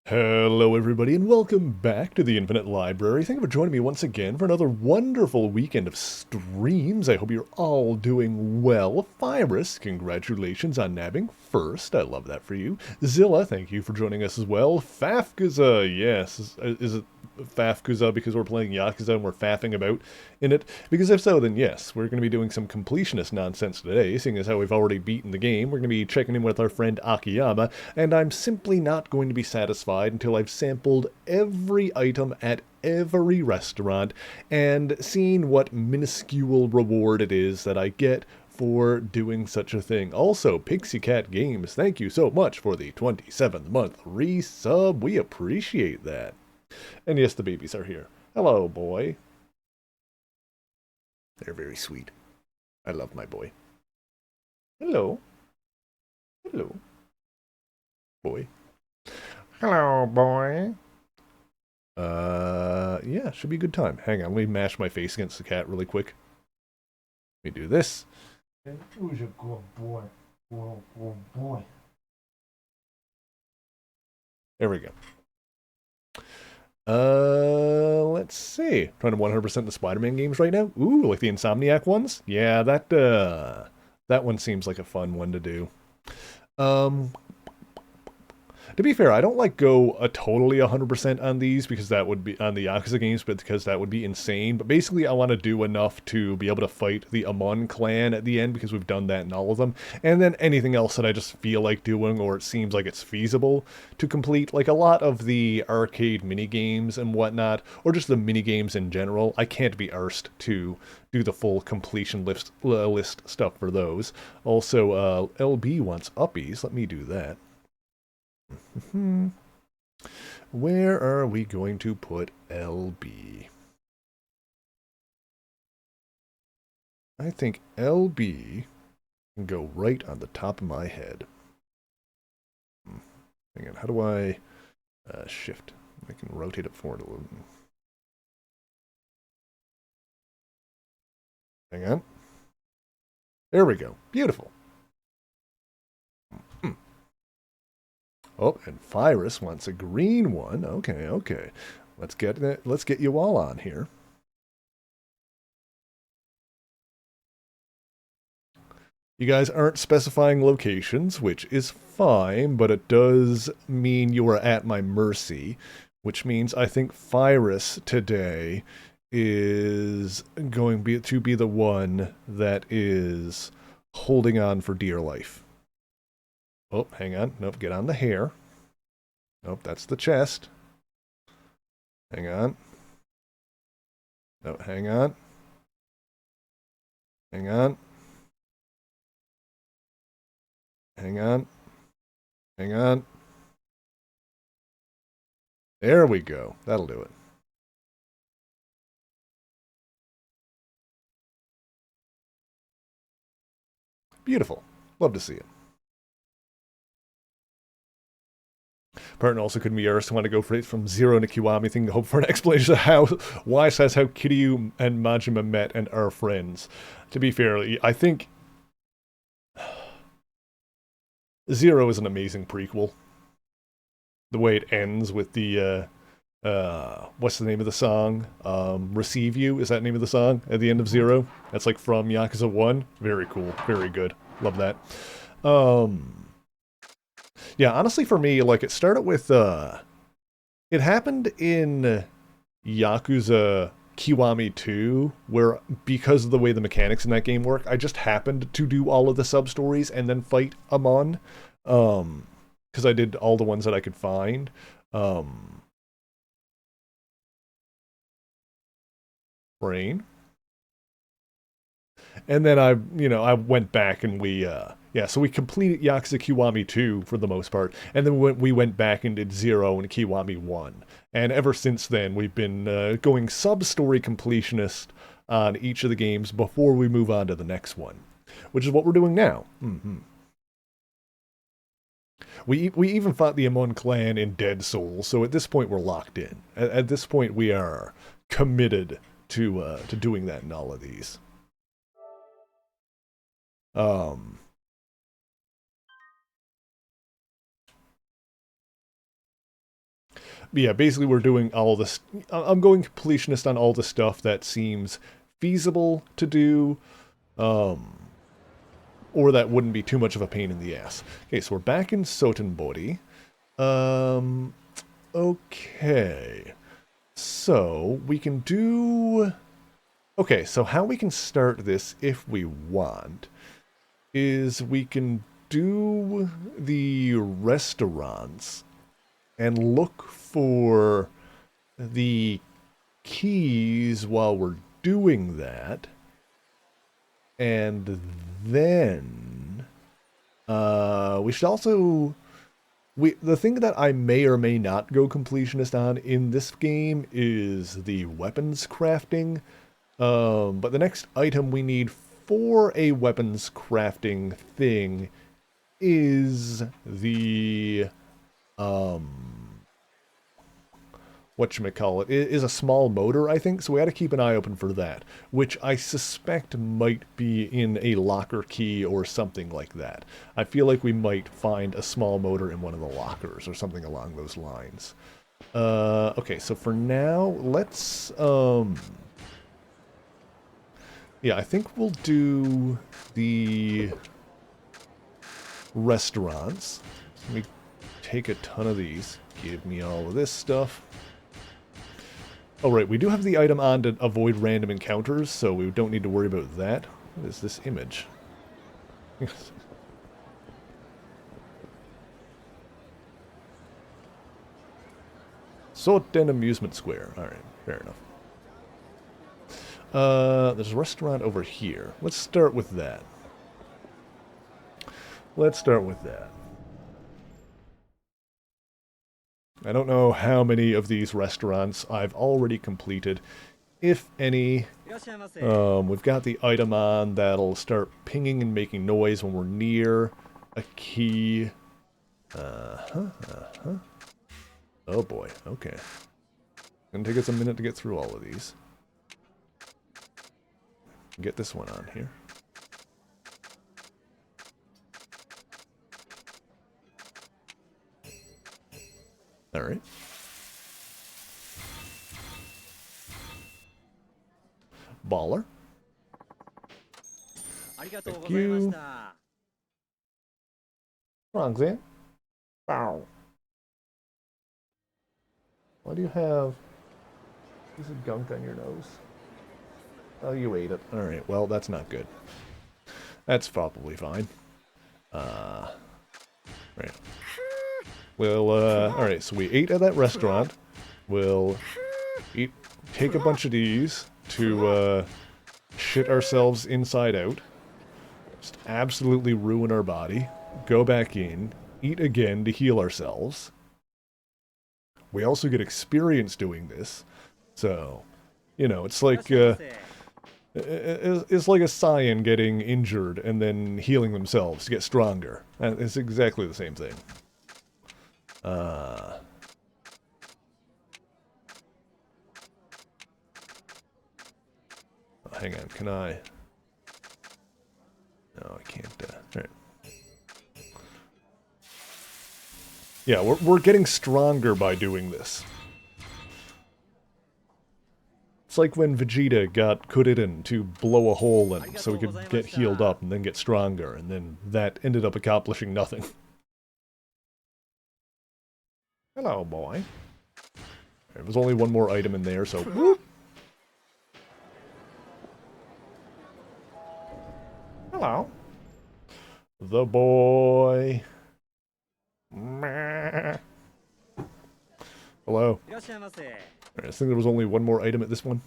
Hello everybody and welcome back to the Infinite Library. Thank you for joining me once again for another wonderful weekend of streams. I hope you're all doing well. Fyrus, congratulations on nabbing first. I love that for you. Zilla, thank you for joining us as well. Fafkuza, yes. Is it Fafkuza because we're playing Yakuza and we're faffing about in it? Because if so, then yes, we're going to be doing some completionist nonsense today, seeing as how we've already beaten the game. We're going to be checking in with our friend Akiyama, and I'm simply not going to be satisfied until I've sampled every item at every restaurant and seen what minuscule reward it is that I get for doing such a thing. Also, Pixie Cat Games, thank you so much for the 27th month resub. We appreciate that. And yes, the babies are here. Hello, boy. They're very sweet. I love my boy. Hello. Hello. Boy. Hello, boy. Yeah, should be a good time. Hang on, let me mash my face against the cat really quick. Let me do this. Who's a good boy? Good boy. There we go. Let's see. Trying to 100% the Spider-Man games right now. Ooh, like the Insomniac ones? Yeah, that one seems like a fun one to do. Um, To be fair, I don't like go a totally 100% on these because that would be on the Yakuza games, but because that would be insane. But basically, I want to do enough to be able to fight the Amon clan at the end because we've done that in all of them. And then anything else that I just feel like doing or it seems like it's feasible to complete, like a lot of the arcade mini games and whatnot, or just the mini games in general. I can't be arsed to do the full completion list stuff for those. Also, LB wants uppies. Let me do that. Where are we going to put LB? I think LB can go right on the top of my head. Hang on, how do I shift? I can rotate it forward a little. Hang on. There we go. Beautiful. Oh, and Fyrus wants a green one. Okay, okay. Let's get you all on here. You guys aren't specifying locations, which is fine, but it does mean you are at my mercy, which means I think Fyrus today is to be the one that is holding on for dear life. Oh, hang on. Nope, get on the hair. Nope, that's the chest. Hang on. No, hang on. Hang on. Hang on. Hang on. There we go. That'll do it. Beautiful. Love to see it. Parton also couldn't be arsed to want to go for it from Zero to Kiwami thing to hope for an explanation of how why says how Kiryu and Majima met and are friends. To be fair, I think Zero is an amazing prequel. The way it ends with the what's the name of the song? Receive You, is that the name of the song at the end of Zero? That's like from Yakuza 1. Very cool. Very good. Love that. Yeah, honestly for me, like it started with it happened in Yakuza Kiwami 2, where because of the way the mechanics in that game work, I just happened to do all of the sub stories and then fight Amon. Because I did all the ones that I could find. Brain. And then I went back and so we completed Yakuza Kiwami 2 for the most part, and then we went back and did 0 and Kiwami 1. And ever since then, we've been going sub-story completionist on each of the games before we move on to the next one, which is what we're doing now. Mm-hmm. We even fought the Amon clan in Dead Souls, so at this point we're locked in. At this point we are committed to doing that in all of these. Um, yeah, basically we're doing all this. I'm going completionist on all the stuff that seems feasible to do, or that wouldn't be too much of a pain in the ass. Okay, so we're back in Sotenbori. Okay. So, we can do... Okay, so how we can start this, if we want, is we can do the restaurants and look for the keys while we're doing that. And then... we should also... the thing that I may or may not go completionist on in this game is the weapons crafting. But the next item we need for a weapons crafting thing is the, whatchamacallit, is a small motor, I think, so we gotta keep an eye open for that, which I suspect might be in a locker key or something like that. I feel like we might find a small motor in one of the lockers or something along those lines. Okay, so for now, let's, yeah, I think we'll do the restaurants. Let me take a ton of these. Give me all of this stuff. Oh, right, we do have the item on to avoid random encounters, so we don't need to worry about that. What is this image? Soten Amusement Square. Alright, fair enough. There's a restaurant over here. Let's start with that. Let's start with that. I don't know how many of these restaurants I've already completed, if any. We've got the item on that'll start pinging and making noise when we're near a key. Oh boy, okay. Gonna take us a minute to get through all of these. Get this one on here. Alright. Baller. Thank you. Roxanne. Bow. Why do you have a piece of gunk on your nose? Oh, you ate it. Alright, well, that's not good. That's probably fine. Right. Well, alright, so we ate at that restaurant. We'll take a bunch of these to, shit ourselves inside out. Just absolutely ruin our body. Go back in. Eat again to heal ourselves. We also get experience doing this. So, you know, it's like, it's like a Saiyan getting injured and then healing themselves to get stronger. It's exactly the same thing. Hang on, can I? No, I can't. Alright. Yeah, we're getting stronger by doing this. It's like when Vegeta got Kuririn to blow a hole in so he could get healed up and then get stronger, and then that ended up accomplishing nothing. Hello, boy. There was only one more item in there, so... Whoop. Hello. The boy. Hello. Right, I think there was only one more item at this one.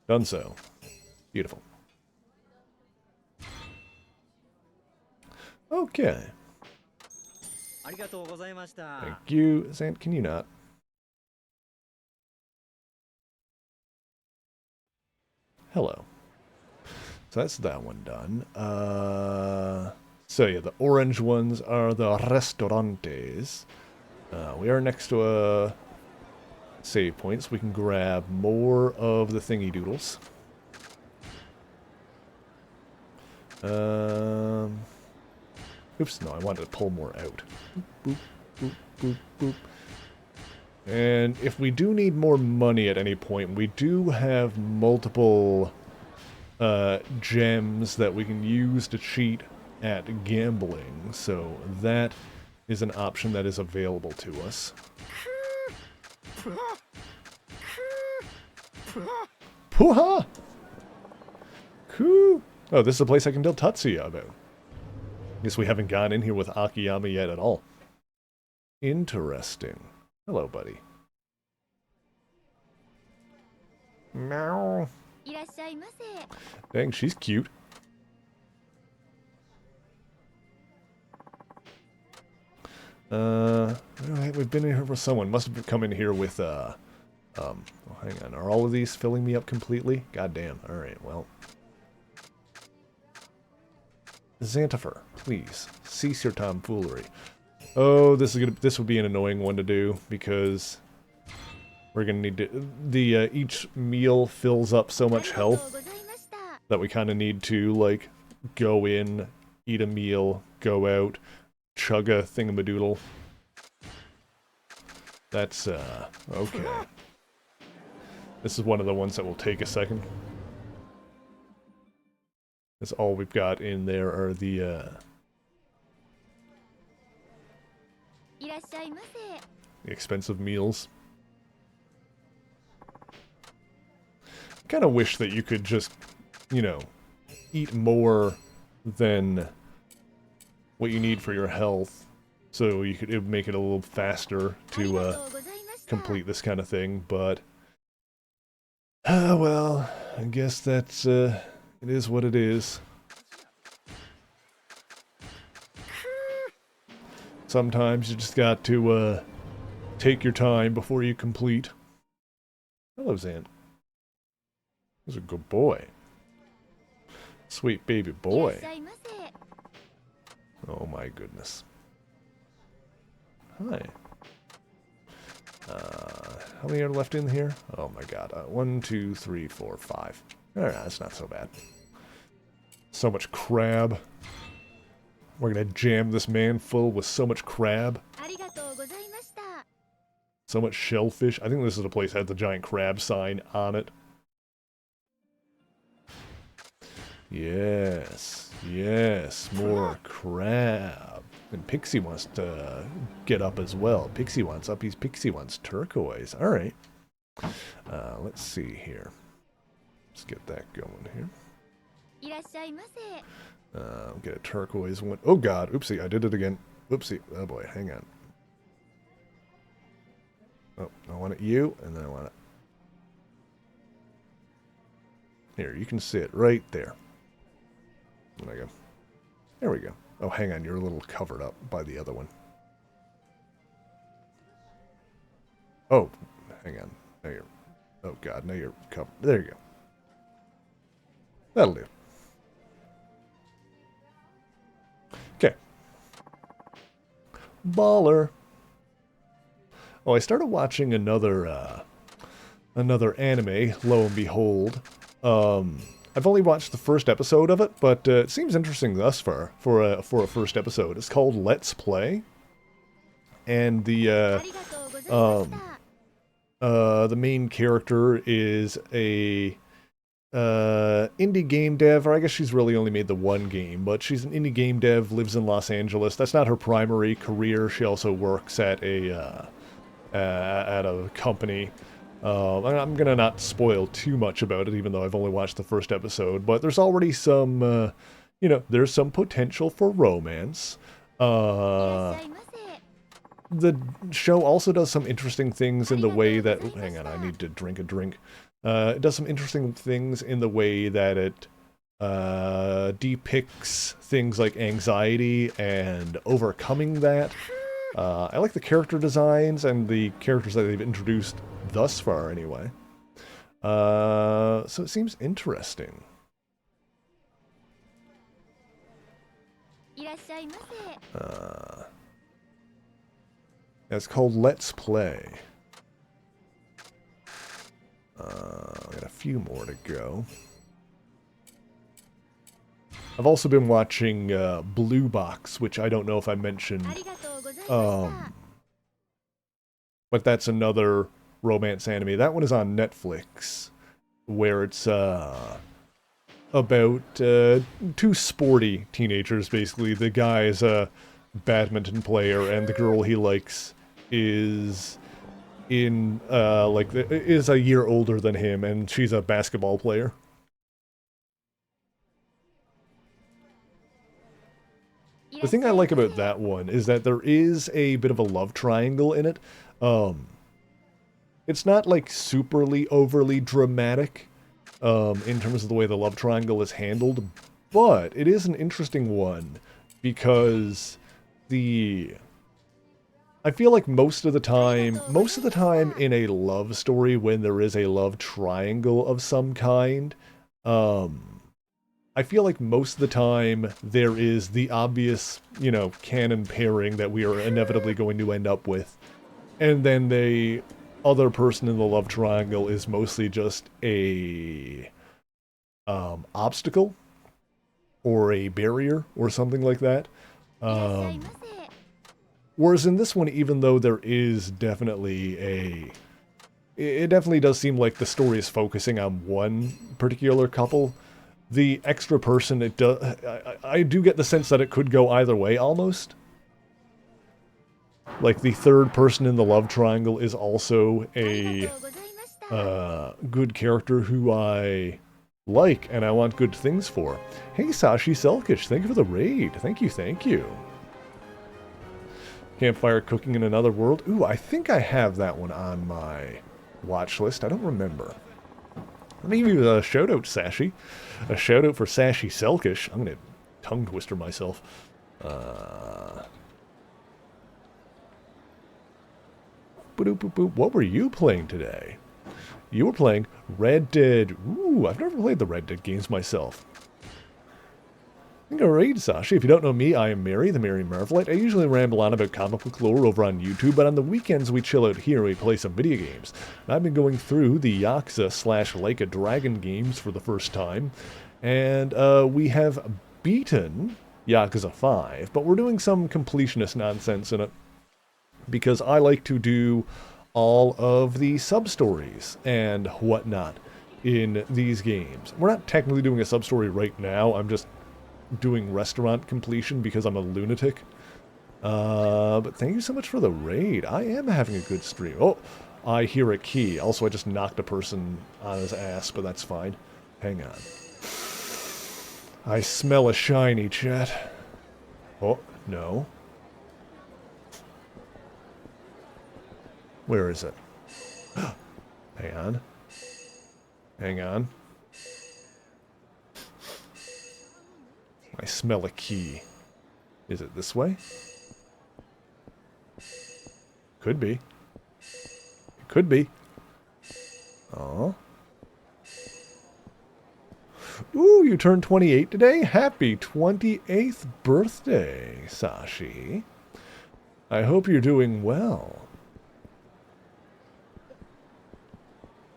Done so. Beautiful. Okay. Thank you. Zant, can you not? Hello. So that's that one done. So yeah, the orange ones are the restaurantes. We are next to a save point, so we can grab more of the thingy doodles. Oops, no, I wanted to pull more out. Boop, boop, boop, boop. And if we do need more money at any point, we do have multiple gems that we can use to cheat at gambling. So that is an option that is available to us. Pooha! Coo! Oh, this is a place I can tell Tatsuya about. Guess we haven't gone in here with Akiyama yet at all. Interesting. Hello, buddy. Meow. Dang, she's cute. We've been in here with someone. Must have come in here with, oh, hang on. Are all of these filling me up completely? God damn. Alright, well. Xantifer, please, cease your tomfoolery. Oh, this would be an annoying one to do, because we're gonna need to, each meal fills up so much health that we kind of need to, like, go in, eat a meal, go out, chug a thingamadoodle. That's, okay. This is one of the ones that will take a second. That's all we've got in there are the expensive meals. Kind of wish that you could just, you know, eat more than what you need for your health, so it would make it a little faster to complete this kind of thing, but well, I guess that's it is what it is. Sometimes you just got to take your time before you complete. Hello, Zan. He's a good boy. Sweet baby boy. Oh my goodness. Hi. How many are left in here? Oh my god. 1, 2, 3, 4, 5. Alright, that's not so bad. So much crab. We're gonna jam this man full with so much crab. So much shellfish. I think this is a place that has the giant crab sign on it. Yes. Yes. More crab. And Pixie wants to get up as well. Pixie wants uppies. Pixie wants turquoise. Alright. Let's see here. Let's get that going here. Get a turquoise one. Oh god, oopsie, I did it again. Oopsie, oh boy, hang on. Oh, I want it you, and then I want it. Here, you can sit right there. There we go. There we go. Oh, hang on, you're a little covered up by the other one. Oh, hang on. Now you're... Oh god, now you're covered. There you go. That'll do. Okay. Baller. Oh, I started watching another anime, lo and behold. I've only watched the first episode of it, but it seems interesting thus far for a first episode. It's called Let's Play. And the main character is a indie game dev, or I guess she's really only made the one game, but she's an indie game dev, lives in Los Angeles. That's not her primary career. She also works at a company. I'm gonna not spoil too much about it, even though I've only watched the first episode, but there's already some, you know, there's some potential for romance. The show also does some interesting things in the way that... Oh, hang on, I need to drink a drink. It does some interesting things in the way that it depicts things like anxiety and overcoming that. I like the character designs and the characters that they've introduced thus far, anyway. So it seems interesting. It's called Let's Play. We got a few more to go. I've also been watching Blue Box, which I don't know if I mentioned. But that's another romance anime. That one is on Netflix, where it's about two sporty teenagers, basically. The guy is a badminton player, and the girl he likes is is a year older than him, and she's a basketball player. The thing I like about that one is that there is a bit of a love triangle in it. It's not like superly overly dramatic in terms of the way the love triangle is handled, but it is an interesting one because I feel like most of the time in a love story when there is a love triangle of some kind, I feel like most of the time there is the obvious, canon pairing that we are inevitably going to end up with. And then the other person in the love triangle is mostly just a obstacle or a barrier or something like that. Whereas in this one, even though there is definitely it definitely does seem like the story is focusing on one particular couple. The extra person, I do get the sense that it could go either way, almost. Like, the third person in the love triangle is also a good character who I like and I want good things for. Hey, Sashi Selkish, thank you for the raid. Thank you, thank you. Campfire Cooking in Another World. Ooh, I think I have that one on my watch list. I don't remember. Let me give you a shout-out, Sashi. A shout-out for Sashi Selkish. I'm going to tongue twister myself. What were you playing today? You were playing Red Dead. Ooh, I've never played the Red Dead games myself. Alright, Sashi. If you don't know me, I am Mary, the Mary Marvelite. I usually ramble on about comic book lore over on YouTube, but on the weekends we chill out here and we play some video games. And I've been going through the Yakuza / Like a Dragon games for the first time, and we have beaten Yakuza 5, but we're doing some completionist nonsense in it, because I like to do all of the sub-stories and whatnot in these games. We're not technically doing a sub-story right now, I'm just doing restaurant completion because I'm a lunatic. But thank you so much for the raid. I am having a good stream. Oh, I hear a key. Also, I just knocked a person on his ass, but that's fine. Hang on. I smell a shiny, chat. Oh, no. Where is it? Hang on. Hang on. I smell a key. Is it this way? Could be. It could be. Oh. Ooh, you turned 28 today? Happy 28th birthday, Sashi. I hope you're doing well.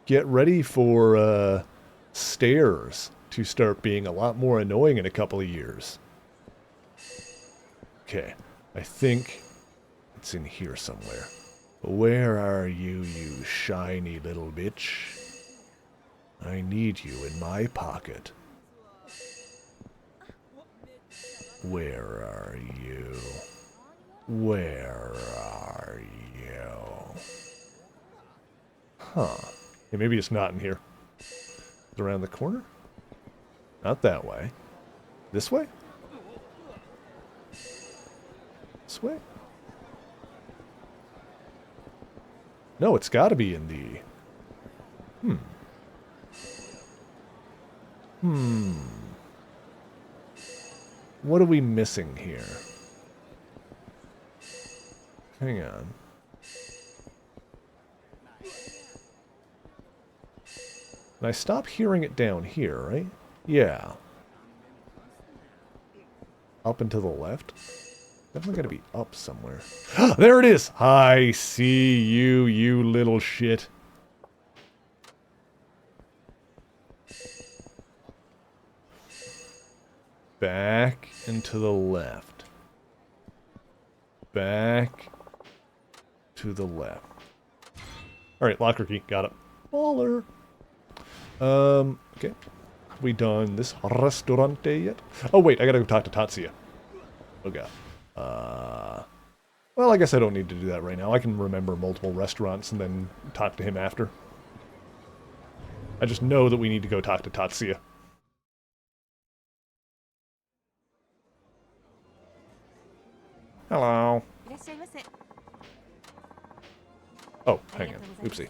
Get ready for, stairs to start being a lot more annoying in a couple of years. Okay, I think it's in here somewhere. Where are you, you shiny little bitch? I need you in my pocket. Where are you? Where are you? Huh. Hey, maybe it's not in here. It's around the corner? Not that way. This way? This way? No, it's gotta be in the... What are we missing here? Hang on. And I stop hearing it down here, right? Yeah. Up and to the left? Definitely gotta be up somewhere. There it is! I see you, you little shit. Back and to the left. Back to the left. Alright, locker key. Got it. Baller. Okay. Have we done this restaurante yet? Oh, wait. I gotta go talk to Tatsuya. Oh, God. Well, I guess I don't need to do that right now. I can remember multiple restaurants and then talk to him after. I just know that we need to go talk to Tatsuya. Hello. Oh, hang on. Oopsie.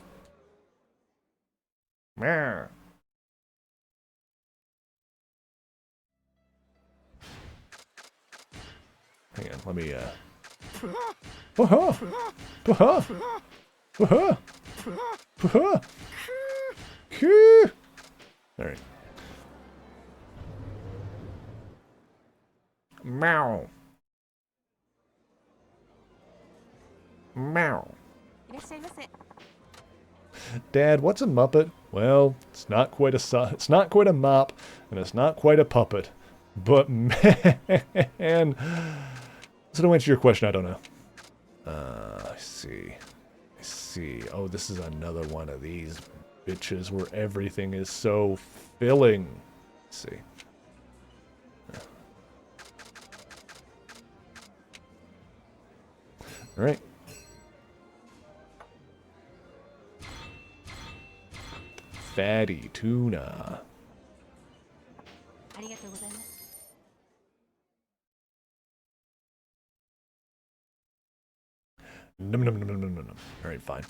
Meow. Hang on, let me, Aha! Aha! Aha! Aha! Alright. Meow. Meow. Dad, what's a Muppet? Well, it's not quite a mop, and it's not quite a puppet. But man, so to answer your question, I don't know. I see. I see. Oh, this is another one of these bitches where everything is so filling. Let's see. All right. Fatty tuna. Num num num num num num. Alright, fine.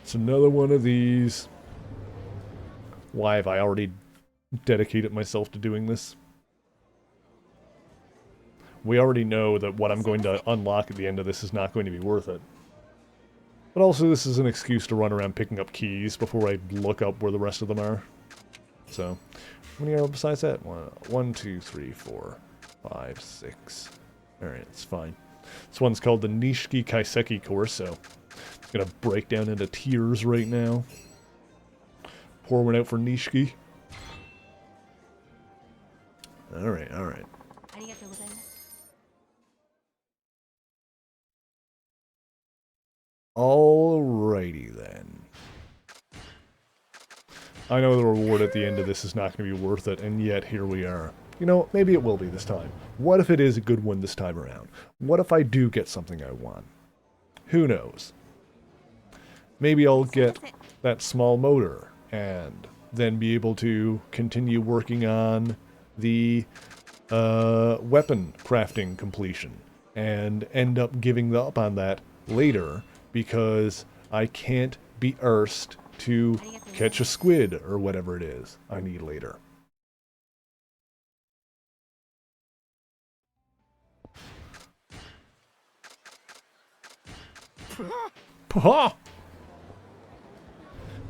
It's another one of these. Why have I already dedicated myself to doing this? We already know that what I'm going to unlock at the end of this is not going to be worth it. But also, this is an excuse to run around picking up keys before I look up where the rest of them are. So, how many are besides that? 1, 2, 3, 4, 5, 6. Alright, it's fine. This one's called the Nishiki Kaiseki course, so it's gonna break down into tears right now. Pour one out for Nishiki. Alright, alright. Alrighty then. I know the reward at the end of this is not going to be worth it, and yet here we are. You know, maybe it will be this time. What if it is a good one this time around? What if I do get something I want? Who knows? Maybe I'll get that small motor, and then be able to continue working on the weapon crafting completion, and end up giving up on that later, because I can't be arsed to catch a squid or whatever it is I need later. Paha!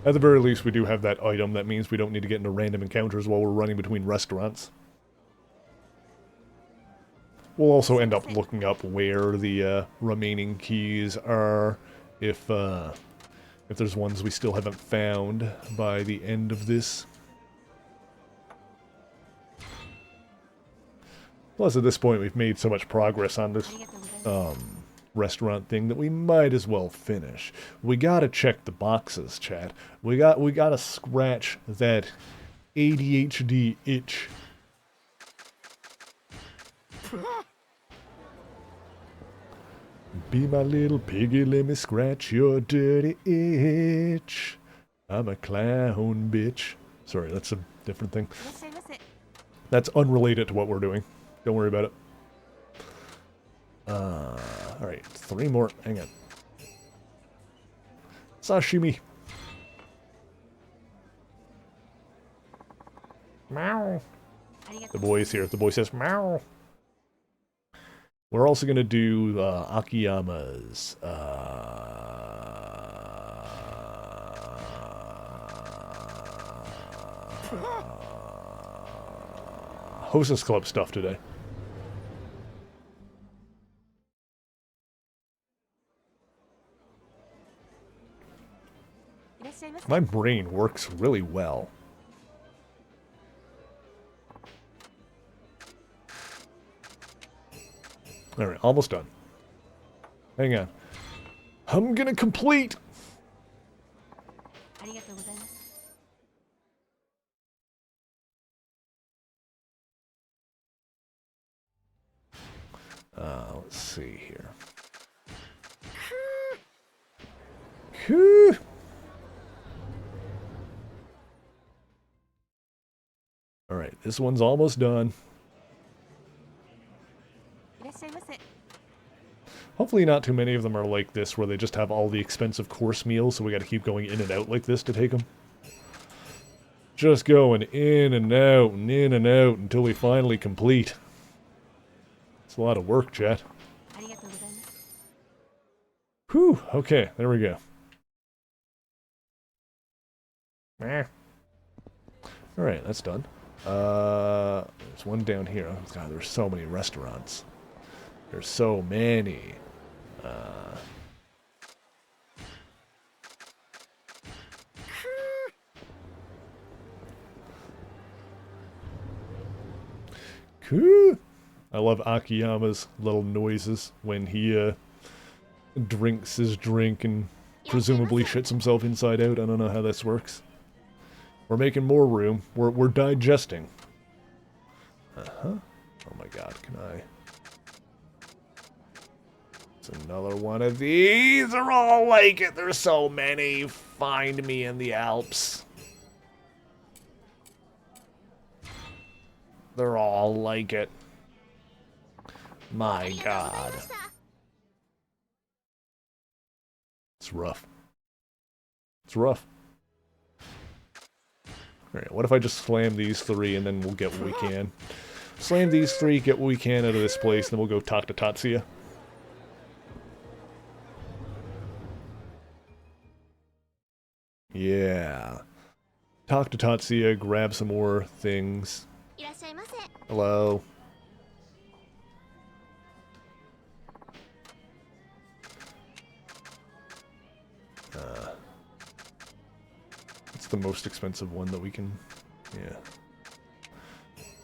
At the very least, we do have that item. That means we don't need to get into random encounters while we're running between restaurants. We'll also end up looking up where the remaining keys are, if there's ones we still haven't found by the end of this. Plus, at this point, we've made so much progress on this restaurant thing that we might as well finish. We gotta check the boxes, chat. We gotta scratch that ADHD itch. Be my little piggy, let me scratch your dirty itch. I'm a clown, bitch. Sorry, that's a different thing. That's unrelated to what we're doing. Don't worry about it. Alright, 3 more. Hang on. Sashimi. Meow. The boy is here. The boy says meow. We're also going to do Akiyama's Hostess Club stuff today. My brain works really well. Alright, almost done. Hang on. I'm gonna complete! Let's see here. Whew. Alright, this one's almost done. Hopefully not too many of them are like this, where they just have all the expensive course meals, so we gotta keep going in and out like this to take them. Just going in and out and in and out until we finally complete. It's a lot of work, chat. Whew, okay, there we go. Alright, that's done. There's one down here. Oh, God, there's so many restaurants. There's so many. Cool. I love Akiyama's little noises when he drinks his drink and presumably shits himself inside out. I don't know how this works. We're making more room. We're digesting. Uh-huh. Oh my god, can I... It's another one of these. They're all like it. There's so many. Find me in the Alps. They're all like it. My god. It's rough. It's rough. Alright, what if I just slam these three and then we'll get what we can? Slam these three, get what we can out of this place, then we'll go talk to Tatsuya. Yeah. Talk to Tatsuya, grab some more things. Hello. It's the most expensive one that we can... Yeah.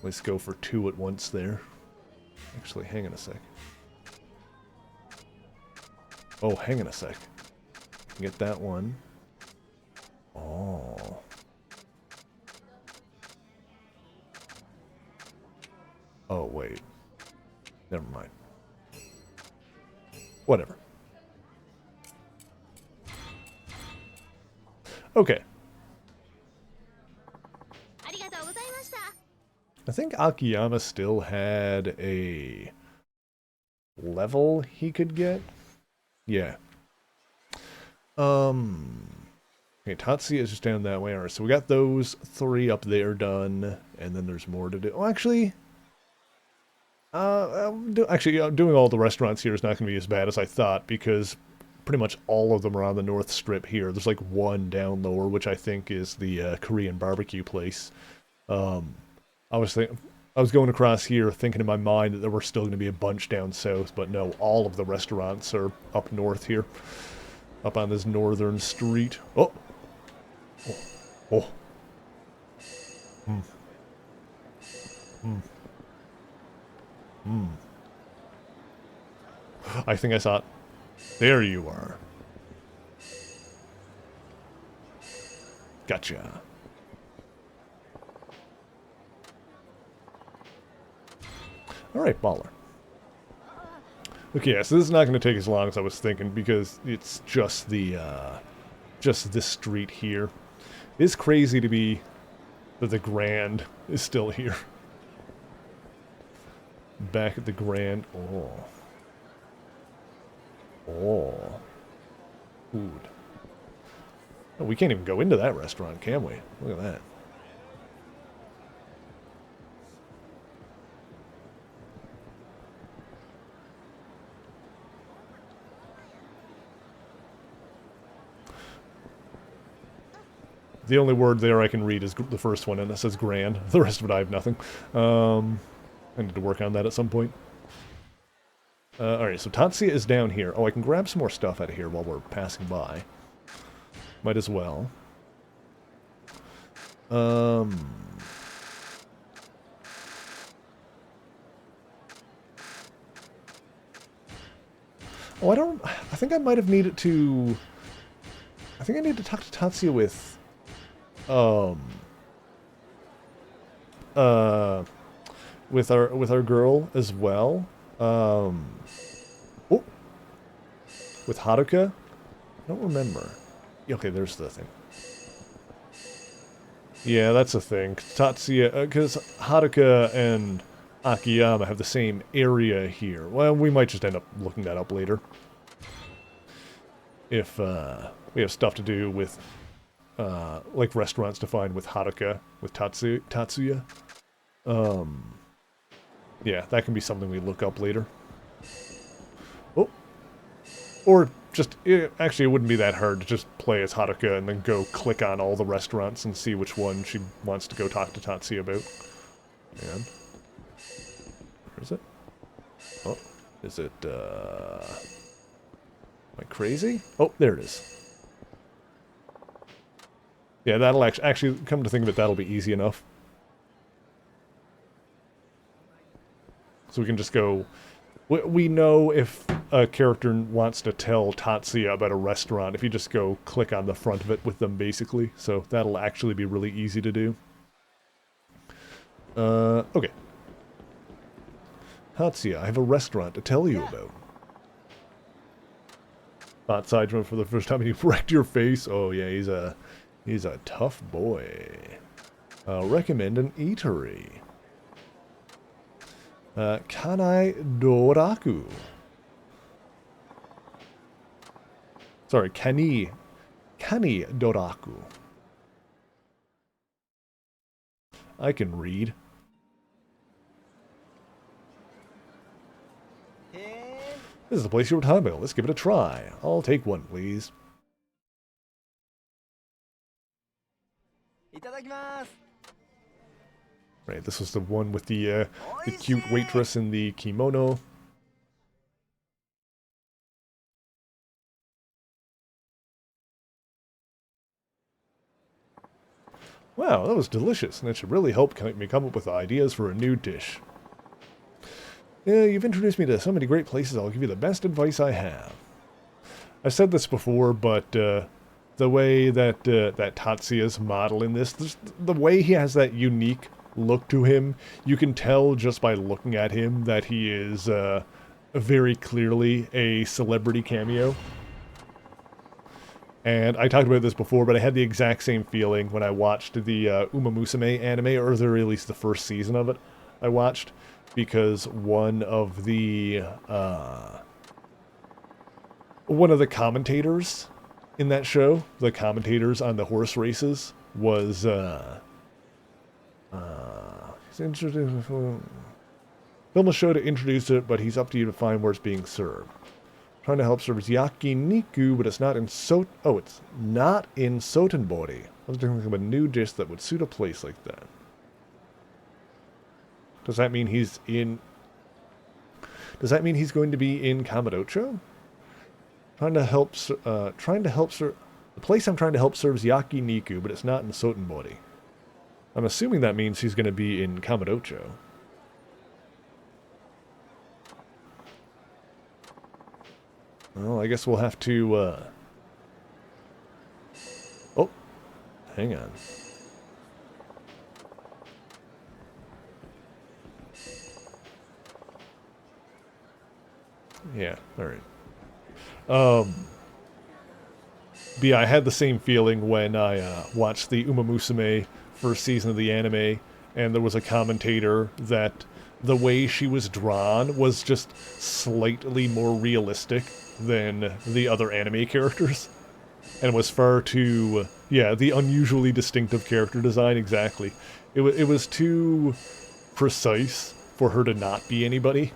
Let's go for two at once there. Actually, hang on a sec. Oh, hang on a sec. Get that one. Oh. Oh, wait. Never mind. Whatever. Okay. I think Akiyama still had a level he could get. Yeah. Okay, Tatsuya is just down that way. Alright, so we got those three up there done, and then there's more to do. Oh, actually... doing all the restaurants here is not going to be as bad as I thought, because pretty much all of them are on the North Strip here. There's like one down lower, which I think is the Korean barbecue place. I was going across here thinking in my mind that there were still going to be a bunch down south, but no, all of the restaurants are up north here. Up on this northern street. Oh! Oh. Oh. Hmm. Hmm. Hmm. I think I saw it. There you are. Gotcha. Alright, baller. Okay, yeah, so this is not going to take as long as I was thinking, because it's just just this street here. It's crazy to be that the Grand is still here. Back at the Grand. Oh. Oh. Food. Oh, we can't even go into that restaurant, can we? Look at that. The only word there I can read is the first one, and it says grand. The rest of it I have nothing. I need to work on that at some point. Alright, so Tatsuya is down here. Oh, I can grab some more stuff out of here while we're passing by. Might as well. Oh, I think I might have needed to... I think I need to talk to Tatsuya with... Um... Uh... With our girl as well. Oh! With Haruka? I don't remember. Okay, there's the thing. Yeah, that's a thing. Tatsuya... Because Haruka and Akiyama have the same area here. Well, we might just end up looking that up later. If, we have stuff to do with, like restaurants to find with Haruka, with Tatsuya. Yeah, that can be something we look up later. Oh. Or just, actually it wouldn't be that hard to just play as Haruka and then go click on all the restaurants and see which one she wants to go talk to Tatsuya about. And... where is it? Oh, is it, am I crazy? Oh, there it is. Yeah, that'll actually come to think of it, that'll be easy enough. So we can just go... We know if a character wants to tell Tatsuya about a restaurant, if you just go click on the front of it with them, basically. So that'll actually be really easy to do. Okay. Tatsuya, I have a restaurant to tell you about. Not Sidesman for the first time and you wrecked your face. Oh yeah, he's a tough boy. Recommend an eatery. Kanai Doraku. Sorry, Kani Doraku. I can read. This is the place you were talking about. Let's give it a try. I'll take one, please. Right, this was the one with the cute waitress in the kimono. Wow, that was delicious, and it should really help me come up with ideas for a new dish. Yeah, you've introduced me to so many great places, I'll give you the best advice I have. I've said this before, but the way that that Tatsuya's model in this, the way he has that unique look to him, you can tell just by looking at him that he is very clearly a celebrity cameo. And I talked about this before, but I had the exact same feeling when I watched the Uma Musume anime, or at least the first season of it I watched, because one of the commentators in that show, the commentators on the horse races, was he's interested in film a show to introduce it, but he's up to you to find where it's being served. Trying to help serve yakiniku, but it's not in it's not in Sotenbori. I was thinking of a new dish that would suit a place like that. Does that mean he's in... Does that mean he's going to be in Kamadocho? The place I'm trying to help serves yakiniku, but it's not in Sotenbori. I'm assuming that means he's going to be in Kamadocho. Well, I guess we'll have to, oh, hang on. Yeah, alright. But yeah, I had the same feeling when I watched the Uma Musume first season of the anime, and there was a commentator that the way she was drawn was just slightly more realistic than the other anime characters. And was far too... yeah, the unusually distinctive character design, exactly. It was too precise for her to not be anybody.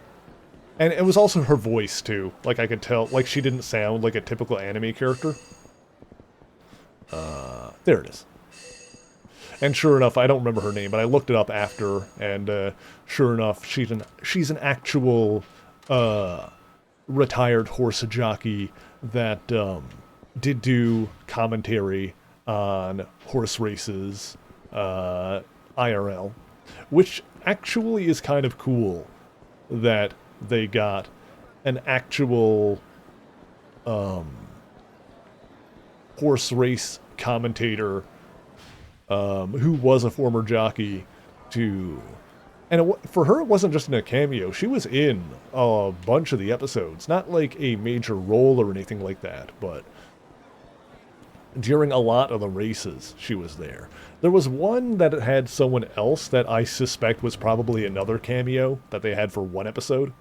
And it was also her voice, too. Like, I could tell, like, she didn't sound like a typical anime character. There it is. And sure enough, I don't remember her name, but I looked it up after, and sure enough, she's an actual retired horse jockey that did do commentary on horse races IRL, which actually is kind of cool that they got an actual horse race commentator who was a former jockey to... And for her, it wasn't just in a cameo. She was in a bunch of the episodes. Not like a major role or anything like that, but during a lot of the races, she was there. There was one that had someone else that I suspect was probably another cameo that they had for one episode.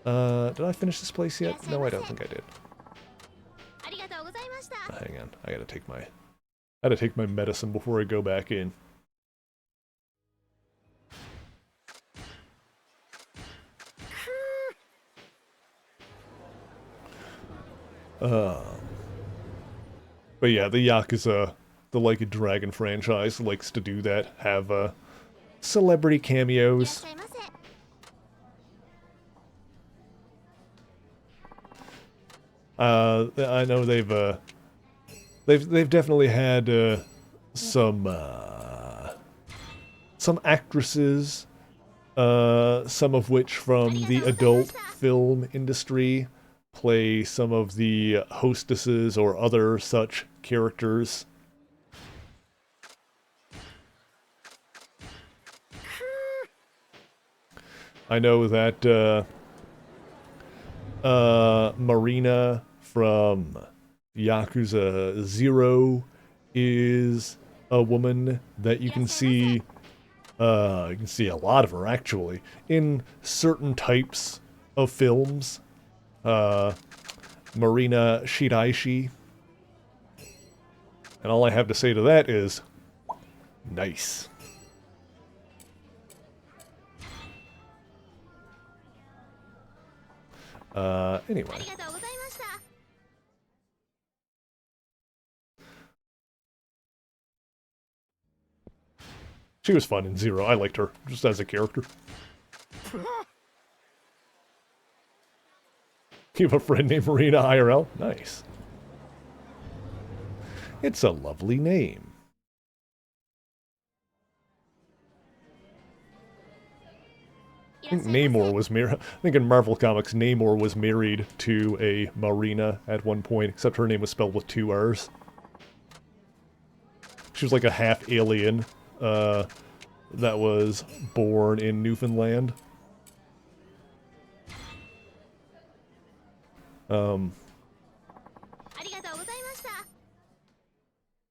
Did I finish this place yet? No, I don't think I did. Hang on, I gotta take my medicine before I go back in. But yeah, the Yakuza, the Like a Dragon franchise likes to do that. Have celebrity cameos. I know they've definitely had some actresses, some of which from the adult film industry, play some of the hostesses or other such characters. I know that Marina from Yakuza 0 is a woman that you can see. You can see a lot of her, actually, in certain types of films. Marina Shiraishi. And all I have to say to that is, nice. Anyway. She was fun in Zero. I liked her, just as a character. You have a friend named Marina IRL? Nice. It's a lovely name. I think Namor was married. I think in Marvel Comics, Namor was married to a Marina at one point, except her name was spelled with 2 R's. She was like a half alien that was born in Newfoundland.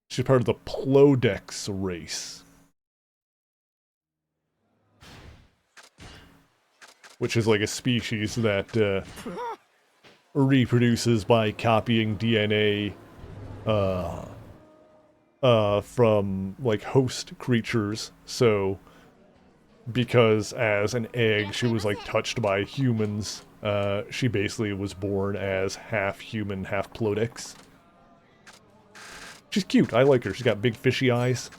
She's part of the Plodex race, which is like a species that reproduces by copying DNA from like host creatures. So because as an egg she was like touched by humans, she basically was born as half human, half Plodex. She's cute. I like her. She's got big fishy eyes.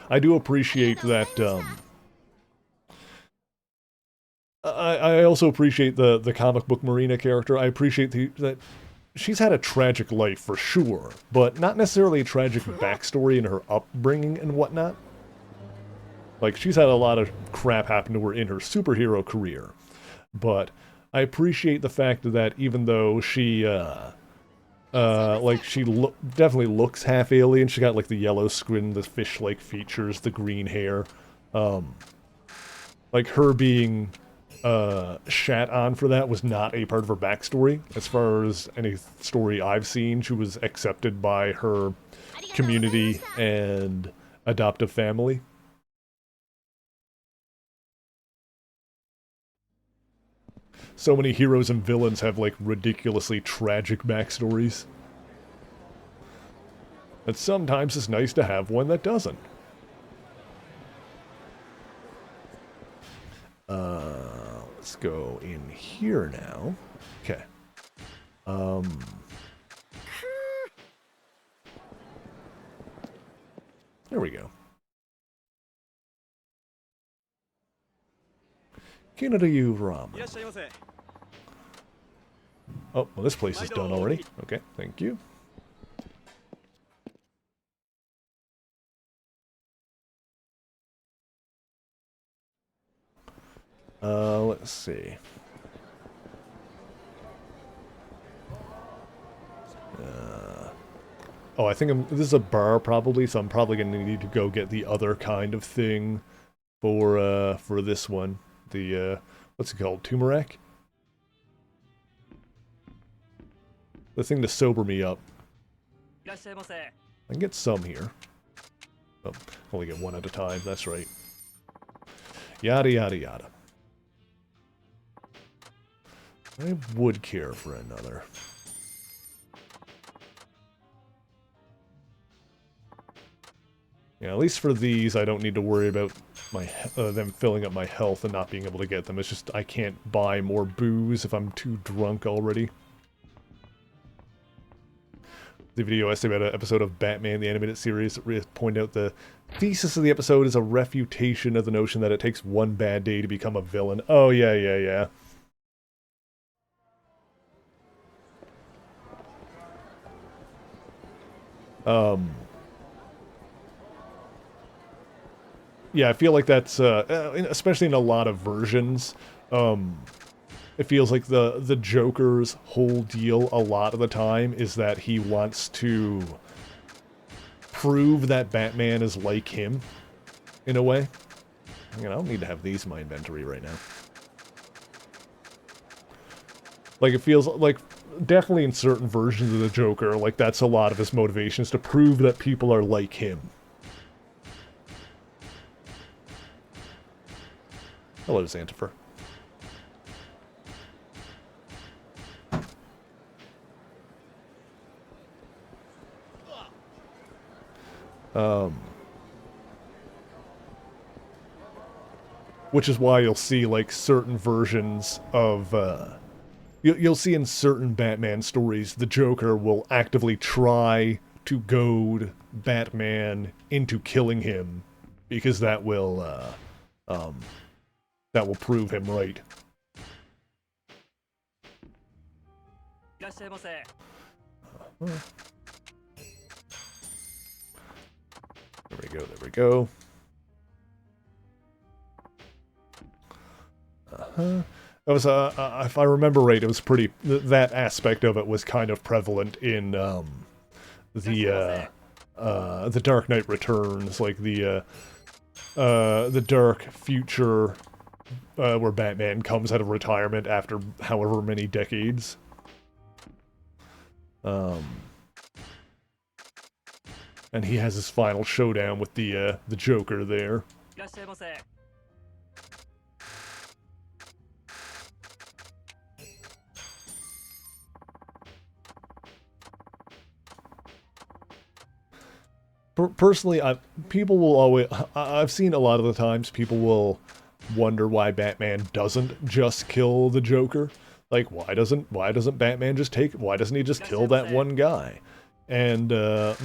I do appreciate that, I also appreciate the comic book Marina character. I appreciate that she's had a tragic life, for sure, but not necessarily a tragic backstory in her upbringing and whatnot. Like, she's had a lot of crap happen to her in her superhero career. But I appreciate the fact that even though she, like, she definitely looks half alien, she got, like, the yellow skin, the fish-like features, the green hair, like, her being, shat on for that was not a part of her backstory. As far as any story I've seen, she was accepted by her community and adoptive family. So many heroes and villains have, like, ridiculously tragic backstories. And sometimes it's nice to have one that doesn't. Let's go in here now. Okay. There we go. Kinadayu Ramen. Oh, well, this place is done already. Okay, thank you. Let's see. Oh, I think this is a bar probably, so I'm probably gonna need to go get the other kind of thing for this one. The what's it called? Turmeric? The thing to sober me up. I can get some here. Oh, only get one at a time, that's right. Yada yada yada. I would care for another. Yeah, at least for these, I don't need to worry about my them filling up my health and not being able to get them. It's just I can't buy more booze if I'm too drunk already. The video essay about an episode of Batman, the animated series, pointed out the thesis of the episode is a refutation of the notion that it takes one bad day to become a villain. Oh, yeah, yeah, yeah. Yeah, I feel like that's, especially in a lot of versions, it feels like the Joker's whole deal a lot of the time is that he wants to prove that Batman is like him, in a way. I don't need to have these in my inventory right now. Like, it feels like, definitely in certain versions of the Joker, like, that's a lot of his motivations, to prove that people are like him. Hello, Xantifer. Which is why you'll see, like, certain versions of, you'll see in certain Batman stories, the Joker will actively try to goad Batman into killing him, because that will prove him right. There we go, there we go. It was, if I remember right, it was pretty, that aspect of it was kind of prevalent in, the Dark Knight Returns, like the dark future, where Batman comes out of retirement after however many decades. And he has his final showdown with the Joker there. Personally, people will always... I've seen a lot of the times people will wonder why Batman doesn't just kill the Joker. Like, why doesn't Batman just why doesn't he just kill that one guy? And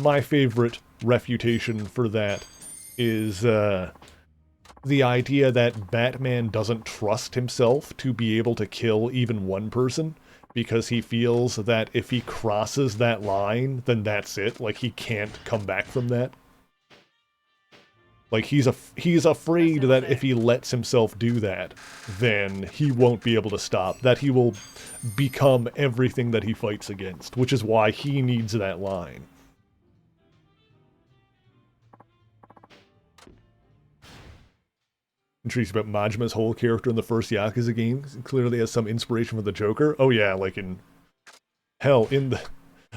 my favorite refutation for that is the idea that Batman doesn't trust himself to be able to kill even one person, because he feels that if he crosses that line, then that's it. Like, he can't come back from that. Like, he's afraid that if he lets himself do that, then he won't be able to stop. That he will become everything that he fights against, which is why he needs that line. Intrigued about Majima's whole character in the first Yakuza game. Clearly has some inspiration from the Joker. Oh yeah, like in... Hell, in the...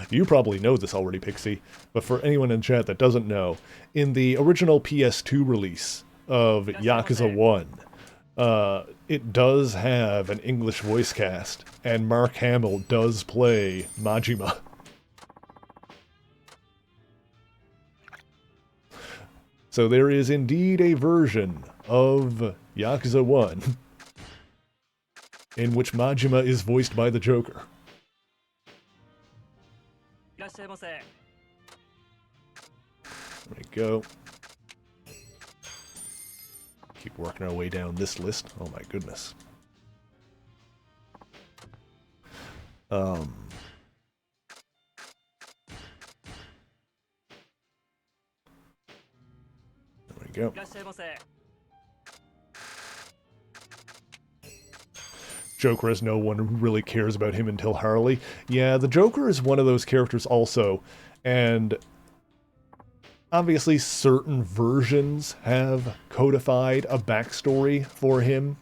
You probably know this already, Pixie, but for anyone in chat that doesn't know, in the original PS2 release of Yakuza 1, it does have an English voice cast, and Mark Hamill does play Majima. So there is indeed a version of Yakuza 1 in which Majima is voiced by the Joker. There we go. Keep working our way down this list. Oh my goodness. There we go. Joker as no one really cares about him until Harley. Yeah, the Joker is one of those characters also, and obviously certain versions have codified a backstory for him.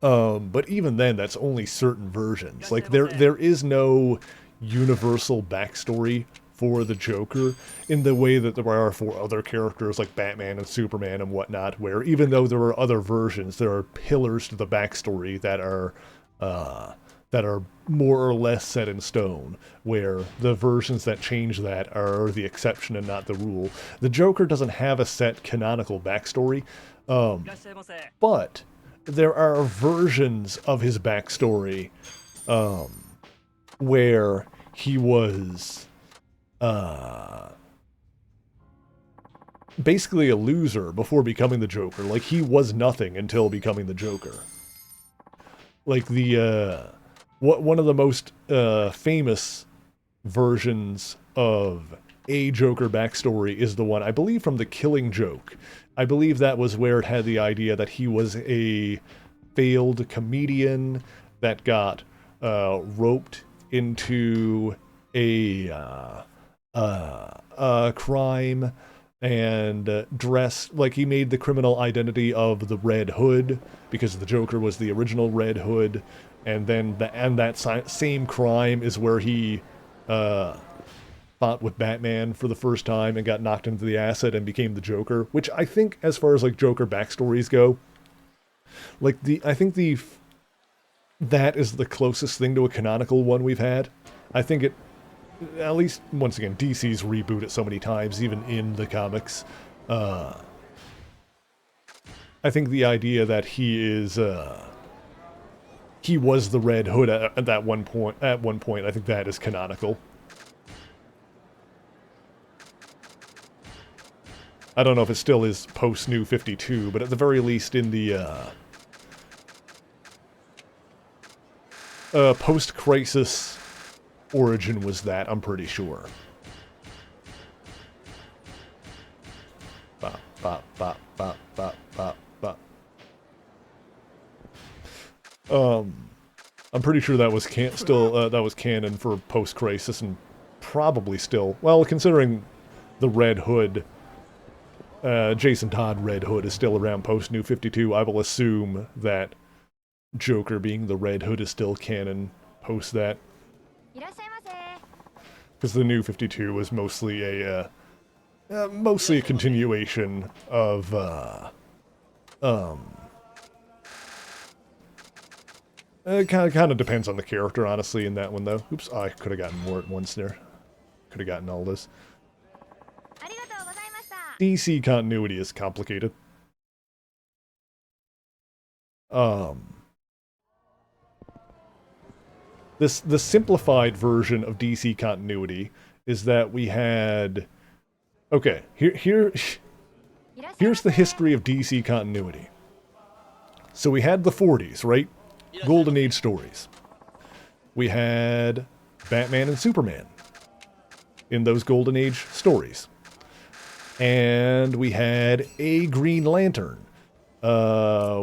But even then, that's only certain versions. Like, there is no universal backstory for the Joker in the way that there are for other characters like Batman and Superman and whatnot, where even though there are other versions, there are pillars to the backstory that are more or less set in stone, where the versions that change that are the exception and not the rule. The Joker doesn't have a set canonical backstory, but there are versions of his backstory where he was basically a loser before becoming the Joker. Like, he was nothing until becoming the Joker. Like, one of the most famous versions of a Joker backstory is the one, I believe, from The Killing Joke. I believe that was where it had the idea that he was a failed comedian that got roped into a crime and dressed like he made the criminal identity of the Red Hood because the Joker was the original Red Hood, and then that same crime is where he fought with Batman for the first time and got knocked into the acid and became the Joker, which I think, as far as like Joker backstories go, like that is the closest thing to a canonical one we've had. I think it, at least, once again, DC's reboot it so many times, even in the comics. I think the idea that he was the Red Hood at that one point, I think that is canonical. I don't know if it still is post New 52, but at the very least in the post-Crisis origin was that, I'm pretty sure. Bop, bop, bop, bop, bop, bop, bop. I'm pretty sure that was that was canon for post-Crisis, and probably still, well, considering the Red Hood, Jason Todd Red Hood is still around post New 52, I will assume that Joker being the Red Hood is still canon post that. Because the New 52 was mostly a continuation of it kind of depends on the character, honestly, in that one though. Oops, I could have gotten more at once there. Could have gotten all this. DC continuity is complicated. The simplified version of DC continuity is that we had... Okay, here's the history of DC continuity. So we had the 40s, right? Golden Age stories. We had Batman and Superman in those Golden Age stories. And we had a Green Lantern,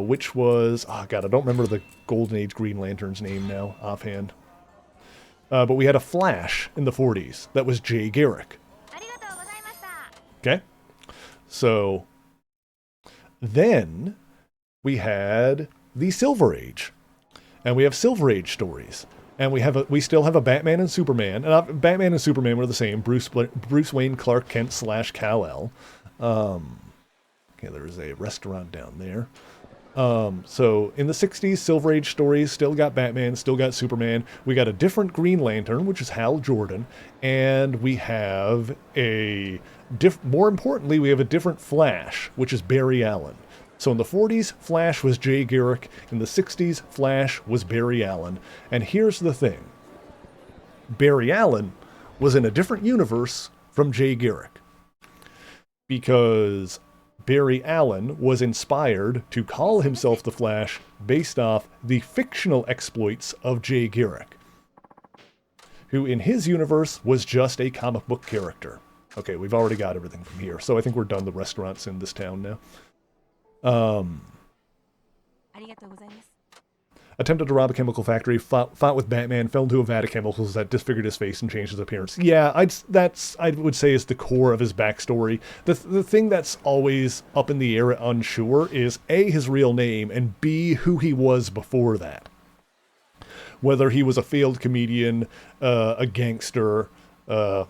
which was... Oh, God, I don't remember the Golden Age Green Lantern's name now, offhand. But we had a Flash in the 40s. That was Jay Garrick. Okay? So, then we had the Silver Age. And we have Silver Age stories. And we still have a Batman and Superman. And Batman and Superman were the same. Bruce Wayne, Clark Kent / Kal-El. Okay, there's a restaurant down there. So in the 60s, Silver Age stories still got Batman, still got Superman. We got a different Green Lantern, which is Hal Jordan. And we have more importantly, we have a different Flash, which is Barry Allen. So in the 40s, Flash was Jay Garrick. In the 60s, Flash was Barry Allen. And here's the thing. Barry Allen was in a different universe from Jay Garrick. Because Barry Allen was inspired to call himself the Flash based off the fictional exploits of Jay Garrick, who in his universe was just a comic book character. Okay, we've already got everything from here, so I think we're done the restaurants in this town now. attempted to rob a chemical factory, fought with Batman, fell into a vat of chemicals that disfigured his face and changed his appearance. Yeah, I would say is the core of his backstory. The thing that's always up in the air, unsure, is A, his real name, and B, who he was before that. Whether he was a failed comedian, a gangster, some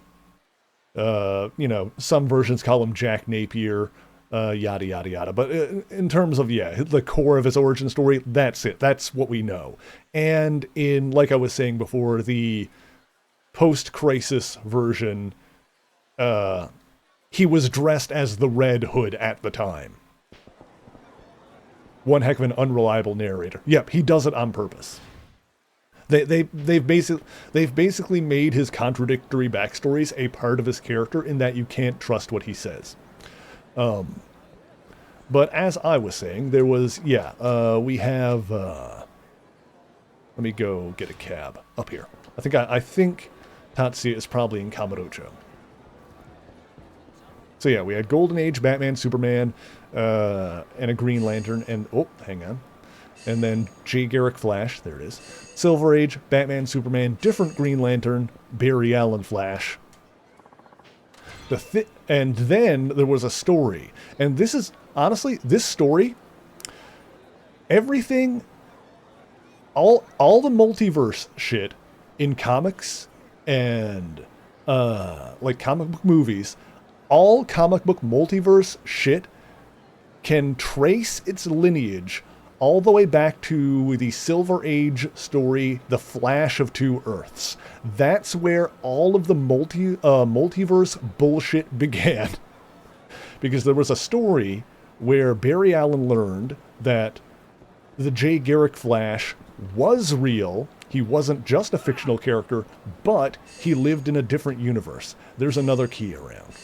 versions call him Jack Napier, yada yada yada. But in terms of the core of his origin story, that's it. That's what we know. And in, like I was saying before, the post-crisis version, he was dressed as the Red Hood at the time. One heck of an unreliable narrator. Yep, he does it on purpose. They've basically made his contradictory backstories a part of his character in that you can't trust what he says. But as I was saying, there was, we have, let me go get a cab up here. I think Tatsuya is probably in Kamurocho. So yeah, we had Golden Age, Batman, Superman, and a Green Lantern, and, hang on. And then Jay Garrick Flash, there it is. Silver Age, Batman, Superman, different Green Lantern, Barry Allen Flash. And then there was a story. And this is, honestly, this story, everything, all the multiverse shit in comics and, like comic book movies, all comic book multiverse shit can trace its lineage all the way back to the Silver Age story, The Flash of Two Earths. That's where all of the multiverse bullshit began. Because there was a story where Barry Allen learned that the Jay Garrick Flash was real. He wasn't just a fictional character, but he lived in a different universe. There's another key around.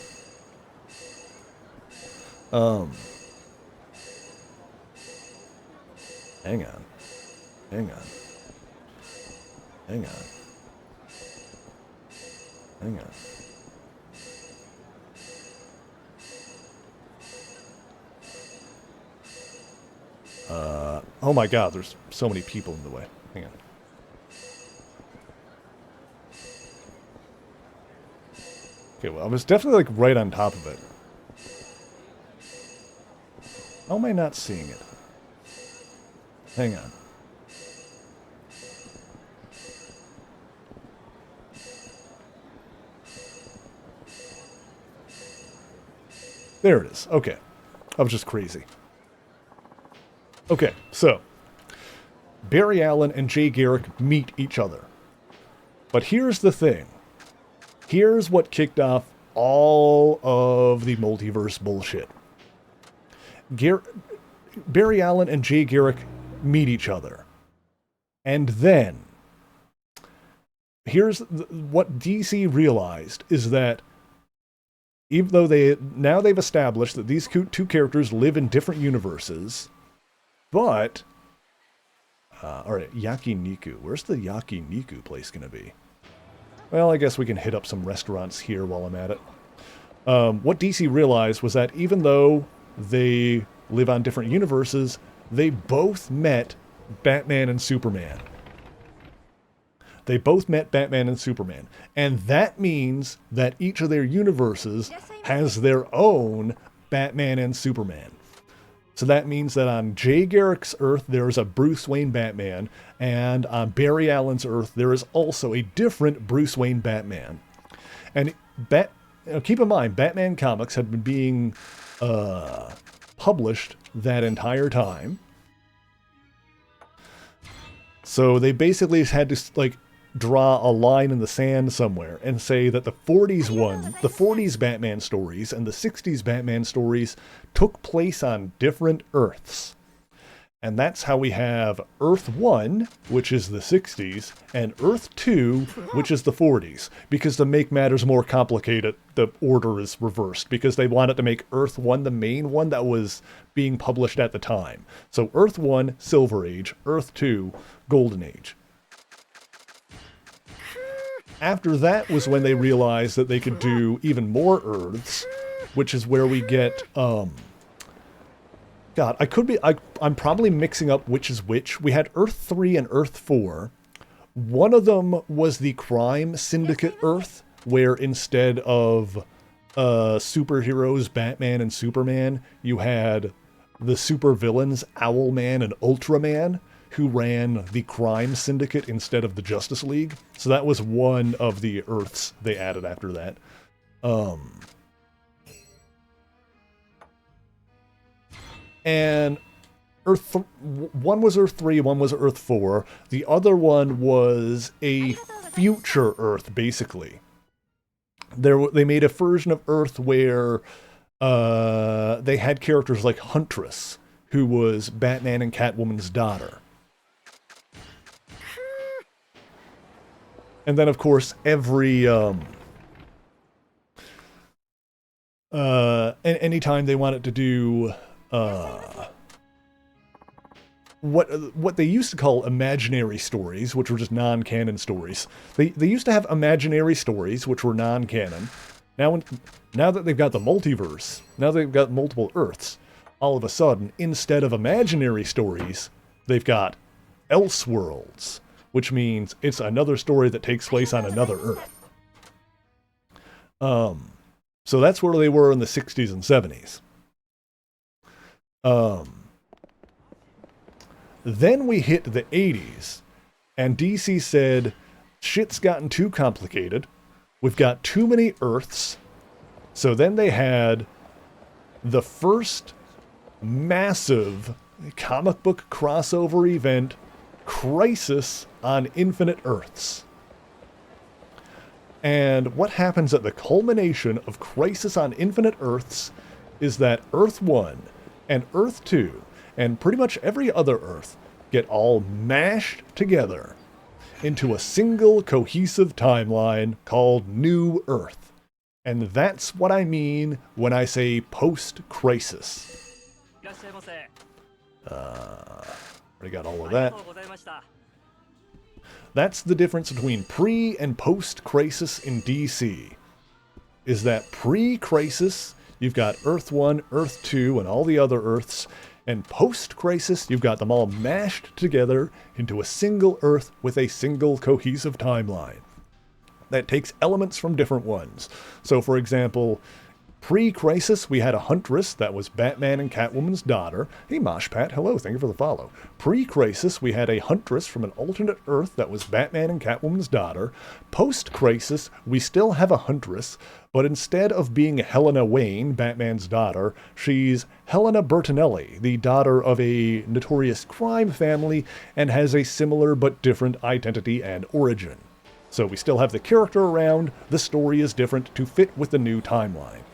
Hang on. Hang on. Hang on. Hang on. Oh my god, there's so many people in the way. Hang on. Okay, well, I was definitely, like, right on top of it. How am I not seeing it? Hang on. There it is. Okay. I was just crazy. Okay, so Barry Allen and Jay Garrick meet each other. But here's the thing. Here's what kicked off all of the multiverse bullshit. Barry Allen and Jay Garrick meet each other. And then, here's what DC realized is that even though they've established that these two characters live in different universes, but, alright, Yakiniku. Where's the Yakiniku place going to be? Well, I guess we can hit up some restaurants here while I'm at it. What DC realized was that even though they live on different universes, they both met Batman and Superman. They both met Batman and Superman. And that means that each of their universes has their own Batman and Superman. So that means that on Jay Garrick's Earth, there is a Bruce Wayne Batman, and on Barry Allen's Earth, there is also a different Bruce Wayne Batman. And keep in mind, Batman comics had been being published that entire time. So they basically had to, like, draw a line in the sand somewhere and say that the 40s Batman stories and the 60s Batman stories took place on different Earths. And that's how we have Earth 1, which is the 60s, and Earth 2, which is the 40s. Because to make matters more complicated, the order is reversed, because they wanted to make Earth 1 the main one that was being published at the time. So Earth 1, Silver Age, Earth 2, Golden Age. After that was when they realized that they could do even more Earths, which is where we get, God God, I'm probably mixing up which is which. We had Earth 3 and Earth 4. One of them was the crime syndicate Earth, where instead of superheroes, Batman and Superman, you had the supervillains, Owlman and Ultraman, who ran the crime syndicate instead of the Justice League. So that was one of the Earths they added after that. And one was Earth 3, one was Earth 4. The other one was a future Earth, basically. They made a version of Earth where they had characters like Huntress, who was Batman and Catwoman's daughter. And then, of course, anytime they wanted to do what they used to call imaginary stories, which were just non-canon stories. They used to have imaginary stories, which were non-canon. Now that they've got the multiverse, now they've got multiple Earths, all of a sudden, instead of imaginary stories, they've got Elseworlds, which means it's another story that takes place on another Earth. So that's where they were in the 60s and 70s. Then we hit the 80s, and DC said, shit's gotten too complicated. We've got too many Earths. So then they had the first massive comic book crossover event, Crisis on Infinite Earths. And what happens at the culmination of Crisis on Infinite Earths is that Earth 1 and Earth 2 and pretty much every other Earth get all mashed together into a single cohesive timeline called New Earth. And that's what I mean when I say post-crisis. Already got all of that. That's the difference between pre- and post-crisis in DC. Is that pre-crisis, you've got Earth 1, Earth 2, and all the other Earths, and post-crisis, you've got them all mashed together into a single Earth with a single cohesive timeline that takes elements from different ones. So, for example, pre-crisis, we had a Huntress that was Batman and Catwoman's daughter. Hey, Moshpat, hello, thank you for the follow. Pre-crisis, we had a Huntress from an alternate Earth that was Batman and Catwoman's daughter. Post-crisis, we still have a Huntress, but instead of being Helena Wayne, Batman's daughter, she's Helena Bertinelli, the daughter of a notorious crime family, and has a similar but different identity and origin. So we still have the character around, the story is different to fit with the new timeline.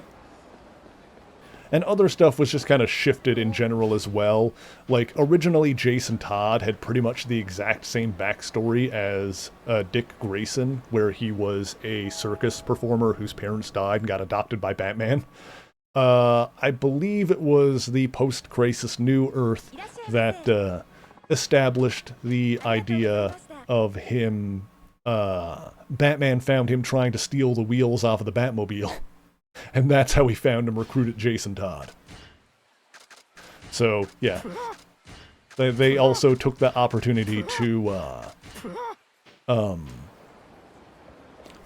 And other stuff was just kind of shifted in general as well. Like, originally Jason Todd had pretty much the exact same backstory as Dick Grayson, where he was a circus performer whose parents died and got adopted by Batman. I believe it was the post-crisis New Earth that established the idea of him. Batman found him trying to steal the wheels off of the Batmobile. And that's how he found and recruited Jason Todd. So, yeah. They also took the opportunity to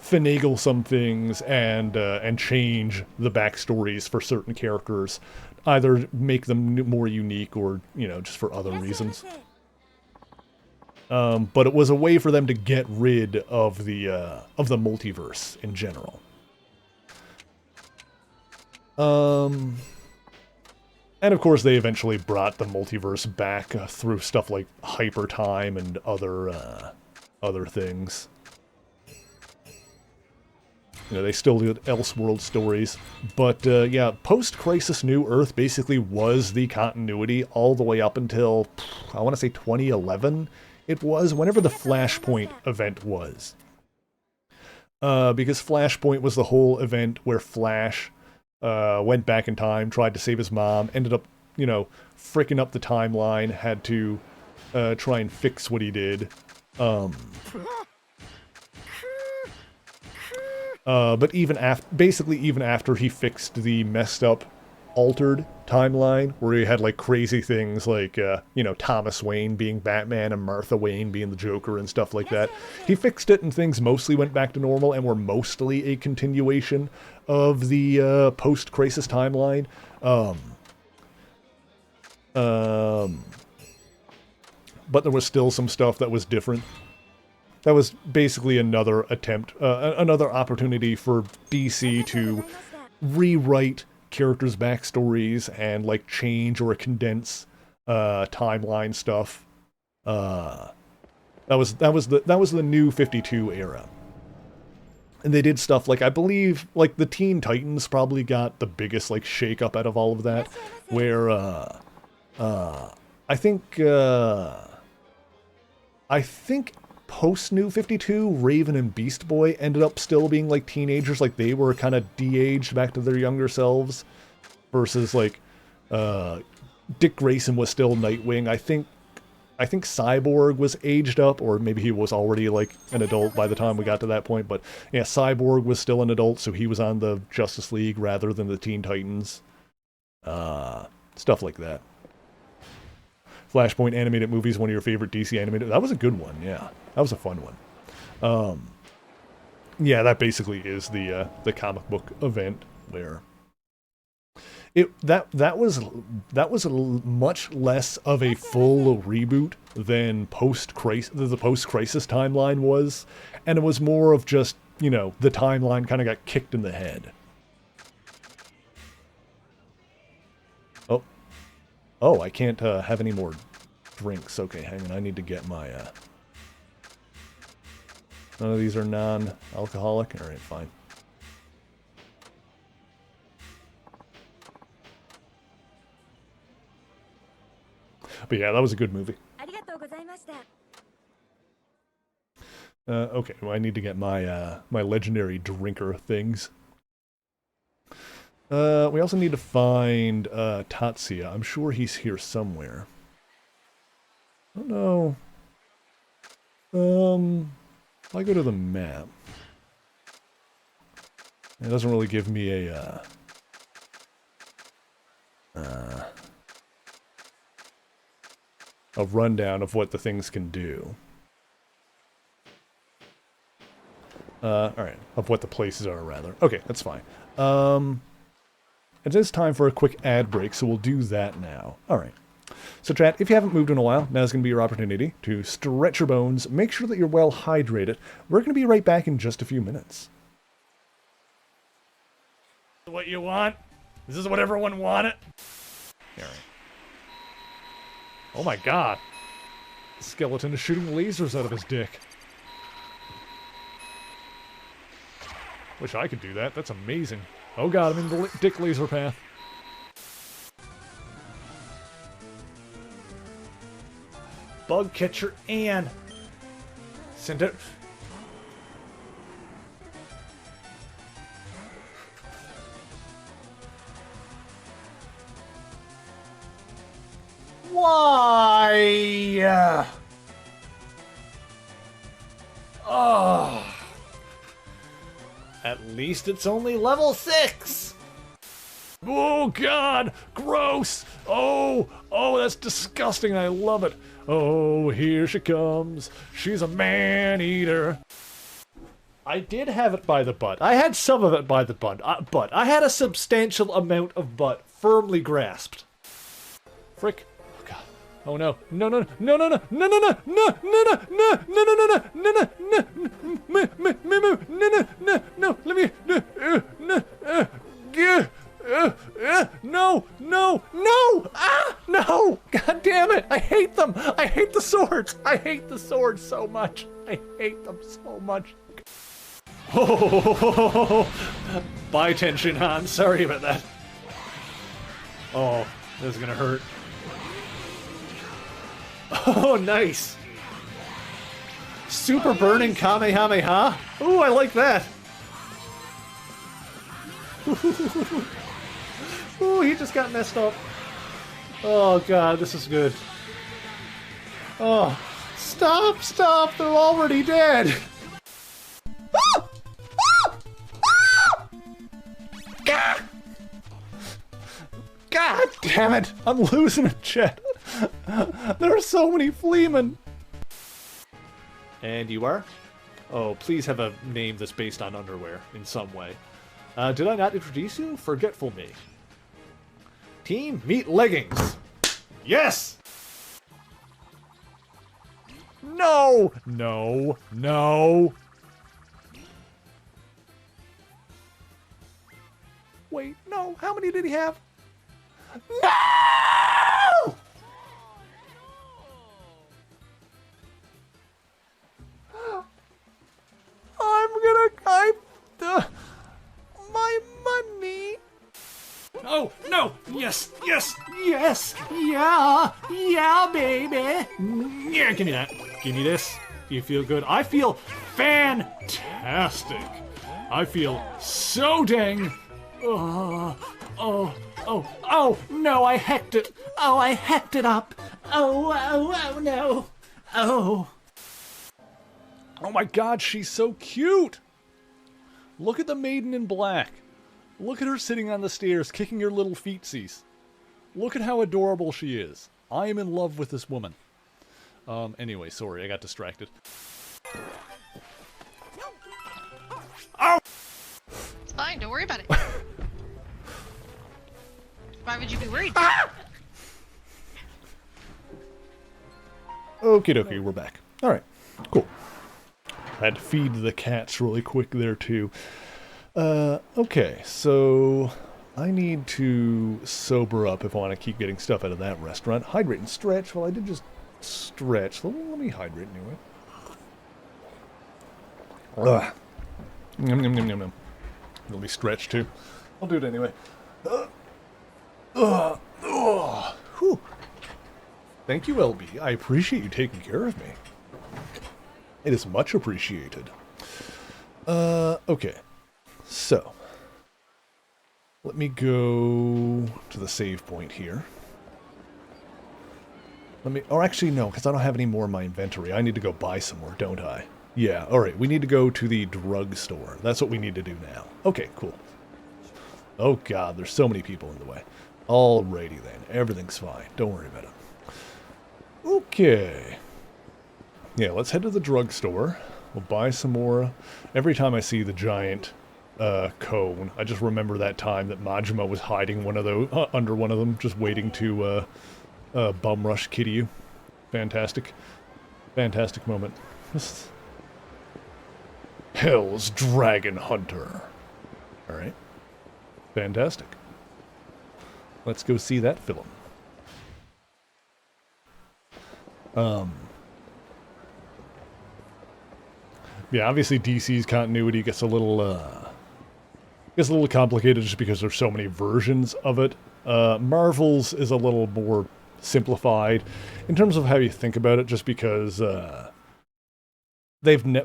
finagle some things and change the backstories for certain characters. Either make them more unique or, just for other reasons. But it was a way for them to get rid of the multiverse in general. And of course they eventually brought the multiverse back through stuff like Hyper Time and other things. They still do Elseworld stories. But yeah, post-Crisis New Earth basically was the continuity all the way up until, I want to say 2011. It was whenever the Flashpoint event was. Because Flashpoint was the whole event where Flash went back in time, tried to save his mom, ended up, fricking up the timeline, had to try and fix what he did. But even after he fixed the messed up altered timeline where he had like crazy things like, you know, Thomas Wayne being Batman and Martha Wayne being the Joker and stuff like that. He fixed it and things mostly went back to normal and were mostly a continuation of the post-crisis timeline. But there was still some stuff that was different. That was basically another attempt, another opportunity for DC to rewrite characters' backstories and like change or condense timeline stuff. That was the New 52 era. And they did stuff like, I believe, like the Teen Titans probably got the biggest like shake-up out of all of that, where I think post New 52, Raven and Beast Boy ended up still being like teenagers, like they were kind of de-aged back to their younger selves, versus like Dick Grayson was still Nightwing. I think Cyborg was aged up, or maybe he was already like an adult by the time we got to that point, but yeah, Cyborg was still an adult, so he was on the Justice League rather than the Teen Titans. Stuff like that. Flashpoint animated movies, one of your favorite DC animated. That was a good one, yeah. That was a fun one. Yeah, that basically is the comic book event where that was much less of a full reboot than the post-crisis timeline was, and it was more of just, you know, the timeline kind of got kicked in the head. Oh, I can't have any more drinks. Okay, hang on. I need to get my... None of these are non-alcoholic? Alright, fine. But yeah, that was a good movie. Okay, well, I need to get my my legendary drinker things. We also need to find Tatsuya. I'm sure he's here somewhere. Oh no. If I go to the map, it doesn't really give me a rundown of what the things can do. Alright, of what the places are, rather. Okay, that's fine. It is time for a quick ad break, so we'll do that now. Alright. So chat, if you haven't moved in a while, now's going to be your opportunity to stretch your bones, make sure that you're well hydrated. We're going to be right back in just a few minutes. What you want? Is this what everyone wanted? Alright. Oh my god. The skeleton is shooting lasers out of his dick. Wish I could do that. That's amazing. Oh god, I'm in the dick laser path. Bug catcher and send it. Why? Oh. At least it's only level 6! Oh god! Gross! Oh, that's disgusting, I love it! Oh, here she comes. She's a man-eater. I did have it by the butt. I had some of it by the butt. I had a substantial amount of butt firmly grasped. Frick. Oh god. Oh no. No, no, no, no, no, no, no, no, no, no, no, no, no, no, no, no, no, no, no, let me, no, no, no, no, god damn it, I hate them, I hate the swords so much, I hate them so much. Oh, bye tension, Han, sorry about that. Oh, this is gonna hurt. Oh, nice. Super burning Kamehameha. Ooh, I like that. Ooh, he just got messed up. Oh, God, this is good. Oh, stop, stop. They're already dead. damn it! I'm losing a chat. There are so many fleamen. And you are? Oh, please have a name that's based on underwear in some way. Did I not introduce you? Forgetful me. Team Meat Leggings. Yes! No! No! No! Wait, no. How many did he have? No! My money. Oh, no. Yes, yes, yes. Yeah, baby. Yeah, give me that. Give me this. Do you feel good? I feel fantastic. I feel so dang... Oh, no, I hecked it. Oh, I hecked it up. Oh, no. Oh my god, she's so cute. Look at the maiden in black. Look at her sitting on the stairs, kicking her little feetsies. Look at how adorable she is. I am in love with this woman. Anyway, sorry, I got distracted. Oh! It's fine, don't worry about it. Why would you be worried? Okie dokie, we're back. Alright, cool. Had to feed the cats really quick there too. Okay, so I need to sober up if I want to keep getting stuff out of that restaurant. Hydrate and stretch. Well, I did just stretch. Let me hydrate anyway. Ugh. Nom, nom, nom, nom, nom. Let me stretch too. I'll do it anyway. Whew. Thank you, LB. I appreciate you taking care of me. It is much appreciated. Okay. So, let me go to the save point here. Or actually no, because I don't have any more in my inventory. I need to go buy some more, don't I? Yeah, alright, we need to go to the drugstore. That's what we need to do now. Okay, cool. Oh god, there's so many people in the way. Alrighty then, everything's fine. Don't worry about it. Okay. Yeah, let's head to the drugstore. We'll buy some more. Every time I see the giant cone, I just remember that time that Majima was hiding one of those under one of them, just waiting to bum rush Kiryu. Fantastic. Fantastic moment. Hell's Dragon Hunter. Alright. Fantastic. Let's go see that film. Yeah, obviously DC's continuity gets a little complicated just because there's so many versions of it. Marvel's is a little more simplified in terms of how you think about it, just because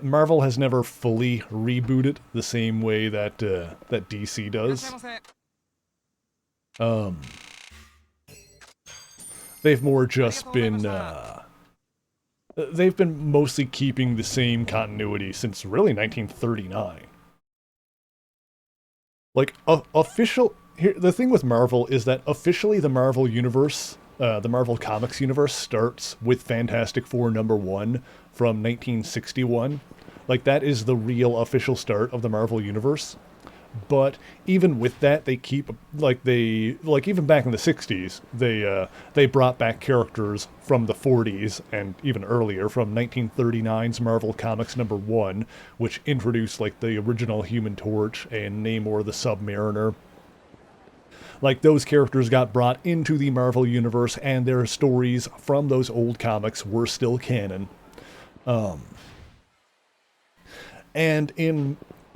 Marvel has never fully rebooted the same way that that DC does. They've more just been they've been mostly keeping the same continuity since really 1939. Like the thing with Marvel is that officially the Marvel universe, the Marvel Comics universe starts with Fantastic Four #1 from 1961. Like, that is the real official start of the Marvel universe. But even with that, they keep, even back in the 60s, they brought back characters from the 40s and even earlier, from 1939's Marvel Comics #1, which introduced, like, the original Human Torch and Namor the Submariner. Like, those characters got brought into the Marvel universe, and their stories from those old comics were still canon.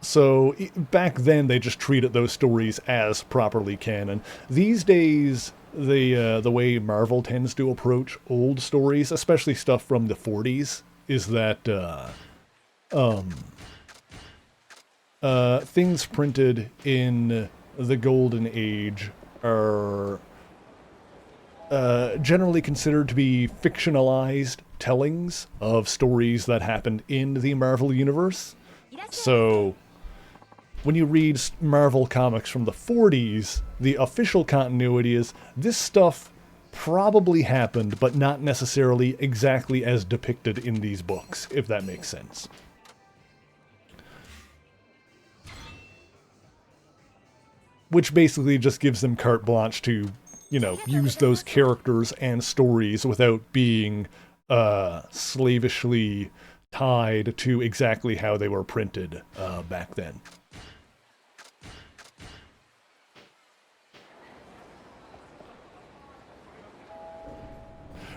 So back then they just treated those stories as properly canon. These days, the way Marvel tends to approach old stories, especially stuff from the 40s, is that things printed in the Golden Age are generally considered to be fictionalized tellings of stories that happened in the Marvel universe. So when you read Marvel comics from the 40s, the official continuity is this stuff probably happened, but not necessarily exactly as depicted in these books, if that makes sense. Which basically just gives them carte blanche to, you know, use those characters and stories without being slavishly tied to exactly how they were printed back then.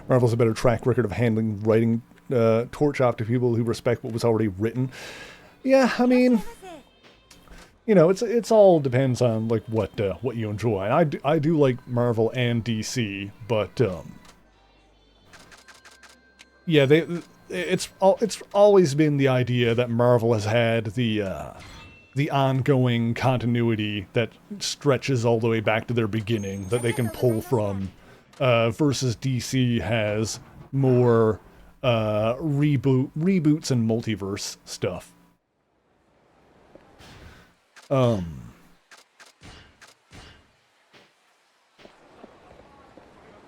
Marvel has a better track record of handling writing torch off to people who respect what was already written. Yeah, I mean, you know, it's all depends on like what you enjoy. I do like Marvel and DC, but yeah, it's always been the idea that Marvel has had the ongoing continuity that stretches all the way back to their beginning that they can pull from. Versus DC has more reboots and multiverse stuff.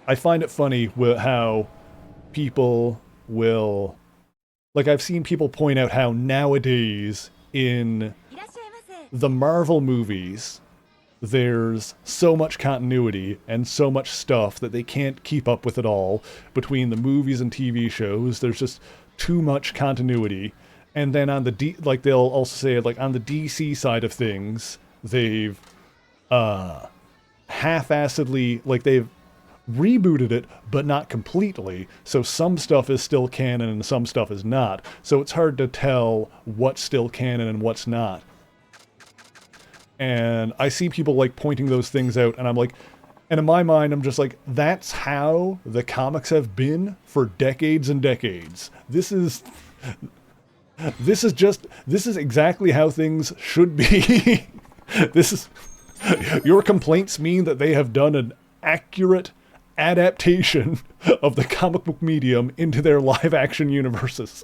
I find it funny how people will... Like, I've seen people point out how nowadays in the Marvel movies, there's so much continuity and so much stuff that they can't keep up with it all. Between the movies and TV shows, there's just too much continuity. And then on the like they'll also say like on the DC side of things, they've half-assedly, like they've rebooted it, but not completely. So some stuff is still canon and some stuff is not. So it's hard to tell what's still canon and what's not. And I see people like pointing those things out, and I'm like, and in my mind, I'm just like, that's how the comics have been for decades and decades. This is exactly how things should be. Your complaints mean that they have done an accurate adaptation of the comic book medium into their live action universes.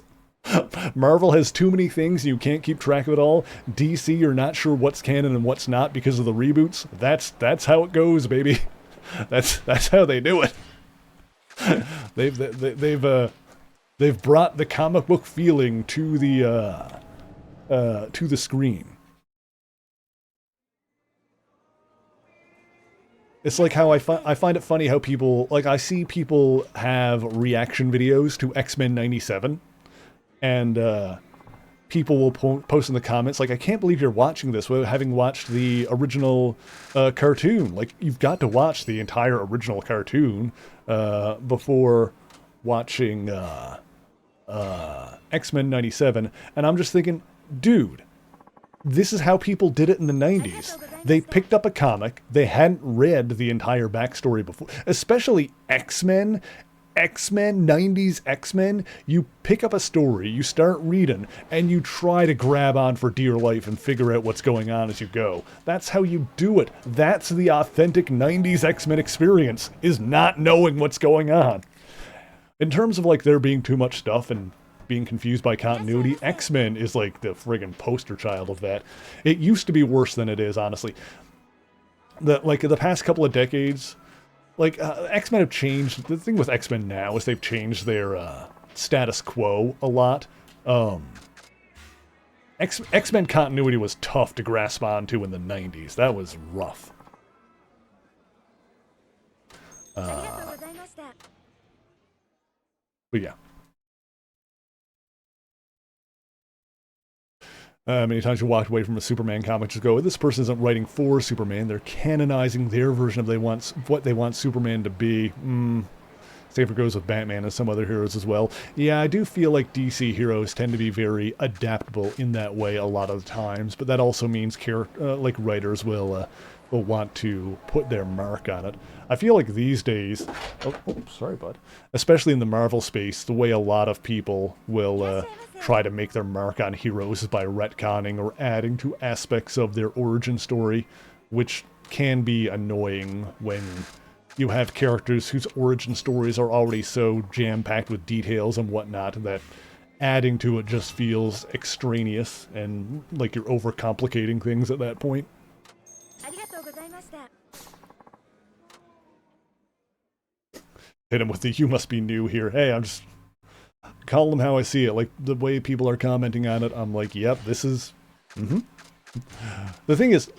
Marvel has too many things and you can't keep track of it all. DC, you're not sure what's canon and what's not because of the reboots. That's how it goes, baby. That's how they do it. They've brought the comic book feeling to the screen. It's like how I find it funny how people, like I see people have reaction videos to X-Men 97. And people will post in the comments, like, I can't believe you're watching this without having watched the original cartoon. Like, you've got to watch the entire original cartoon before watching X-Men 97. And I'm just thinking, dude, this is how people did it in the 90s. They picked up a comic, they hadn't read the entire backstory before, especially X-Men, 90s X-Men, you pick up a story, you start reading, and you try to grab on for dear life and figure out what's going on as you go. That's how you do it. That's the authentic 90s X-Men experience, is not knowing what's going on. In terms of like there being too much stuff and being confused by continuity, X-Men is like the friggin' poster child of that. It used to be worse than it is, honestly. The past couple of decades, like, X-Men have changed. The thing with X-Men now is they've changed their status quo a lot. X-Men continuity was tough to grasp onto in the 90s. That was rough. But yeah. Many times you walk away from a Superman comic, just go, this person isn't writing for Superman, they're canonizing their version of what they want Superman to be. Same for goes with Batman and some other heroes as well. Yeah, I do feel like DC heroes tend to be very adaptable in that way a lot of the times, but that also means like writers will want to put their mark on it. I feel like these days, sorry bud, especially in the Marvel space, the way a lot of people will try to make their mark on heroes is by retconning or adding to aspects of their origin story, which can be annoying when you have characters whose origin stories are already so jam-packed with details and whatnot that adding to it just feels extraneous and like you're overcomplicating things at that point. Hit him with the "you must be new here." Hey, I'm just call them how I see it. Like the way people are commenting on it, I'm like, yep, this is. The thing is,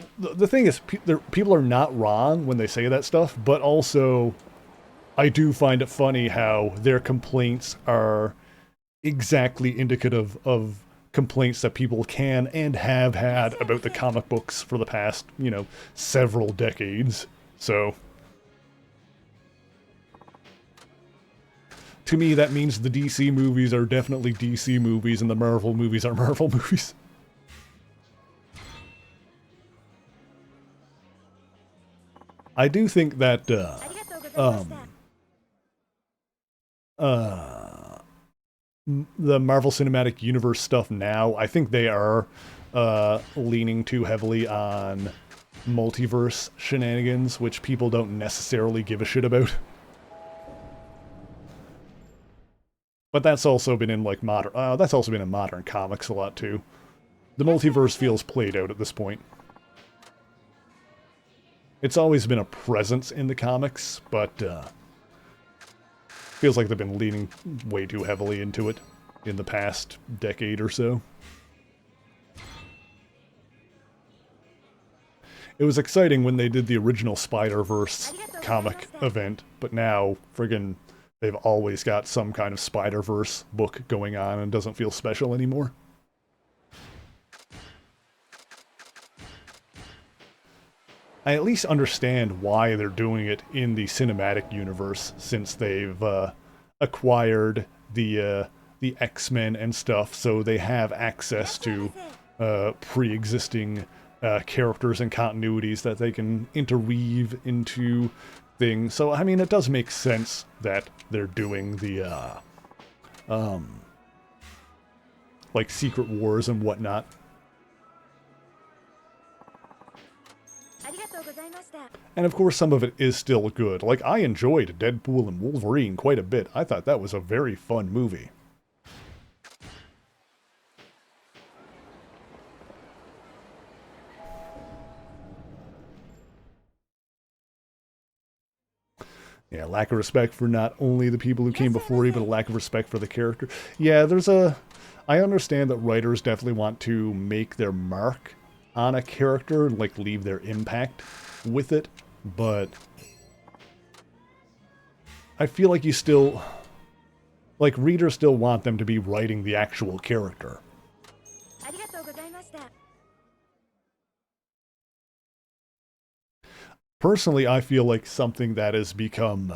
people are not wrong when they say that stuff, but also, I do find it funny how their complaints are exactly indicative of complaints that people can and have had about the comic books for the past, several decades. So, to me, that means the DC movies are definitely DC movies and the Marvel movies are Marvel movies. I do think that, the Marvel Cinematic Universe stuff now, I think they are leaning too heavily on multiverse shenanigans, which people don't necessarily give a shit about. But that's also been in, like, that's also been in modern comics a lot, too. The multiverse feels played out at this point. It's always been a presence in the comics, but feels like they've been leaning way too heavily into it in the past decade or so. It was exciting when they did the original Spider-Verse comic event, but now, friggin', they've always got some kind of Spider-Verse book going on and doesn't feel special anymore. I at least understand why they're doing it in the cinematic universe, since they've acquired the X-Men and stuff, so they have access to pre-existing characters and continuities that they can interweave into things. So, I mean, it does make sense that they're doing the, like, Secret Wars and whatnot. And of course, some of it is still good. Like, I enjoyed Deadpool and Wolverine quite a bit. I thought that was a very fun movie. Yeah, lack of respect for not only the people who came before you, but a lack of respect for the character. Yeah, I understand that writers definitely want to make their mark on a character, like leave their impact with it, but I feel like you still, like, readers still want them to be writing the actual character. Personally, I feel like something that has become,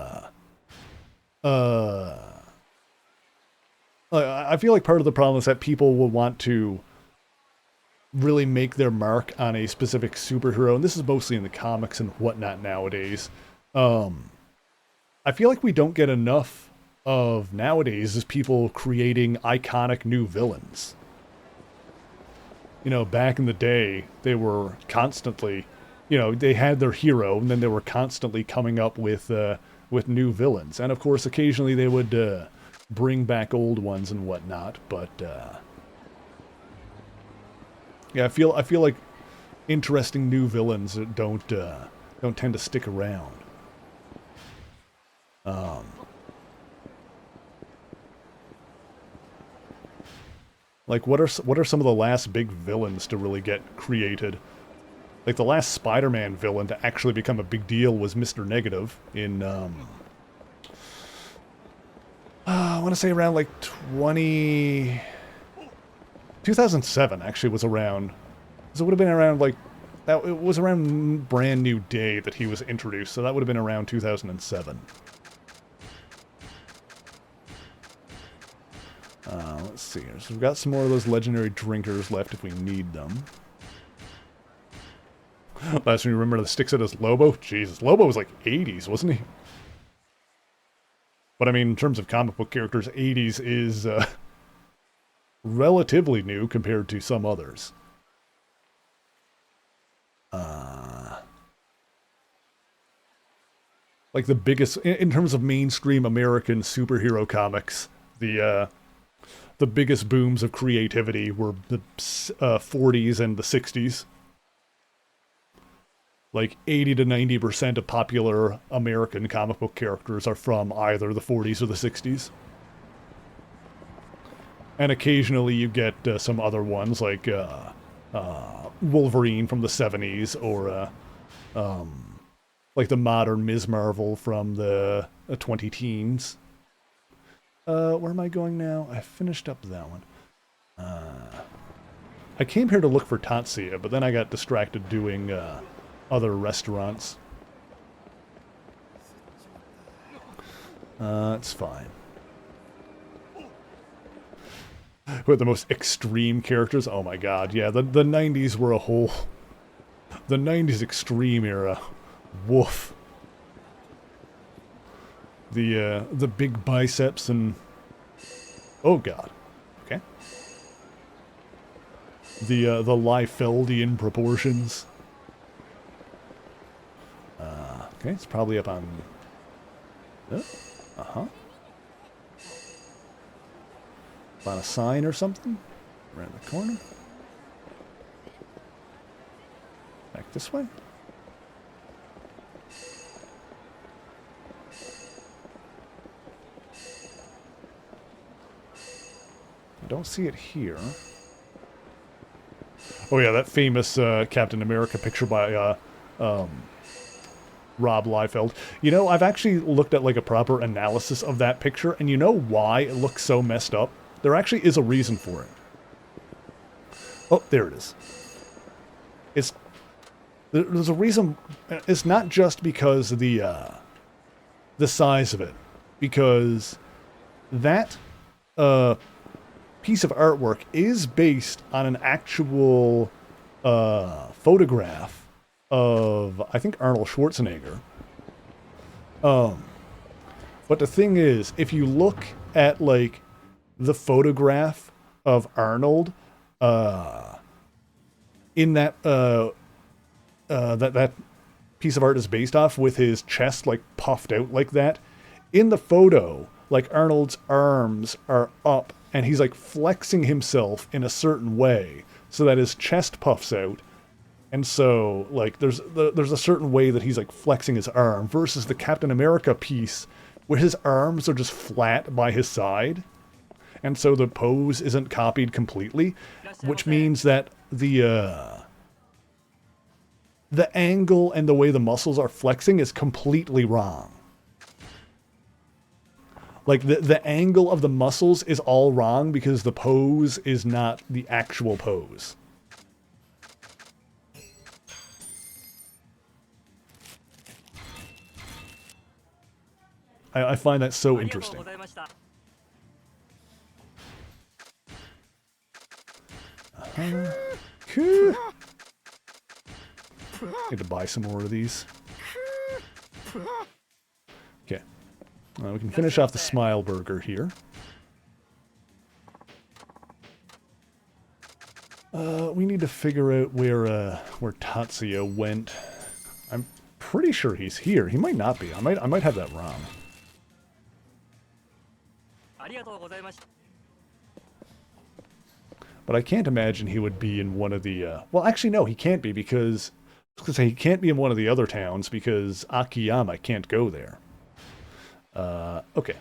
I feel like part of the problem is that people will want to really make their mark on a specific superhero, and this is mostly in the comics and whatnot nowadays. I feel like we don't get enough of nowadays is people creating iconic new villains. You know, back in the day, they were constantly, they had their hero, and then they were constantly coming up with new villains. And of course, occasionally they would bring back old ones and whatnot, but yeah, I feel like interesting new villains don't tend to stick around. Like, what are some of the last big villains to really get created? Like, the last Spider-Man villain to actually become a big deal was Mr. Negative in, I want to say around, like, 2007, actually, was around. So it would have been around, like, it was around Brand New Day that he was introduced, so that would have been around 2007. Let's see here. So we've got some more of those legendary drinkers left if we need them. Last one you remember the sticks at us, Lobo? Jesus, Lobo was like 80s, wasn't he? But I mean, in terms of comic book characters, 80s is relatively new compared to some others. Like the biggest, in terms of mainstream American superhero comics, the the biggest booms of creativity were the 40s and the 60s. Like 80 to 90% of popular American comic book characters are from either the 40s or the 60s. And occasionally you get some other ones like Wolverine from the 70s or like the modern Ms. Marvel from the 20-teens. Where am I going now? I finished up that one. I came here to look for Tatsuya, but then I got distracted doing other restaurants. It's fine. Who are the most extreme characters? Oh my god, yeah, the 90s were a whole... The 90s extreme era. Woof. The big biceps and... Oh god. Okay. The Liefeldian proportions. Okay, it's probably up on... Uh-huh. On a sign or something? Around the corner? Back this way? I don't see it here. Oh yeah, that famous Captain America picture by Rob Liefeld. You know, I've actually looked at like a proper analysis of that picture, and you know why it looks so messed up? There actually is a reason for it. Oh, there it is. There's a reason. It's not just because of the size of it, because that piece of artwork is based on an actual photograph of, I think, Arnold Schwarzenegger. But the thing is, if you look at like the photograph of Arnold in that that piece of art is based off, with his chest like puffed out like that, in the photo, like Arnold's arms are up and he's like flexing himself in a certain way so that his chest puffs out. And so, like, there's a certain way that he's like flexing his arm versus the Captain America piece where his arms are just flat by his side. And so the pose isn't copied completely, which means that the angle and the way the muscles are flexing is completely wrong. Like, the angle of the muscles is all wrong because the pose is not the actual pose. I find that so interesting. Need to buy some more of these. Okay. We can finish off the Smile Burger here. We need to figure out where Tatsuya went. I'm pretty sure he's here. He might not be. I might have that wrong. But I can't imagine he would be in one of the... well, actually, no, he can't be because... I was going to say, he can't be in one of the other towns because Akiyama can't go there. Okay.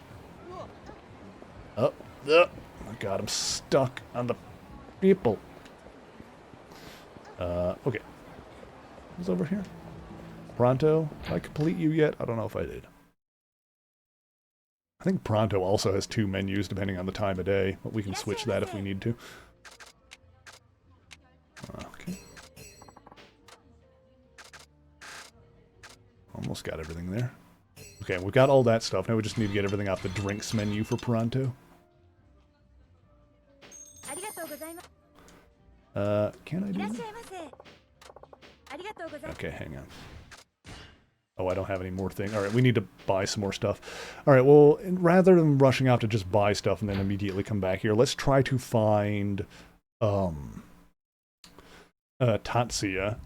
Oh, my god, I'm stuck on the people. Okay. Who's over here? Pronto? Did I complete you yet? I don't know if I did. I think Pronto also has 2 menus depending on the time of day, but we can switch that if we need to. Okay. Almost got everything there. Okay, we've got all that stuff. Now we just need to get everything off the drinks menu for Pronto. Can I do that? Okay, hang on. Oh, I don't have any more things. Alright, we need to buy some more stuff. Alright, well, rather than rushing off to just buy stuff and then immediately come back here, let's try to find Tatsuya.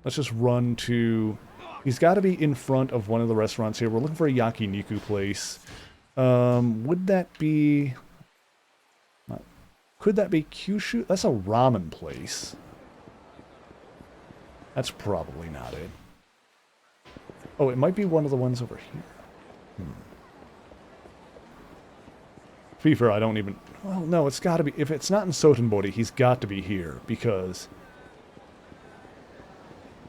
Let's just run to... He's got to be in front of one of the restaurants here. We're looking for a yakiniku place. Would that be... Could that be Kyushu? That's a ramen place. That's probably not it. Oh, it might be one of the ones over here. To be fair, I don't even... Well, no, it's got to be... If it's not in Sotenbori, he's got to be here, because...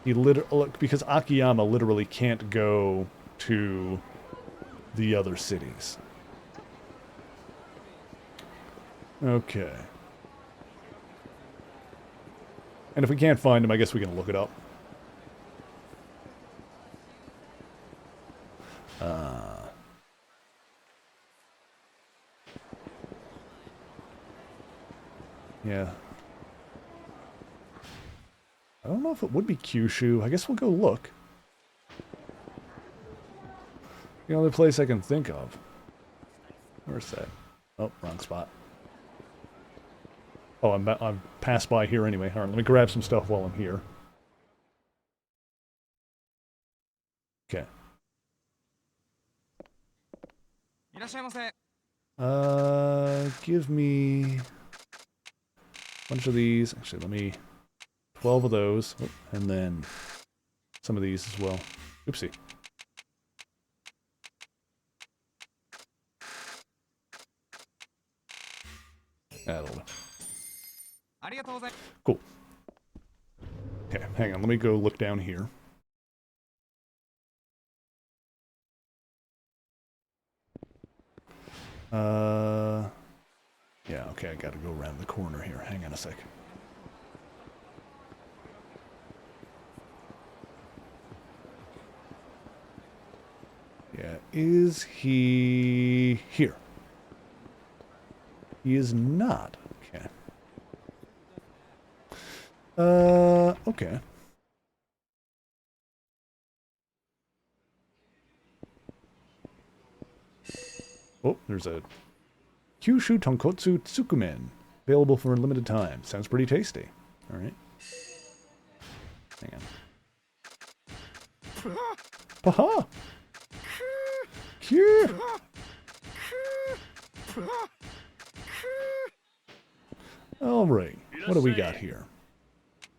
because Akiyama literally can't go to the other cities. Okay. And if we can't find him, I guess we can look it up. Yeah. I don't know if it would be Kyushu. I guess we'll go look. The only place I can think of. Where's that? Oh, wrong spot. Oh, I'm passed by here anyway. All right, let me grab some stuff while I'm here. Okay. Give me a bunch of these. Actually, let me 12 of those, and then some of these as well. Oopsie. That'll do. Cool. Okay, hang on. Let me go look down here. Yeah, okay, I gotta go around the corner here. Hang on a sec. Yeah, is he here? He is not. Okay. Okay. Oh, there's a Kyushu Tonkotsu Tsukumen. Available for a limited time. Sounds pretty tasty. Alright. Hang on. Paha! Q! Alright. What do we got here?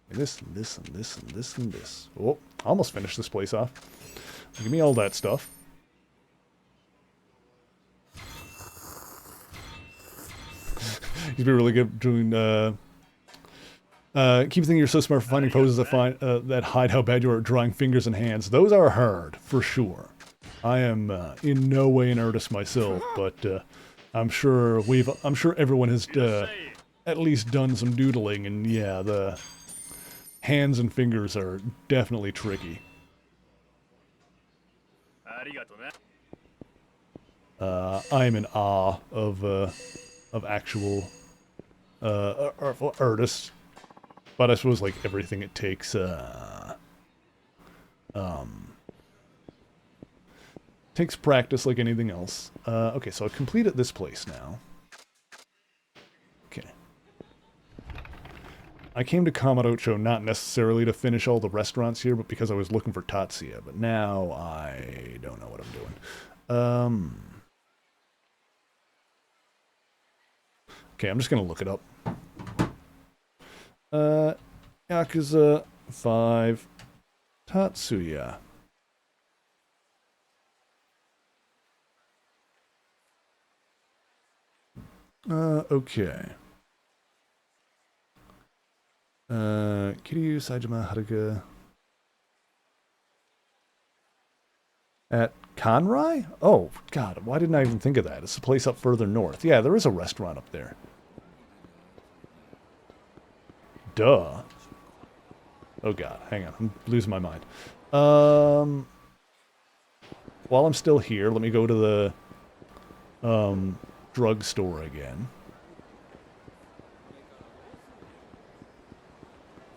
This and this and this and this and this. Oh, almost finished this place off. Give me all that stuff. He's been really good doing, keep thinking you're so smart for finding poses that hide how bad you are at drawing fingers and hands. Those are hard, for sure. I am in no way an artist myself, but I'm sure everyone has at least done some doodling, and yeah, the hands and fingers are definitely tricky. I'm in awe of actual artists, but I suppose like everything it takes takes practice like anything else. Okay, so I've completed this place now. Okay. I came to Kamurocho not necessarily to finish all the restaurants here, but because I was looking for Tatsuya, but now I don't know what I'm doing. Okay, I'm just gonna look it up. Yakuza 5 Tatsuya. Okay. Kiryu, Saejima, Haruka. At Kanrai? Oh, God, why didn't I even think of that? It's a place up further north. Yeah, there is a restaurant up there. Duh. Oh, God, hang on. I'm losing my mind. While I'm still here, let me go to the drugstore again.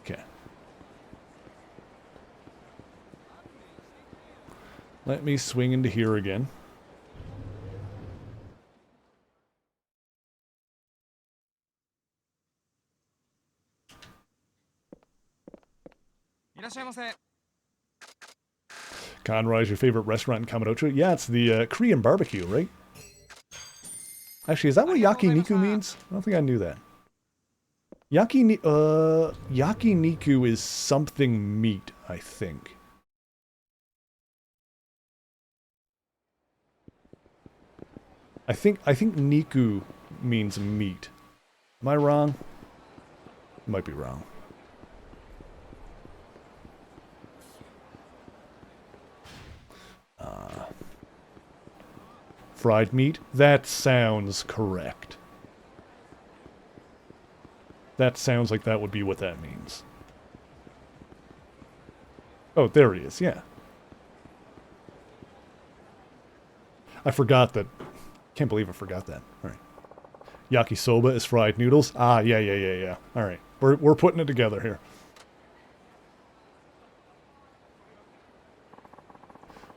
Okay. Let me swing into here again. Conroy is your favorite restaurant in Kamurocho? Yeah, it's the Korean barbecue, right? Actually, is that what yakiniku means? I don't think I knew that. Yakiniku is something meat, I think. I think Niku means meat. Am I wrong? Might be wrong. Fried meat? That sounds correct. That sounds like that would be what that means. Oh, there he is, yeah. I forgot that. Can't believe I forgot that. Alright. Yakisoba is fried noodles. Ah, yeah. Alright. We're putting it together here.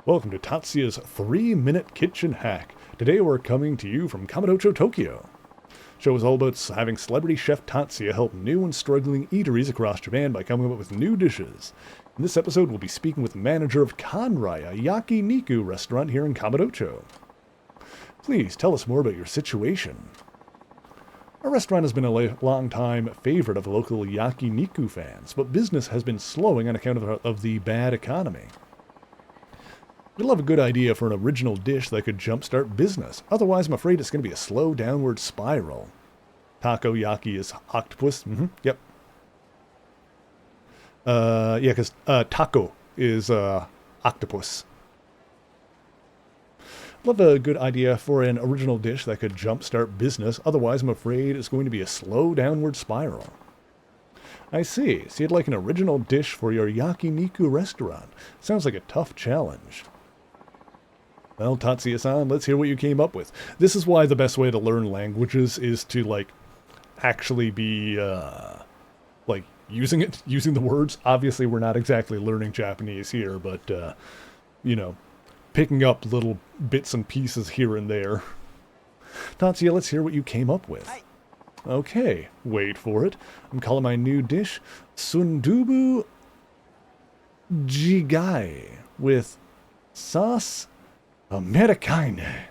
Welcome to Tatsuya's 3-minute kitchen hack. Today we're coming to you from Kamurocho, Tokyo. Show is all about having celebrity chef Tatsuya help new and struggling eateries across Japan by coming up with new dishes. In this episode, we'll be speaking with the manager of Kanrai, a yakiniku restaurant here in Kamurocho. Please tell us more about your situation. Our restaurant has been a long-time favorite of local yakiniku fans, but business has been slowing on account of the bad economy. We'd love a good idea for an original dish that could jumpstart business. Otherwise, I'm afraid it's going to be a slow downward spiral. Takoyaki is octopus. Yep. Yeah, because taco is octopus. Love a good idea for an original dish that could jumpstart business. Otherwise, I'm afraid it's going to be a slow downward spiral. I see. So you'd like an original dish for your yakiniku restaurant. Sounds like a tough challenge. Well, Tatsuya-san, let's hear what you came up with. This is why the best way to learn languages is to, like, actually be, like, using the words. Obviously, we're not exactly learning Japanese here, but, you know, picking up little bits and pieces here and there. Tatsuya, let's hear what you came up with. Okay, wait for it. I'm calling my new dish Sundubu Jigai with sauce Americana.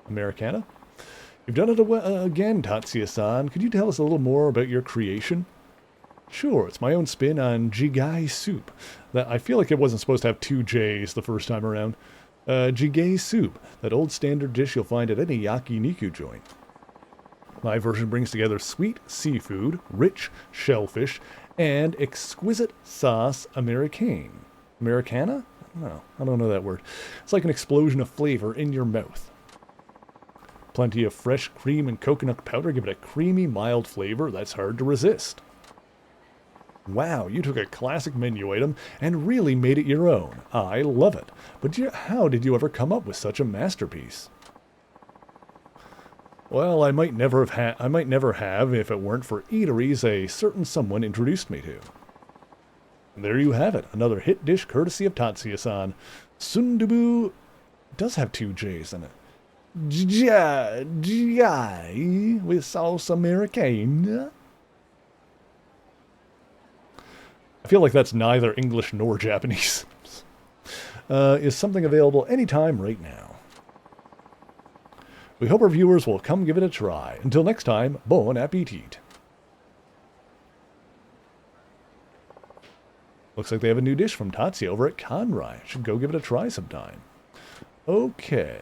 Americana? You've done it again, Tatsuya-san. Could you tell us a little more about your creation? Sure, it's my own spin on Jigai soup. I feel like it wasn't supposed to have 2 J's the first time around. Jigai soup, that old standard dish you'll find at any yakiniku joint. My version brings together sweet seafood, rich shellfish, and exquisite sauce Americana. Americana? No, I don't know that word. It's like an explosion of flavor in your mouth. Plenty of fresh cream and coconut powder give it a creamy, mild flavor that's hard to resist. Wow, you took a classic menu item and really made it your own. I love it. But how did you ever come up with such a masterpiece? Well, I might never have if it weren't for eateries a certain someone introduced me to. And there you have it, another hit dish courtesy of Tatsuya-san. Sundubu does have 2 J's in it. Jai with sauce Americana. I feel like that's neither English nor Japanese. Is something available anytime right now. We hope our viewers will come give it a try. Until next time, bon appetit. Looks like they have a new dish from Tatsuya over at Kanrai. Should go give it a try sometime. Okay.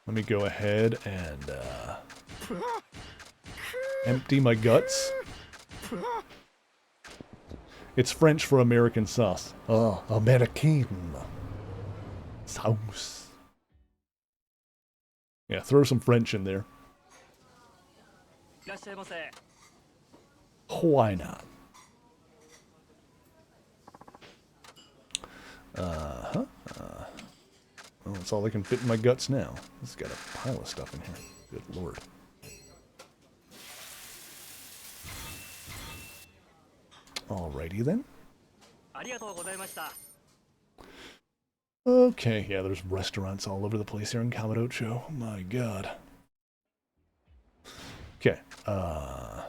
Let me go ahead and empty my guts. It's French for American sauce. Oh, American sauce. Yeah, throw some French in there. Why not? Oh, that's all I can fit in my guts now. It's got a pile of stuff in here. Good lord. Alrighty then. Okay, yeah, there's restaurants all over the place here in Kamurocho. Oh my god. Okay, alright,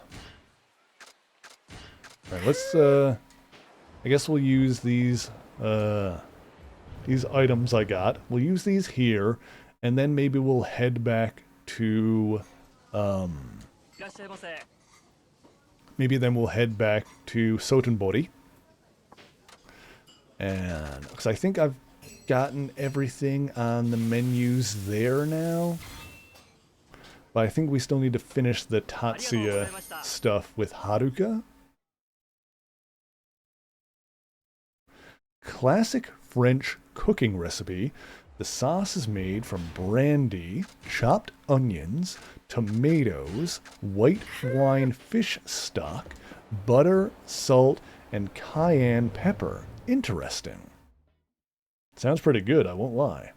let's, I guess we'll use these items I got. We'll use these here, and then maybe we'll head back to, Maybe then we'll head back to Sotenbori. And because I think I've gotten everything on the menus there now. But I think we still need to finish the Tatsuya stuff with Haruka. Classic French cooking recipe. The sauce is made from brandy, chopped onions, tomatoes, white wine fish stock, butter, salt, and cayenne pepper. Interesting. Sounds pretty good, I won't lie.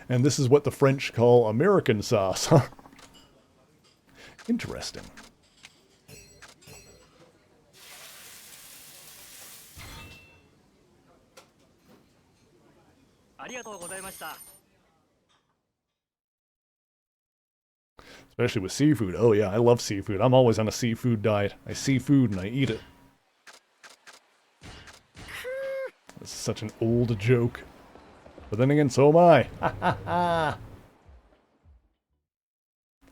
And this is what the French call American sauce, huh? Interesting. Especially with seafood. Oh yeah, I love seafood. I'm always on a seafood diet. I see food and I eat it. This is such an old joke. But then again, so am I. Ha ha ha.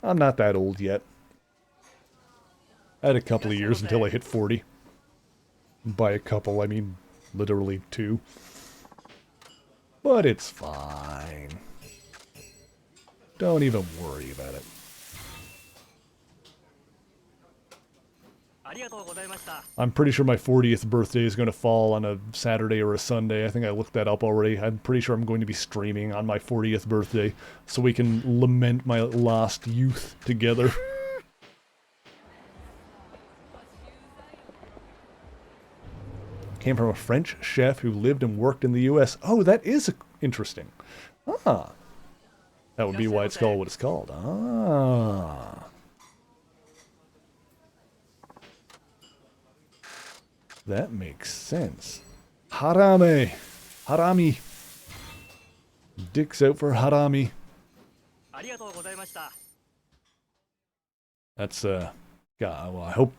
I'm not that old yet. I had a couple of years until I hit 40. By a couple, I mean literally 2. But it's fine. Don't even worry about it. I'm pretty sure my 40th birthday is going to fall on a Saturday or a Sunday. I think I looked that up already. I'm pretty sure I'm going to be streaming on my 40th birthday so we can lament my lost youth together. Came from a French chef who lived and worked in the US. Oh, that is interesting. Ah. That would be why it's called what it's called. Ah. That makes sense. Harame. Harami. Dick's out for harami. That's, God, well,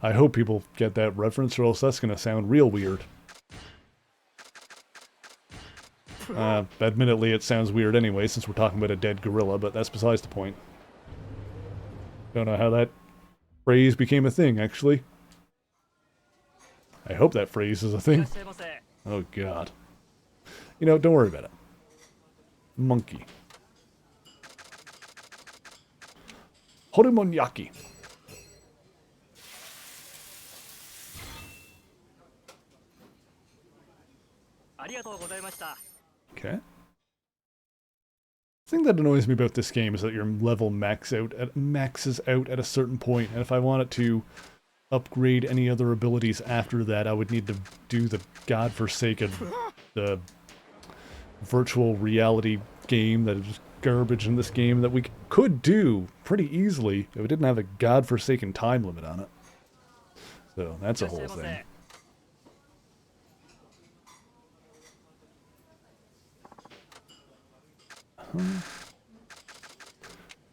I hope people get that reference, or else that's gonna sound real weird. Admittedly, it sounds weird anyway, since we're talking about a dead gorilla, but that's besides the point. Don't know how that phrase became a thing, actually. I hope that phrase is a thing. Oh, God. You know, don't worry about it. Monkey. Horumonyaki. Okay. The thing that annoys me about this game is that your level maxes out at a certain point, and if I wanted to upgrade any other abilities after that, I would need to do the godforsaken the virtual reality game that is garbage in this game that we could do pretty easily if it didn't have a godforsaken time limit on it. So that's a whole thing.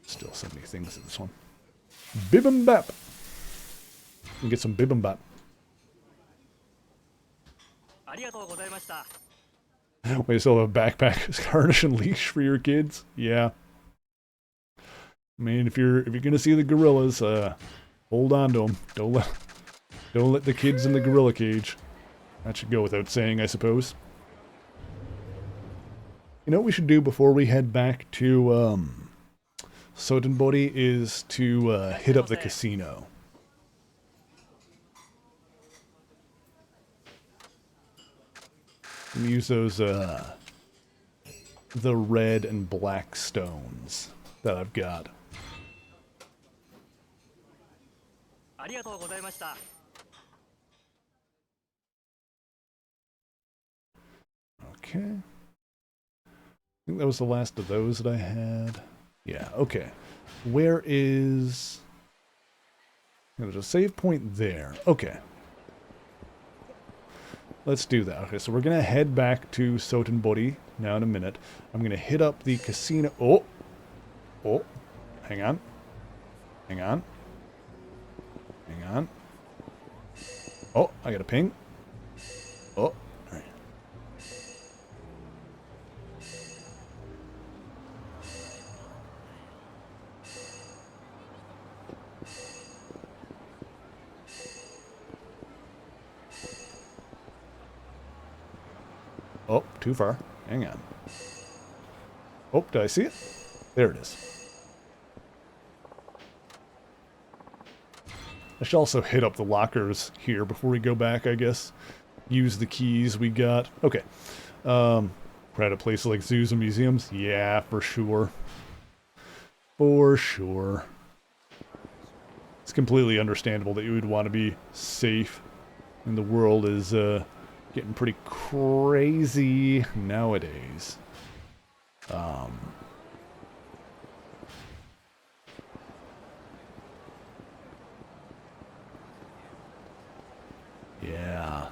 Still so many things in this one. Bibimbap. You can get some bibimbap. Wait, still have a backpack, harness and leash for your kids? Yeah. I mean, if you're gonna see the gorillas, hold on to them. Don't let the kids in the gorilla cage. That should go without saying, I suppose. You know what we should do before we head back to Sotenbori is to hit up the casino. And use those the red and black stones that I've got. Okay. I think that was the last of those that I had. Yeah, okay. Where is... There's a save point there. Okay. Let's do that. Okay, so we're going to head back to Sotenbori now in a minute. I'm going to hit up the casino... Oh! Oh! Hang on. Hang on. Hang on. Oh, I got a ping. Oh. Oh, too far. Hang on. Oh, did I see it? There it is. I should also hit up the lockers here before we go back, I guess. Use the keys we got. Okay. We're at a place like zoos and museums? Yeah, for sure. For sure. It's completely understandable that you would want to be safe. And the world is getting pretty crazy nowadays. Yeah.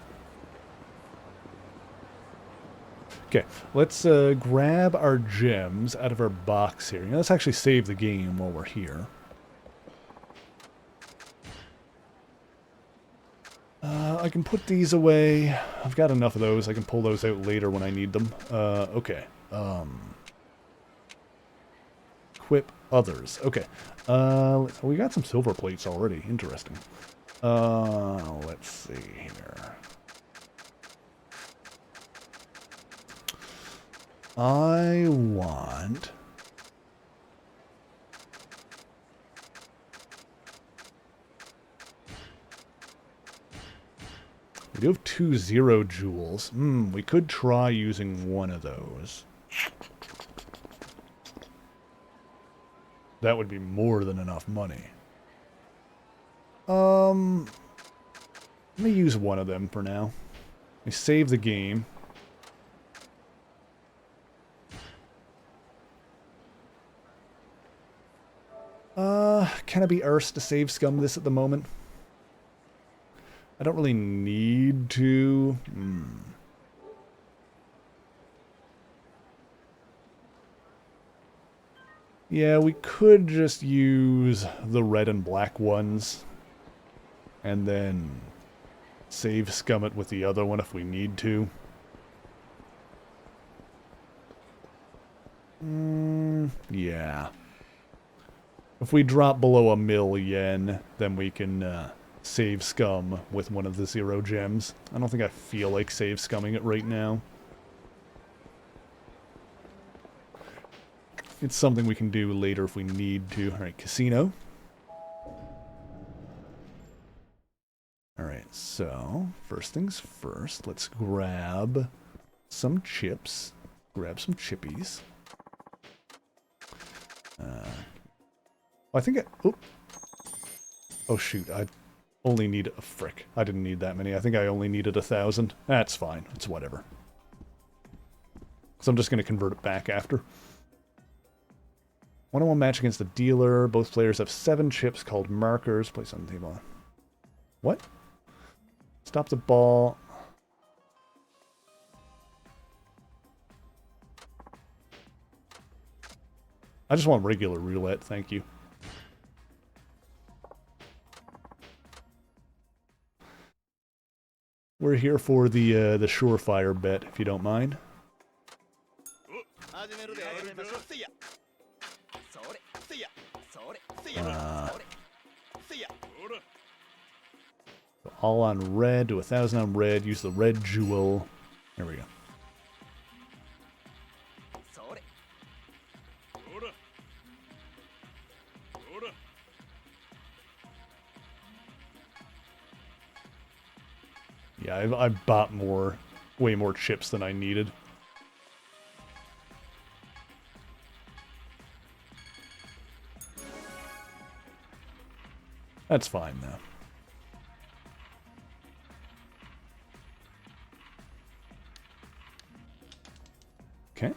Okay, let's grab our gems out of our box here. Let's actually save the game while we're here. I can put these away. I've got enough of those. I can pull those out later when I need them. Okay. Equip others. Okay. We got some silver plates already. Interesting. Let's see here. I want... We do have 2 0 jewels. We could try using one of those. That would be more than enough money. Let me use one of them for now. Let me save the game. Can I be arsed to save scum this at the moment? I don't really need to. Yeah, we could just use the red and black ones. And then save scum it with the other one if we need to. Yeah. If we drop below 1,000,000, then we can save scum with one of the 0 gems. I don't think I feel like save scumming it right now. It's something we can do later if we need to. Alright, casino. Alright, so, first things first, let's grab some chips. Grab some chippies. I think oh shoot, I only need a frick. I didn't need that many. I think I only needed 1,000. That's fine. It's whatever. So I'm just going to convert it back after. 1-on-1 match against the dealer. Both players have 7 chips called markers. Place on the table. What? Stop the ball. I just want regular roulette, thank you. We're here for the surefire bet, if you don't mind. All on red to 1,000 on red. Use the red jewel. There we go. Yeah, I bought way more chips than I needed. That's fine, though. Okay.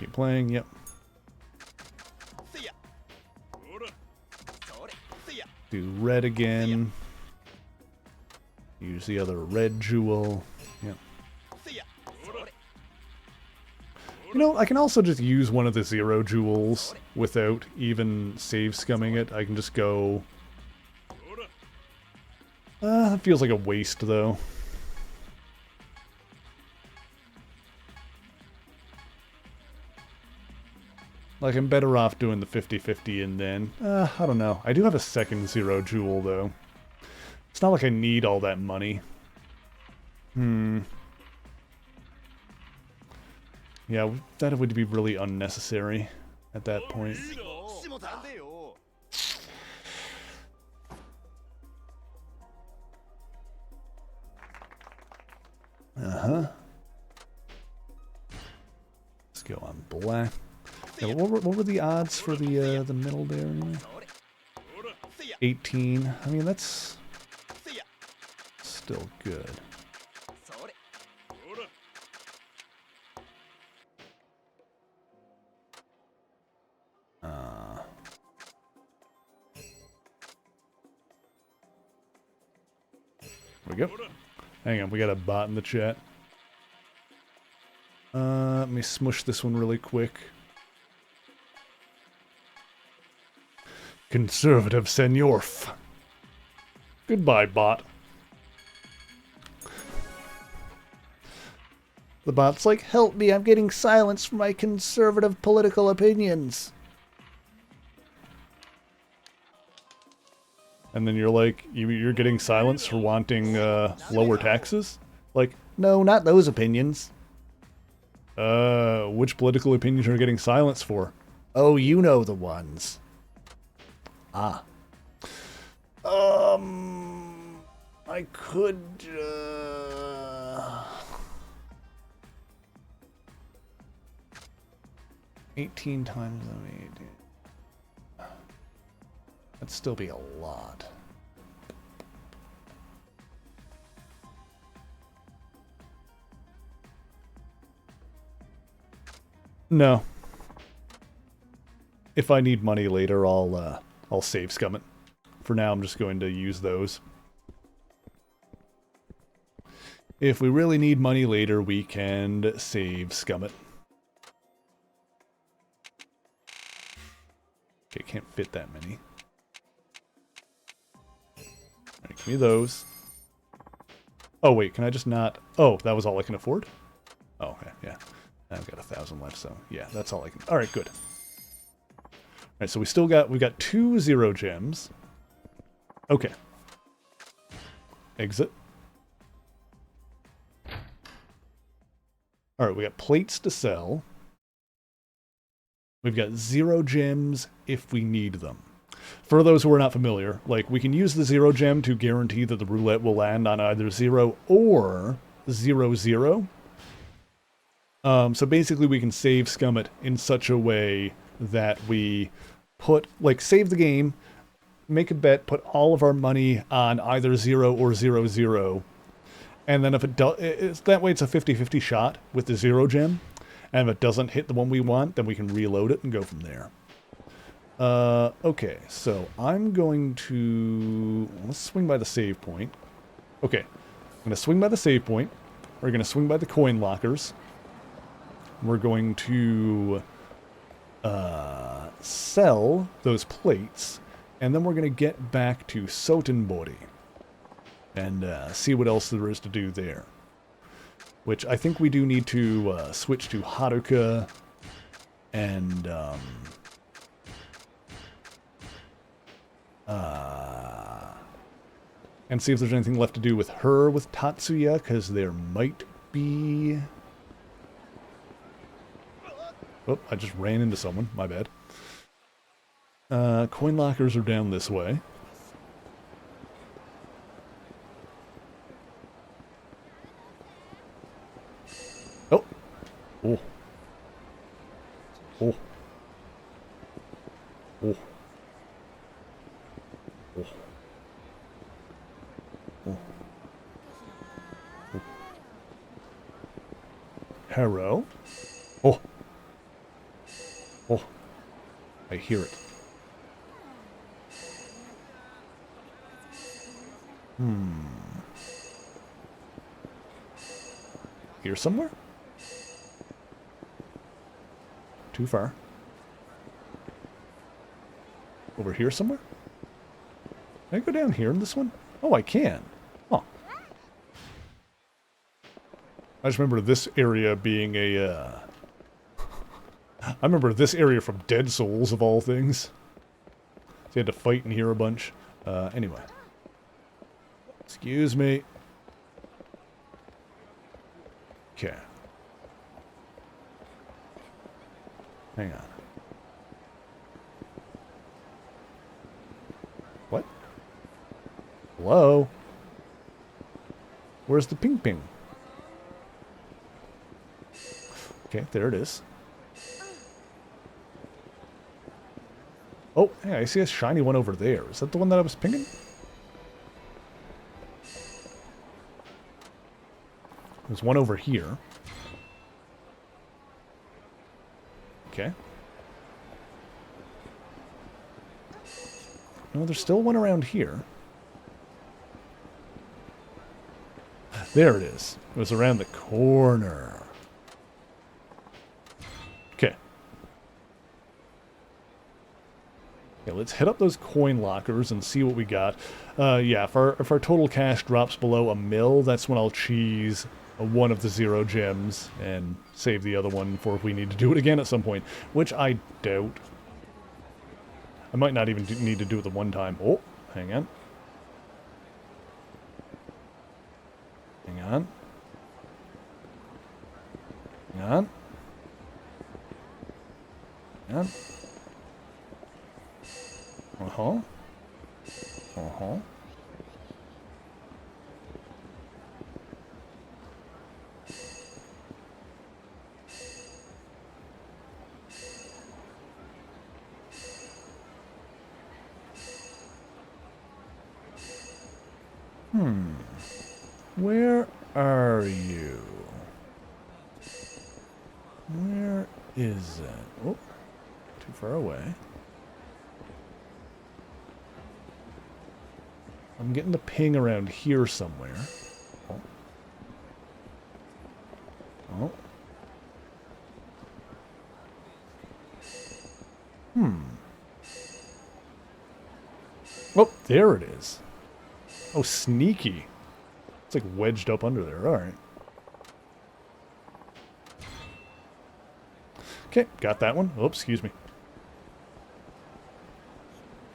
Keep playing, yep. Do red again. Use the other red jewel. Yep. You know, I can also just use one of the 0 jewels without even save scumming it. I can just go... that feels like a waste, though. Like, I'm better off doing the 50-50 and then... I don't know. I do have a second 0 jewel, though. It's not like I need all that money. Yeah, that would be really unnecessary at that point. Let's go on black. Yeah, what were the odds for the middle there anyway? 18. I mean, that's still good. There we go. Hang on, we got a bot in the chat. Let me smush this one really quick. Conservative Senor. Goodbye, bot. The bot's like, help me, I'm getting silenced for my conservative political opinions. And then you're like, you're getting silenced for wanting lower taxes? Like, no, not those opinions. Which political opinions are you getting silenced for? Oh, you know the ones. Ah. I could, 18 times, I mean, that'd still be a lot. No. If I need money later, I'll save scum it. For now, I'm just going to use those. If we really need money later, we can save scum it. Okay, can't fit that many. Alright, give me those. Oh, wait, can I just not... Oh, that was all I can afford? Oh, okay, yeah. I've got 1,000 left, so yeah, that's all I can... Alright, good. Alright, so we've got 2 0 gems. Okay. Exit. Alright, we got plates to sell. We've got 0 gems if we need them. For those who are not familiar, like, we can use the 0 gem to guarantee that the roulette will land on either 0 or 0, 0. So basically we can save Scummit in such a way that we put, like, save the game, make a bet, put all of our money on either 0 or 0, 0. And then if it does, that way it's a 50-50 shot with the 0 gem. And if it doesn't hit the one we want, then we can reload it and go from there. Okay, so I'm going to... Let's swing by the save point. Okay, I'm going to swing by the save point. We're going to swing by the coin lockers. We're going to sell those plates. And then we're going to get back to Sotenbori. And see what else there is to do there. Which I think we do need to switch to Haruka and see if there's anything left to do with her with Tatsuya, because there might be... Oh, I just ran into someone. My bad. Coin lockers are down this way. Oh. Oh. Oh. Oh. Oh. Oh. Oh. Hello. Oh. Oh. I hear it. Here somewhere? Too far. Over here somewhere? Can I go down here in this one? Oh, I can. Huh. I just remember this area being a I remember this area from Dead Souls, of all things. So you had to fight in here a bunch. Anyway. Excuse me. Okay. Hang on. What? Hello? Where's the ping ping? Okay, there it is. Oh, hey, I see a shiny one over there. Is that the one that I was pinging? There's one over here. Okay. No, there's still one around here. There it is. It was around the corner. Okay. Okay, let's hit up those coin lockers and see what we got. Yeah, if our total cash drops below 1 mil, that's when I'll cheese one of the 0 gems and save the other one for if we need to do it again at some point, which I doubt. I might not even need to do it the one time. Oh, hang on. Hang on. Hang on. Hang on. Uh-huh. Uh-huh. Where are you? Where is it? Oh, too far away. I'm getting the ping around here somewhere. Oh. Oh. Oh, there it is. Oh, sneaky. It's like wedged up under there. Alright. Okay, got that one. Oh, excuse me.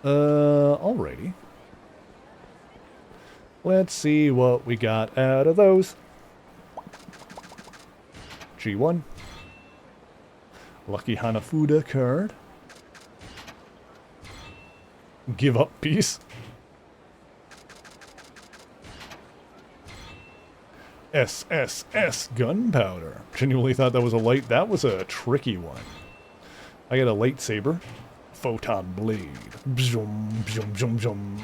Alrighty. Let's see what we got out of those. G1. Lucky Hanafuda card. Give up piece. SSS gunpowder. Genuinely thought that was a light. That was a tricky one. I got a lightsaber. Photon blade. Bzum, bzum, bzum, bzum.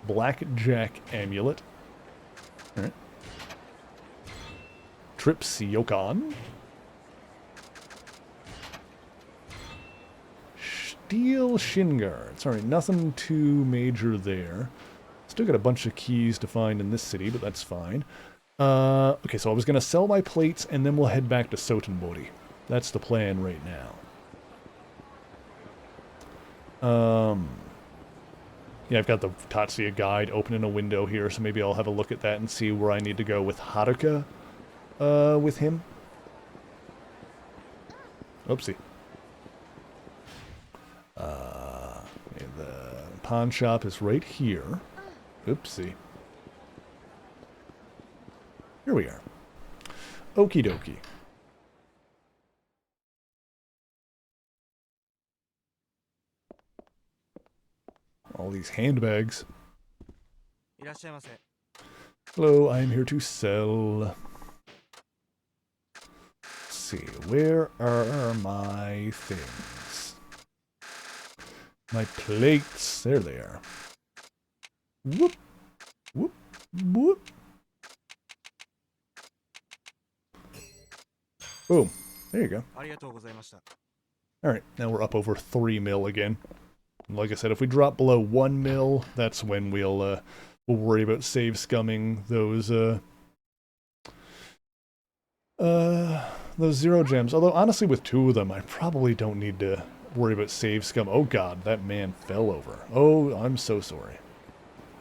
Blackjack amulet. Alright. Tripsiocon. Steel shin guards. Alright, nothing too major there. Still got a bunch of keys to find in this city, but that's fine. Okay, so I was going to sell my plates, and then we'll head back to Sotenbori. That's the plan right now. Yeah, I've got the Tatsuya guide open in a window here, so maybe I'll have a look at that and see where I need to go with Haruka, with him. Oopsie. Okay, the pawn shop is right here. Oopsie. Here we are. Okie dokie. All these handbags. Hello, I am here to sell. Let's see, where are my things? My plates. There they are. Whoop. Whoop. Whoop. Boom. There you go. Alright, now we're up over 3 mil again. Like I said, if we drop below 1 mil, that's when we'll worry about save scumming those 0 gems. Although, honestly, with 2 of them, I probably don't need to worry about save scum. Oh god, that man fell over. Oh, I'm so sorry.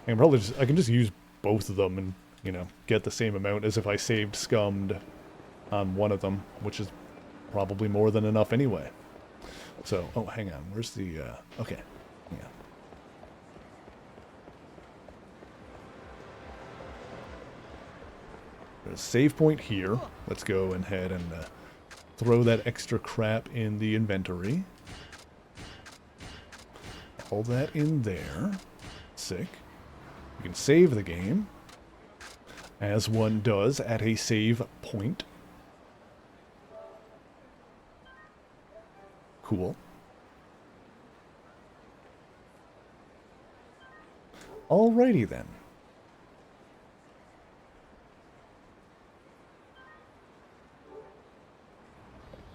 I can just use both of them and, you know, get the same amount as if I saved scummed on one of them, which is Probably more than enough anyway. So, oh, hang on. Where's the, okay. Hang on. There's a save point here. Let's go ahead and throw that extra crap in the inventory. All that in there. Sick. You can save the game, as one does at a save point. Cool. Alrighty then.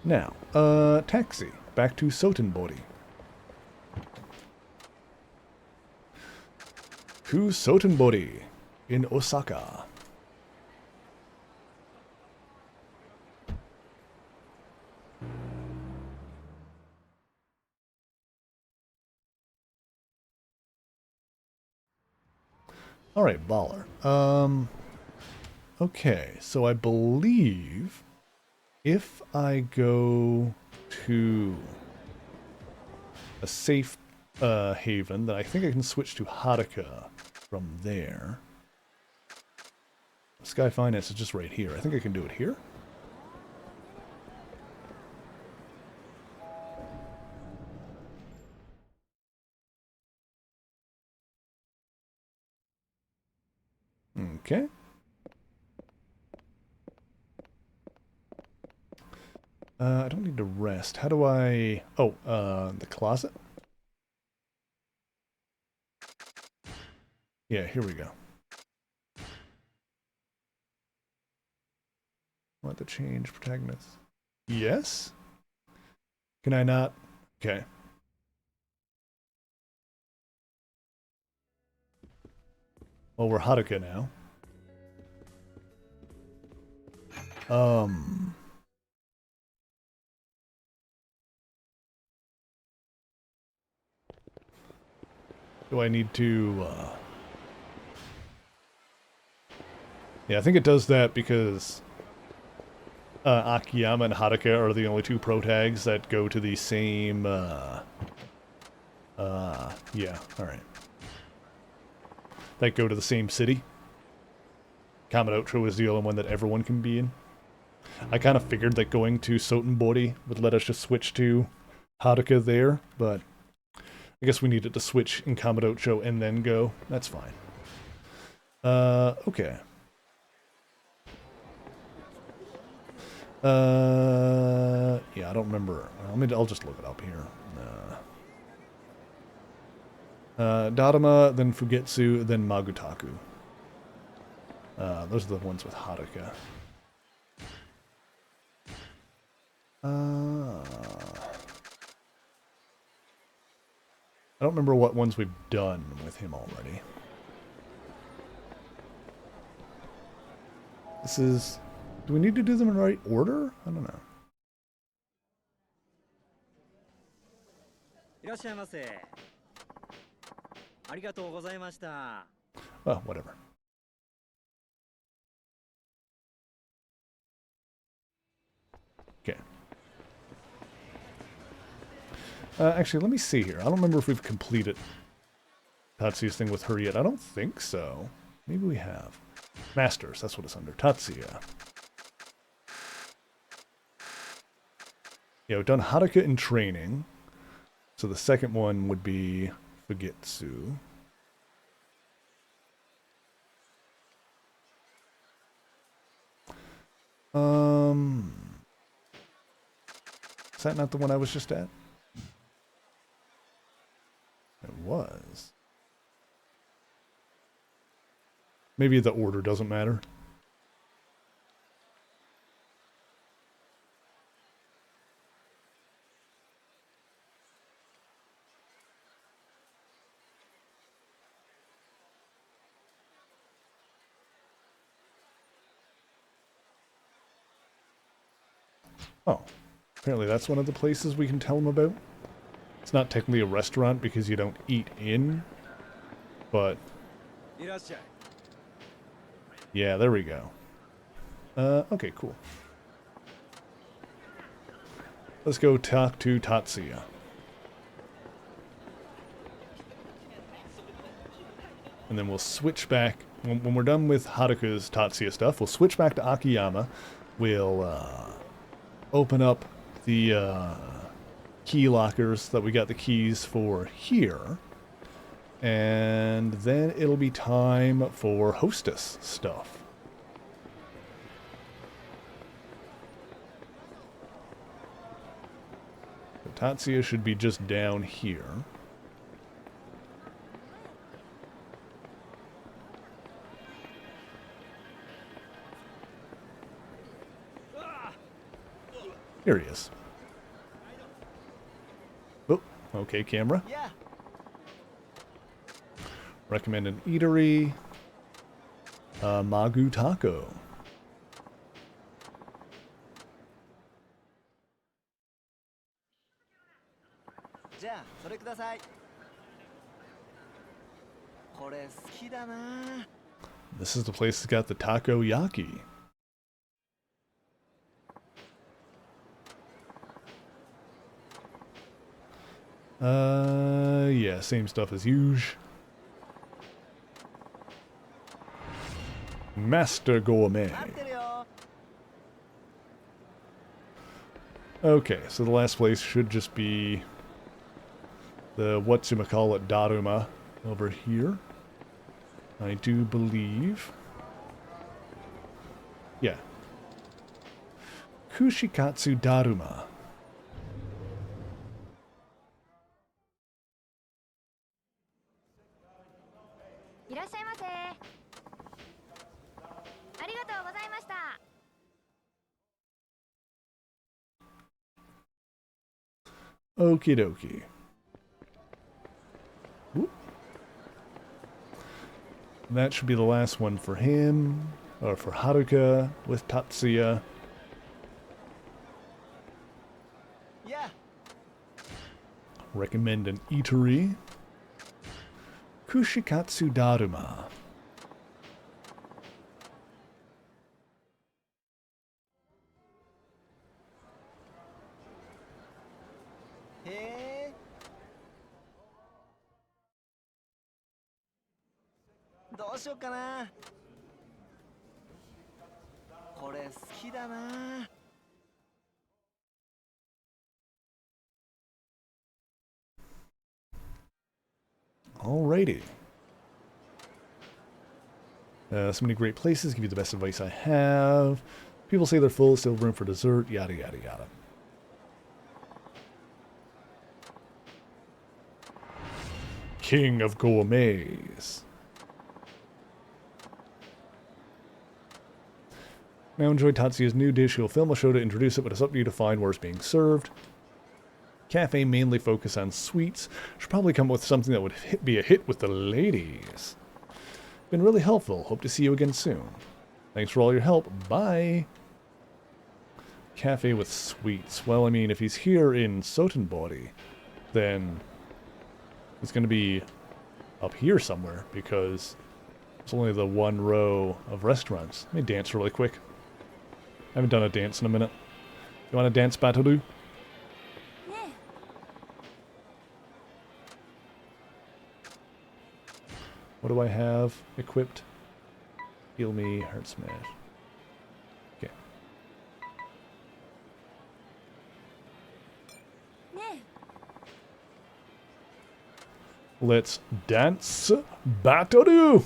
Now, taxi. Back to Sotenbori. To Sotenbori in Osaka. Alright, baller. Okay, so I believe if I go to a safe haven, then I think I can switch to Haruka from there. Sky Finance is just right here. I think I can do it here. Okay. I don't need to rest. How do I... Oh, the closet? Yeah, here we go. Want to change protagonist? Yes? Can I not? Okay. Well, we're Haruka now. Do I need to, Yeah, I think it does that because Akiyama and Haruka are the only two pro-tags that go to the same, yeah, alright. That go to the same city. Kamurocho is the only one that everyone can be in. I kind of figured that going to Sotenbori would let us just switch to Haruka there, but I guess we needed to switch in Kamurocho and then go. That's fine. Okay. Yeah, I don't remember. I'll just look it up here. Daruma, then Fugetsu, then Magutaku. Those are the ones with Haruka. I don't remember what ones we've done with him already. This is... Do we need to do them in the right order? I don't know. Well, whatever. Okay. Actually, let me see here. I don't remember if we've completed Tatsuya's thing with her yet. I don't think so. Maybe we have. Masters, that's what it's under. Tatsuya. Yeah, we've done Haruka in training. So the second one would be Fugetsu. Is that not the one I was just at? It was. Maybe the order doesn't matter. Oh, apparently that's one of the places we can tell them about. It's not technically a restaurant because you don't eat in, but... Yeah, there we go. Okay, cool. Let's go talk to Tatsuya. And then we'll switch back. When we're done with Haruka's Tatsuya stuff, we'll switch back to Akiyama. We'll open up the key lockers that we got the keys for here. And then it'll be time for hostess stuff. So Tatsuya should be just down here. Here he is. Oh, okay, camera. Yeah. Recommend an eatery. Magu Taco. じゃあそれください。これ好きだな。 This is the place that's got the takoyaki. Yeah, same stuff as usual. Master Gourmet. 待ってるよ。 Okay, so the last place should just be the whatchamacallit Daruma over here. I do believe. Yeah. Kushikatsu Daruma. Okie dokie. Whoop. That should be the last one for him, or for Haruka with Tatsuya. Yeah. Recommend an eatery. Kushikatsu Daruma. Hey. どうしようかな。これ好きだな。 Alrighty. So many great places, give you the best advice I have. People say they're full, still room for dessert, yada yada yada. King of gourmets. Now enjoy Tatsuya's new dish. He'll film a show to introduce it, but it's up to you to find where it's being served. Cafe mainly focus on sweets. Should probably come up with something that would be a hit with the ladies. Been really helpful. Hope to see you again soon. Thanks for all your help. Bye. Cafe with sweets. Well, I mean, if he's here in Sotenbori, then he's going to be up here somewhere because it's only the one row of restaurants. Let me dance really quick. I haven't done a dance in a minute. You want to dance, Batoru? What do I have equipped? Heal me, heart smash. Okay. Let's dance, Batoru!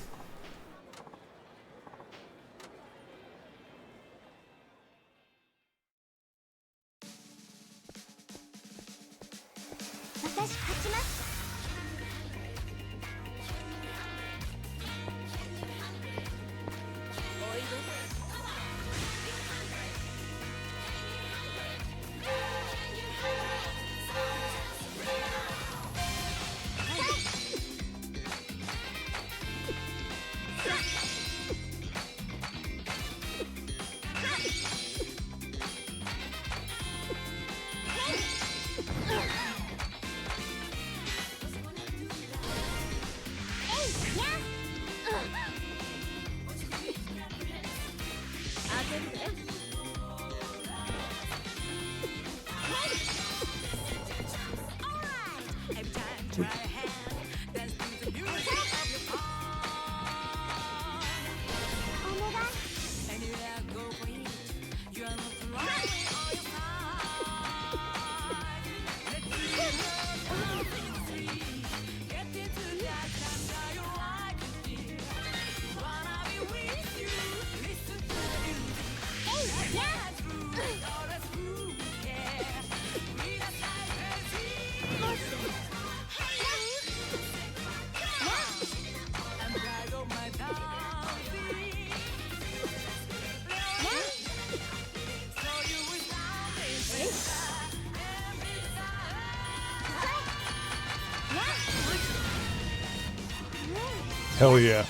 Hell yeah.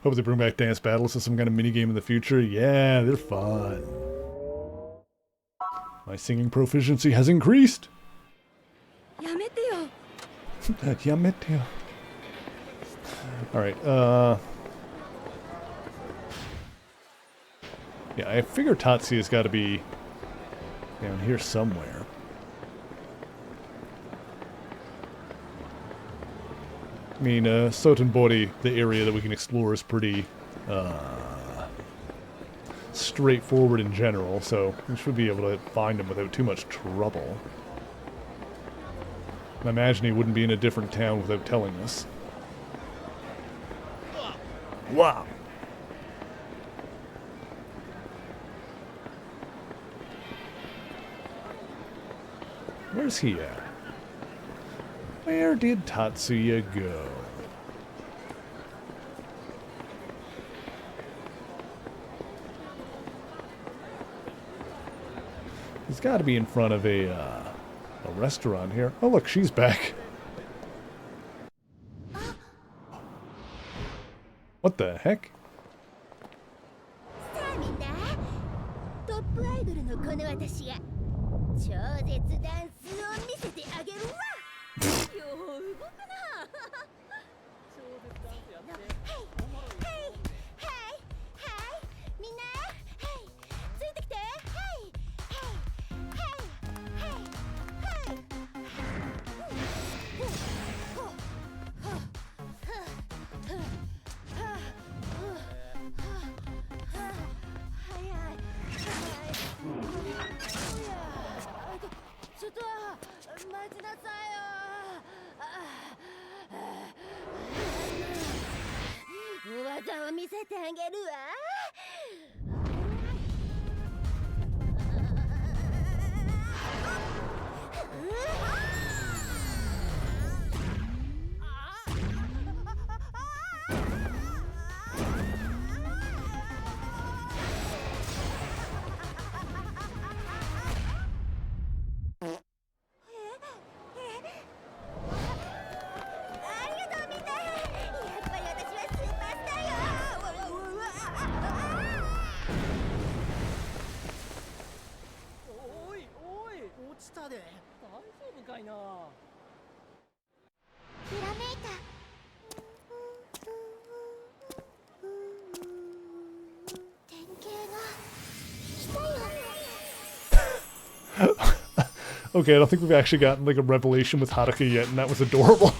Hope they bring back dance battles as some kind of minigame in the future. Yeah, they're fun. My singing proficiency has increased. やめてよ Yameteo. Alright, yeah, I figure Tatsuya's gotta be down here somewhere. I mean, Sotenbori, the area that we can explore, is pretty, straightforward in general, so we should be able to find him without too much trouble. I imagine he wouldn't be in a different town without telling us. Wow! Where's he at? Where did Tatsuya go? He's got to be in front of a restaurant here. Oh, look, she's back. What the heck? さあみんなトップアイドルのこの私が超絶ダンスを見せてあげるわよう動くな超絶ダンスやってヘイヘイヘイヘイみんなヘイついてきてヘイヘイヘイヘイヘイちょっと待ちなさいよ技を見せてあげるわおいおい落ちたで大丈夫かいなひらめいた典型が来たよ Okay, I don't think we've actually gotten like a revelation with Haruka yet, and that was adorable.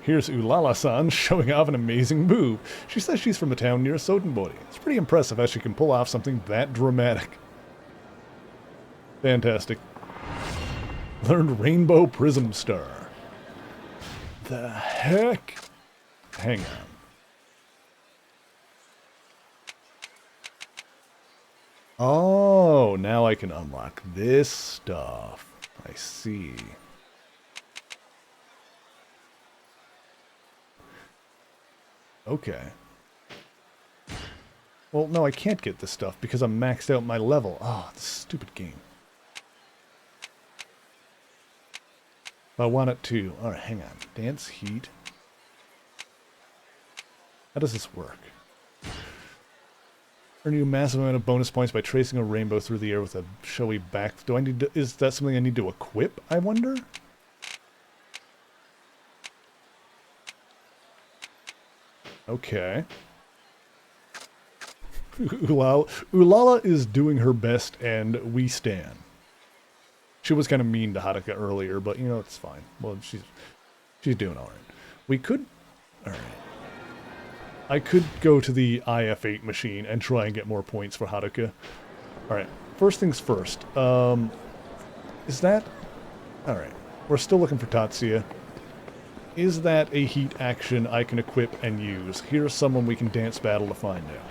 Here's Ulala-san showing off an amazing move. She says she's from a town near Sotenbori. It's pretty impressive how she can pull off something that dramatic. Fantastic. Learned Rainbow Prism Star. The heck? Hang on. Oh, now I can unlock this stuff. I see. Okay. Well, no, I can't get this stuff because I'm maxed out my level. Oh, this stupid game. I want it to... Alright, hang on. Dance Heat. How does this work? Earn you a massive amount of bonus points by tracing a rainbow through the air with a showy back... Do I need to... Is that something I need to equip, I wonder? Okay. Ulala is doing her best, and we stand. She was kind of mean to Haruka earlier, but, you know, it's fine. Well, she's doing alright. We could... Alright. I could go to the IF8 machine and try and get more points for Haruka. Alright, first things first. Is that... Alright, we're still looking for Tatsuya. Is that a heat action I can equip and use? Here's someone we can dance battle to find out.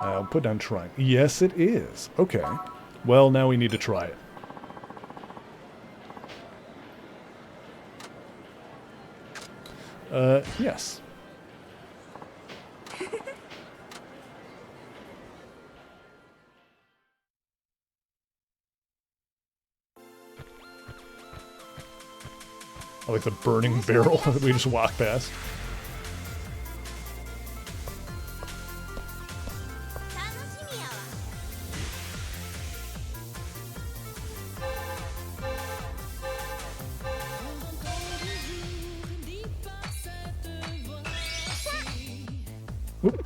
I'll put down trying. Yes, it is. Okay. Well, now we need to try it. Yes. I like the burning barrel that we just walked past. 楽しみやわ。Oop.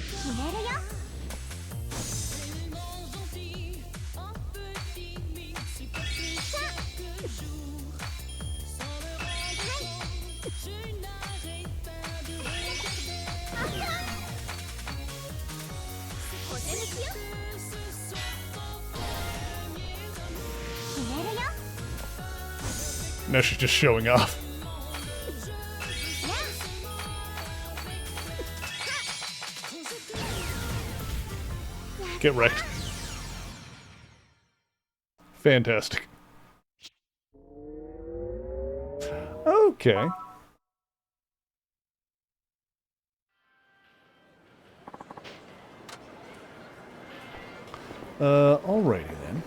決めるよ。 Now she's just showing off. Get wrecked. Fantastic. Okay. Alrighty then.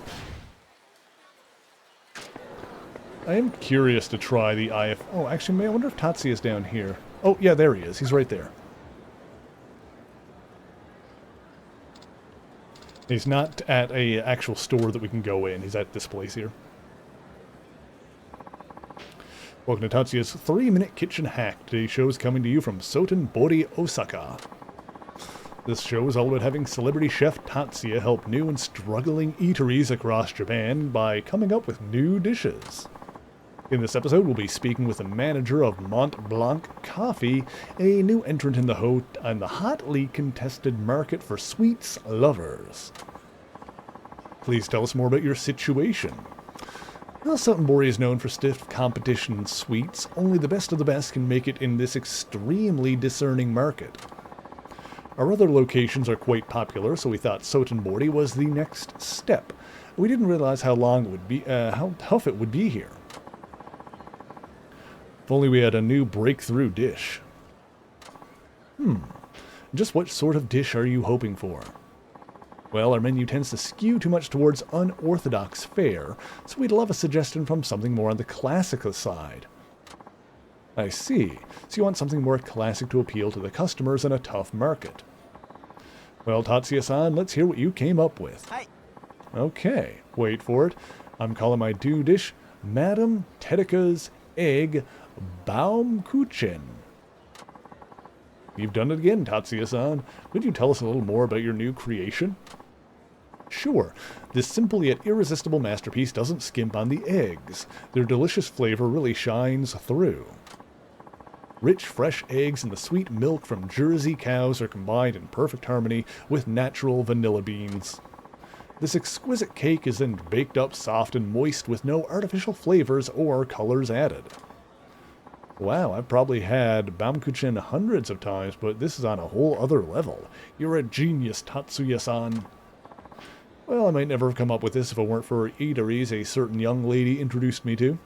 I am curious to try the IF... Oh, actually, I wonder if Tatsuya's down here. Oh, yeah, there he is. He's right there. He's not at a actual store that we can go in. He's at this place here. Welcome to Tatsuya's 3-Minute Kitchen Hack. Today's show is coming to you from Sotenbori, Osaka. This show is all about having celebrity chef Tatsuya help new and struggling eateries across Japan by coming up with new dishes. In this episode, we'll be speaking with the manager of Mont Blanc Coffee, a new entrant in the hotly contested market for sweets lovers. Please tell us more about your situation. Well, Sotenbori is known for stiff competition in sweets. Only the best of the best can make it in this extremely discerning market. Our other locations are quite popular, so we thought Sotenbori was the next step. We didn't realize how long it would be, how tough it would be here. If only we had a new breakthrough dish. Just what sort of dish are you hoping for? Well, our menu tends to skew too much towards unorthodox fare, so we'd love a suggestion from something more on the classical side. I see. So you want something more classic to appeal to the customers in a tough market. Well, Tatsuya-san, let's hear what you came up with. Hi. Okay, wait for it. I'm calling my new dish Madame Tedeka's Egg Baumkuchen. You've done it again, Tatsuya-san. Could you tell us a little more about your new creation? Sure. This simple yet irresistible masterpiece doesn't skimp on the eggs. Their delicious flavor really shines through. Rich, fresh eggs and the sweet milk from Jersey cows are combined in perfect harmony with natural vanilla beans. This exquisite cake is then baked up soft and moist with no artificial flavors or colors added. Wow, I've probably had Baumkuchen hundreds of times, but this is on a whole other level. You're a genius, Tatsuya-san. Well, I might never have come up with this if it weren't for eateries a certain young lady introduced me to.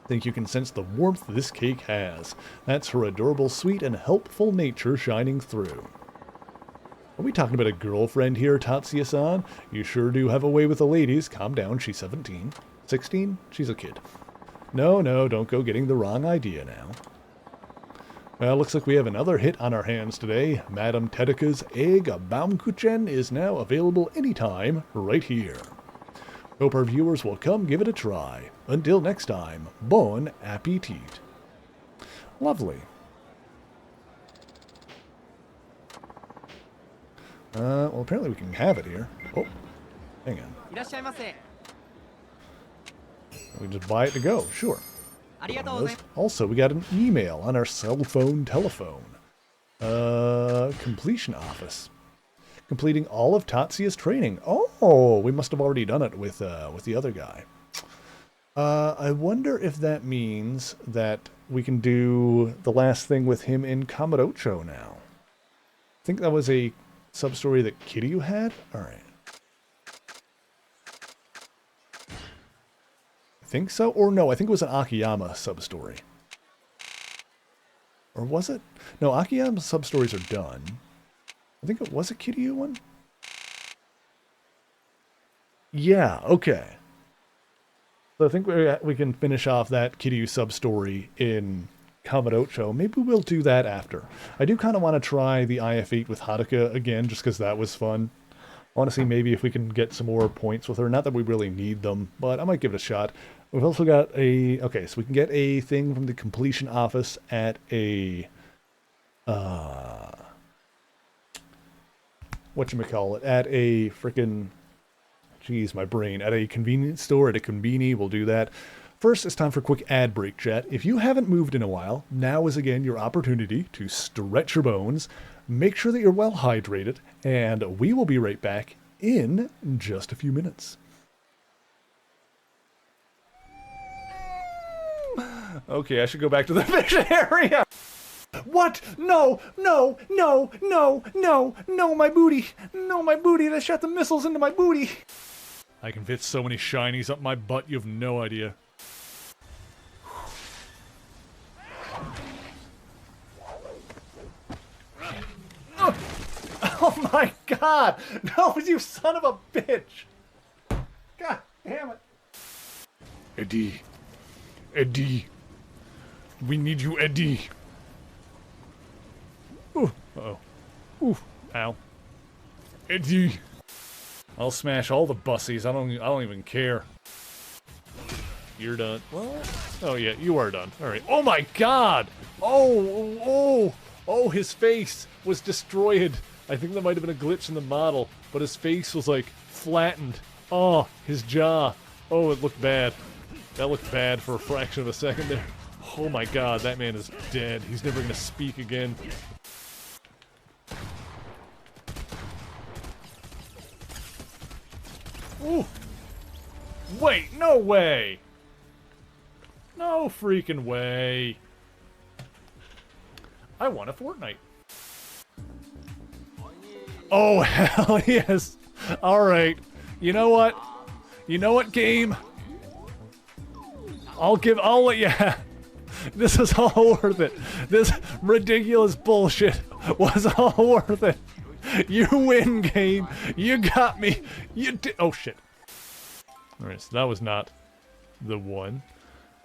I think you can sense the warmth this cake has. That's her adorable, sweet, and helpful nature shining through. Are we talking about a girlfriend here, Tatsuya-san? You sure do have a way with the ladies. Calm down, she's 17. 16? She's a kid. No, don't go getting the wrong idea now. Well, looks like we have another hit on our hands today. Madame Tedeka's Egg Baumkuchen is now available anytime, right here. Hope our viewers will come give it a try. Until next time, bon appetit. Lovely. Well, apparently we can have it here. Oh, hang on. いらっしゃいませ。 We can just buy it to go, sure. ありがとうございます。 Also, we got an email on our cell phone telephone. Completion office. Completing all of Tatsuya's training. Oh, we must have already done it with the other guy. I wonder if that means that we can do the last thing with him in Kamurocho now. I think that was a sub-story that Kiryu had? Alright. I think so? Or no, I think it was an Akiyama sub-story. Or was it? No, Akiyama sub-stories are done. I think it was a Kiryu one? Yeah, okay. So I think we can finish off that Kiryu sub-story in Kamurocho. Maybe we'll do that after. I do kind of want to try the IF-8 with Haruka again, just because that was fun. I want to see maybe if we can get some more points with her. Not that we really need them, but I might give it a shot. We've also got a... Okay, so we can get a thing from the completion office at a... whatchamacallit? At a frickin'... Jeez, my brain. At a convenience store, at a convenie, we'll do that. First, it's time for a quick ad break, chat. If you haven't moved in a while, now is again your opportunity to stretch your bones, make sure that you're well hydrated, and we will be right back in just a few minutes. Okay, I should go back to the fish area. What? No, no, no, no, no, no, my booty. No, my booty. They shot the missiles into my booty. I can fit so many shinies up my butt, you have no idea. Oh my god! No, you son of a bitch! God damn it. Eddie. Eddie. We need you, Eddie. Ooh, uh-oh. Ooh, ow. Eddie. I'll smash all the bussies. I don't even care. You're done. Well, oh yeah, you are done. All right. Oh my god! Oh, his face was destroyed. I think that might have been a glitch in the model, but his face was like flattened. Oh, his jaw. Oh, it looked bad. That looked bad for a fraction of a second there. Oh my god, that man is dead. He's never gonna speak again. Ooh. Wait, no way! No freaking way. I want a Fortnite. Oh, hell yes. Alright. You know what? You know what, game? I'll let you have. This is all worth it. This ridiculous bullshit was all worth it. You win, game. You got me. You did. Oh, shit. Alright, so that was not the one.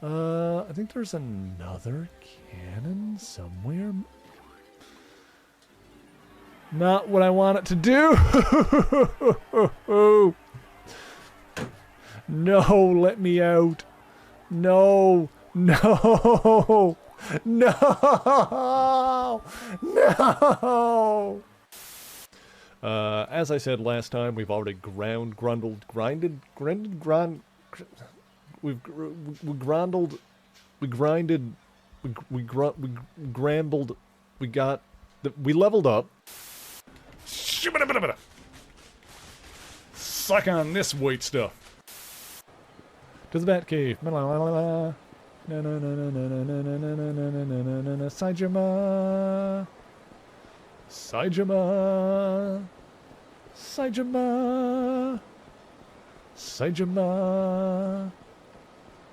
I think there's another cannon somewhere. Not what I want it to do. No, let me out. No, no, no, no. As I said last time, we've already grinded, we leveled up. Suck on this white stuff. To the Batcave. Saijima. Saijima. Saijima. Saijima.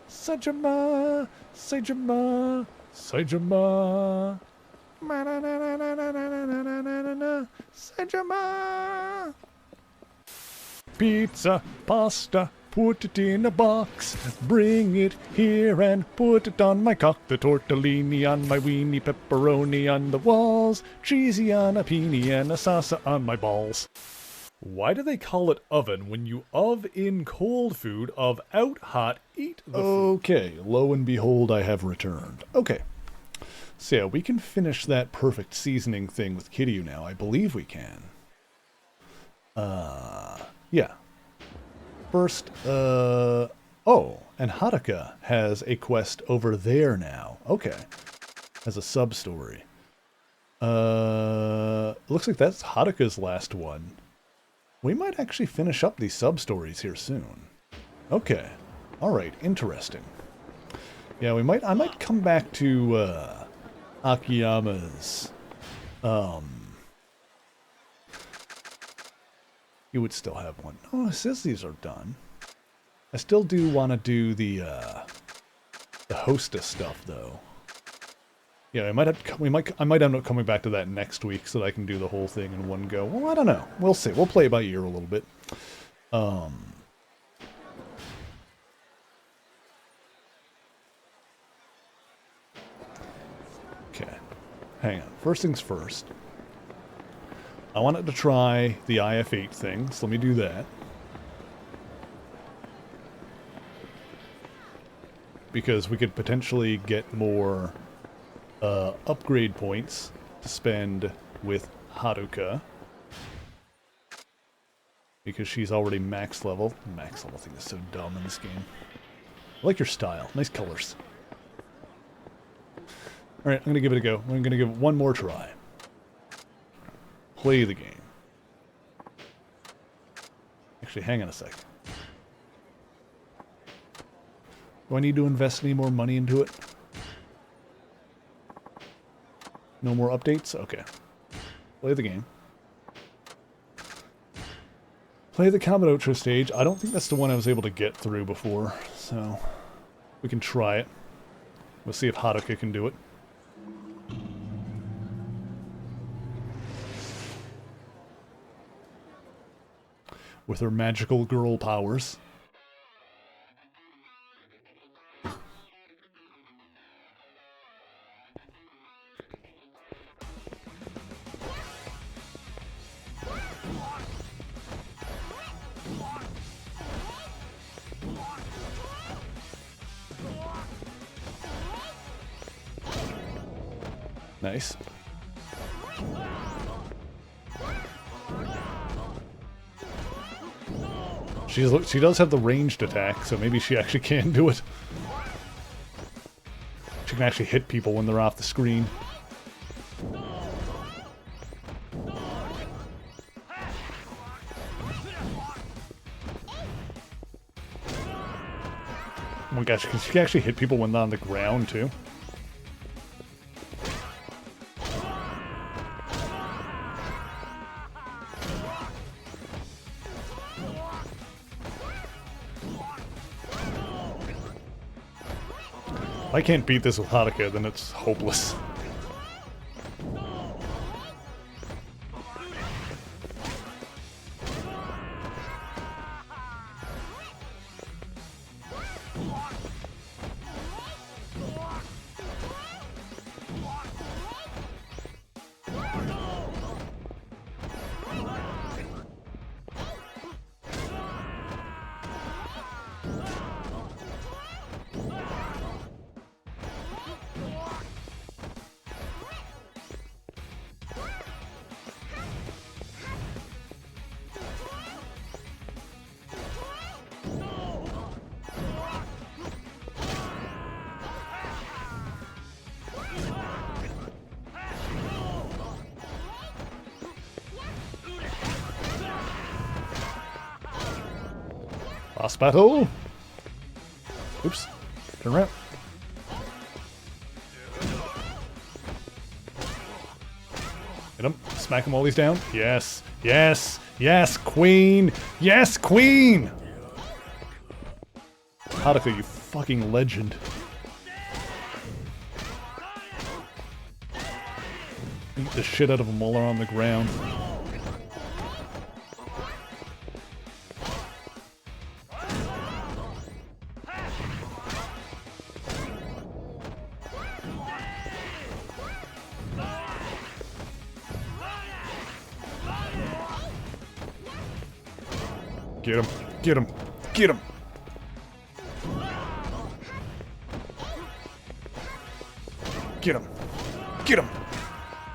Saijima. Saijima. Saijima. Saijima. Pizza, pasta, put it in a box. Bring it here and put it on my cock. The tortellini on my weenie, pepperoni on the walls, cheesy on a peenie and a salsa on my balls. Why do they call it oven when you in cold food, out hot, eat the food? Okay, lo and behold, I have returned. Okay. So yeah, we can finish that perfect seasoning thing with Kiryu now. I believe we can. Yeah. First, oh, and Haruka has a quest over there now. Okay. As a sub-story. Looks like that's Haruka's last one. We might actually finish up these sub-stories here soon. Okay. Alright, interesting. Yeah, I might come back to, Akiyama's, you would still have one. Oh, it says these are done. I still do want to do the hostess stuff, though. Yeah, I might end up coming back to that next week so that I can do the whole thing in one go. Well, I don't know. We'll see. We'll play it by ear a little bit. hang on. First things first. I wanted to try the IF8 thing, so let me do that. Because we could potentially get more upgrade points to spend with Haruka. Because she's already max level. Max level thing is so dumb in this game. I like your style. Nice colors. Alright, I'm going to give it a go. I'm going to give it one more try. Play the game. Actually, hang on a sec. Do I need to invest any more money into it? No more updates? Okay. Play the game. Play the Kamurocho stage. I don't think that's the one I was able to get through before, so we can try it. We'll see if Haruka can do it. With her magical girl powers. Nice. She does have the ranged attack, so maybe she actually can do it. She can actually hit people when they're off the screen. Oh my gosh, she can actually hit people when they're on the ground, too. If I can't beat this with Haruka, then it's hopeless. Boss battle! Oops. Turn around. Hit him. Smack him while he's down. Yes. Yes. Yes, queen! Yes, queen! Haruka, you fucking legend. Beat the shit out of them while they're on the ground. Get him. Get him. Get him. Get him. Get him.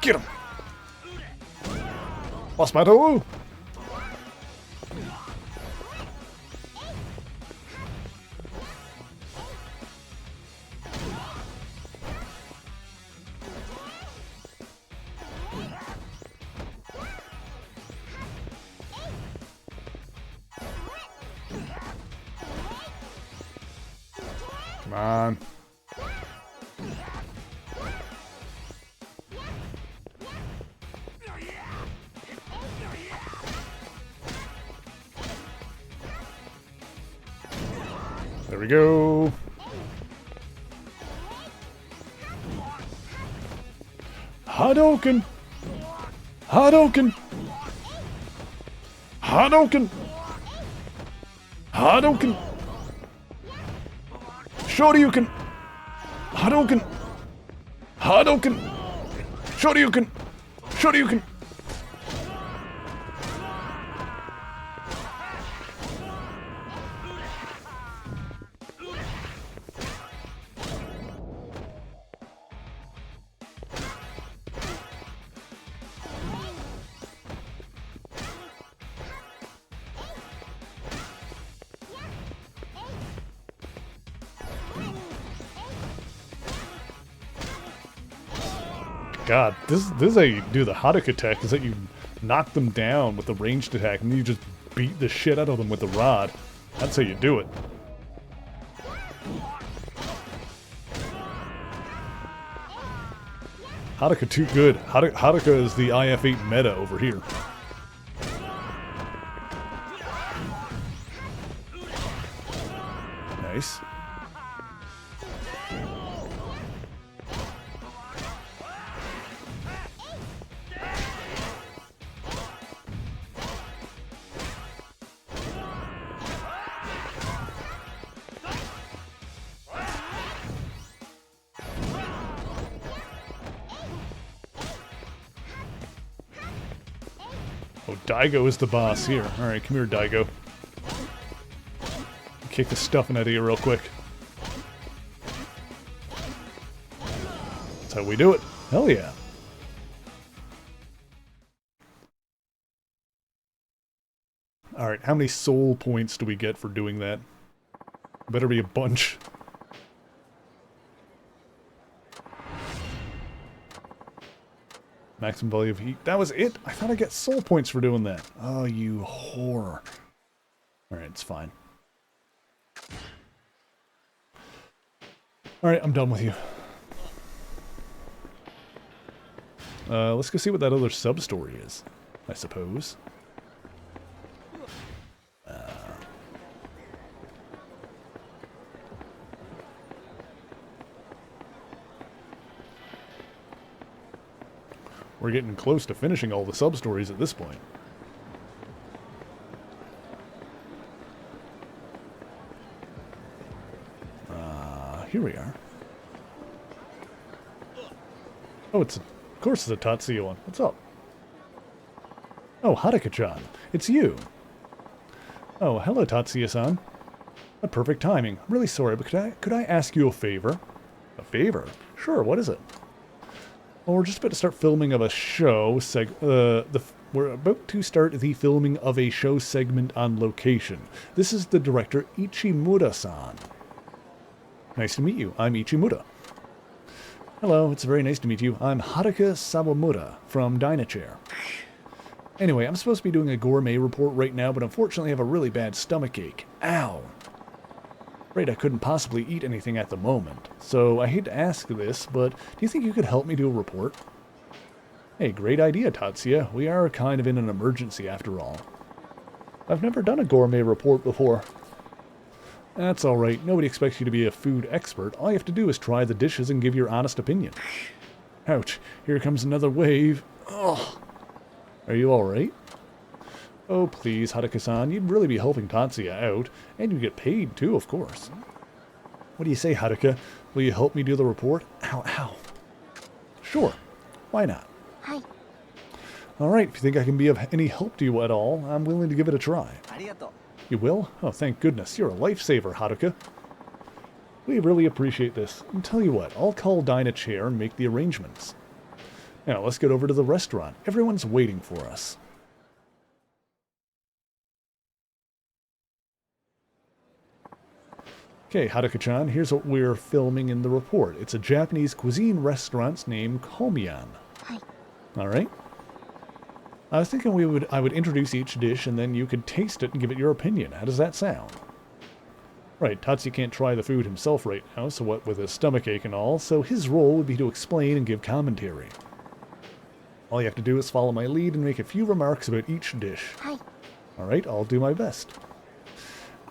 Get him. Boss battle. Come on. There we go. Hadouken! Hadouken! Hadouken! Hadouken! Shoryuken! Hadouken! Hadouken! Shoryuken! Shoryuken! God, this is how you do the Haddock attack, is that you knock them down with the ranged attack and you just beat the shit out of them with the rod. That's how you do it. Haddock too good. Haddock is the IF8 meta over here. Nice. Oh, Daigo is the boss here. Alright, come here, Daigo. Kick the stuffing out of you real quick. That's how we do it. Hell yeah. Alright, how many soul points do we get for doing that? Better be a bunch. Maximum value of heat. That was it? I thought I'd get soul points for doing that. Oh, you whore. Alright, it's fine. Alright, I'm done with you. Let's go see what that other sub-story is, I suppose. We're getting close to finishing all the sub-stories at this point. Here we are. Oh, of course it's a Tatsuya one. What's up? Oh, Haruka-chan. It's you. Oh, hello, Tatsuya-san. What perfect timing. I'm really sorry, but could I ask you a favor? A favor? Sure, what is it? Well, we're just about to start filming of a show we're about to start the filming of a show segment on location. This is the director, Ichimura-san. Nice to meet you. I'm Ichimura. Hello, it's very nice to meet you. I'm Haruka Sawamura from Dynachair. Anyway, I'm supposed to be doing a gourmet report right now, but unfortunately I have a really bad stomach ache. Ow! Afraid I couldn't possibly eat anything at the moment. So I hate to ask this, but do you think you could help me do a report? Hey, great idea, Tatsuya. We are kind of in an emergency after all. I've never done a gourmet report before. That's alright. Nobody expects you to be a food expert. All you have to do is try the dishes and give your honest opinion. Ouch. Here comes another wave. Ugh. Are you alright? Oh, please, Haruka-san. You'd really be helping Tatsuya out. And you get paid, too, of course. What do you say, Haruka? Will you help me do the report? Ow, ow. Sure. Why not? Hi. Alright, if you think I can be of any help to you at all, I'm willing to give it a try. You will? Oh, thank goodness. You're a lifesaver, Haruka. We really appreciate this. And tell you what, I'll call Dynachair and make the arrangements. Now, let's get over to the restaurant. Everyone's waiting for us. Okay, Haruka-chan, here's what we're filming in the report. It's a Japanese cuisine restaurant named Komiyan. Hi. Alright. I was thinking I would introduce each dish and then you could taste it and give it your opinion. How does that sound? Right, Tatsuya can't try the food himself right now, so what with his stomachache and all, so his role would be to explain and give commentary. All you have to do is follow my lead and make a few remarks about each dish. Hi. Alright, I'll do my best.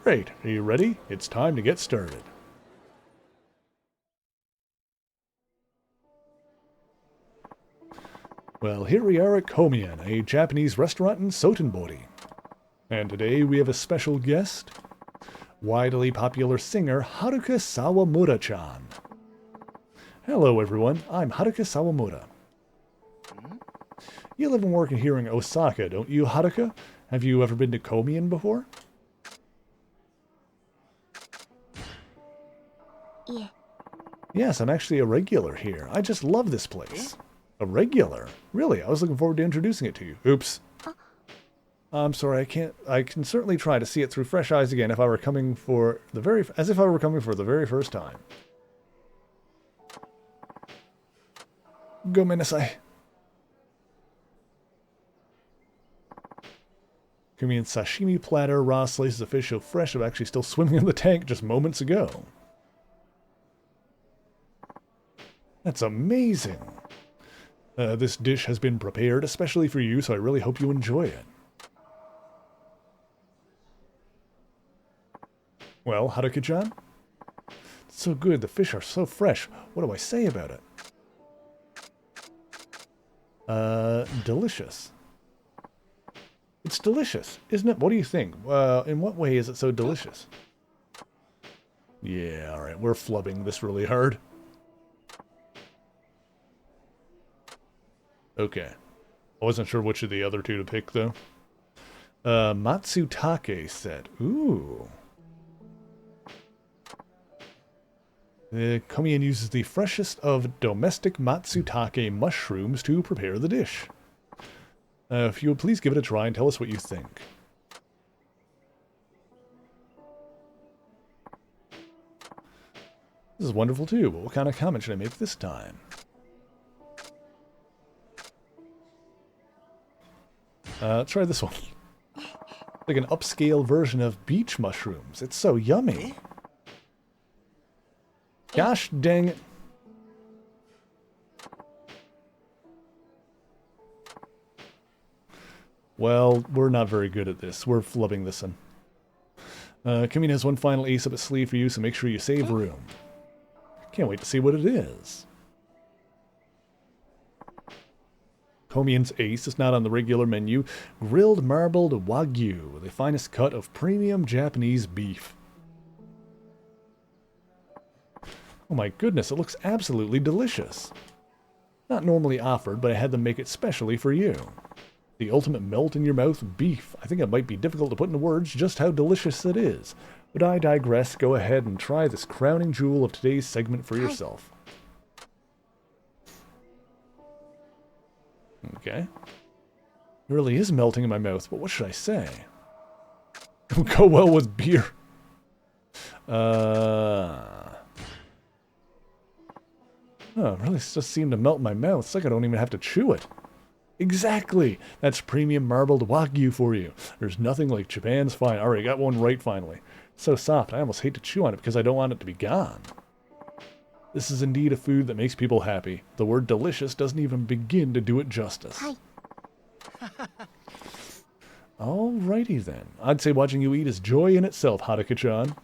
Great, are you ready? It's time to get started. Well, here we are at Komiyan, a Japanese restaurant in Sotenbori. And today we have a special guest, widely popular singer Haruka Sawamura-chan. Hello everyone, I'm Haruka Sawamura. You live and work here in Osaka, don't you, Haruka? Have you ever been to Komian before? いえ Yes, I'm actually a regular here. I just love this place. A regular? Really? I was looking forward to introducing it to you. Oops. I'm sorry, I can certainly try to see it through fresh eyes again if I were coming for as if I were coming for the very first time. Go Minasai. Korean sashimi platter, raw slices of fish so fresh, I'm actually still swimming in the tank just moments ago. That's amazing. This dish has been prepared especially for you, so I really hope you enjoy it. Well, Haruka-chan? It's so good, the fish are so fresh. What do I say about it? Delicious. It's delicious, isn't it? What do you think? In what way is it so delicious? Yeah, alright, we're flubbing this really hard. Okay. I wasn't sure which of the other two to pick, though. Matsutake set. Ooh. The Komian uses the freshest of domestic Matsutake mushrooms to prepare the dish. If you would please give it a try and tell us what you think. This is wonderful too, but what kind of comment should I make this time? Try this one. Like an upscale version of beach mushrooms. It's so yummy. Gosh dang it. Well, we're not very good at this. We're flubbing this one. Kimmy has one final ace up its sleeve for you, so make sure you save room. Can't wait to see what it is. Komian's ace is not on the regular menu. Grilled marbled Wagyu, the finest cut of premium Japanese beef. Oh my goodness, it looks absolutely delicious. Not normally offered, but I had them make it specially for you. The ultimate melt-in-your-mouth beef. I think it might be difficult to put into words just how delicious it is. But I digress. Go ahead and try this crowning jewel of today's segment for yourself. Okay. It really is melting in my mouth, but what should I say? It would go well with beer. Oh, it really just seemed to melt in my mouth. It's like I don't even have to chew it. Exactly! That's premium marbled Wagyu for you. There's nothing like Japan's fine. Alright, got one right finally. So soft, I almost hate to chew on it because I don't want it to be gone. This is indeed a food that makes people happy. The word delicious doesn't even begin to do it justice. Hi. Alrighty then. I'd say watching you eat is joy in itself, Haruka-chan.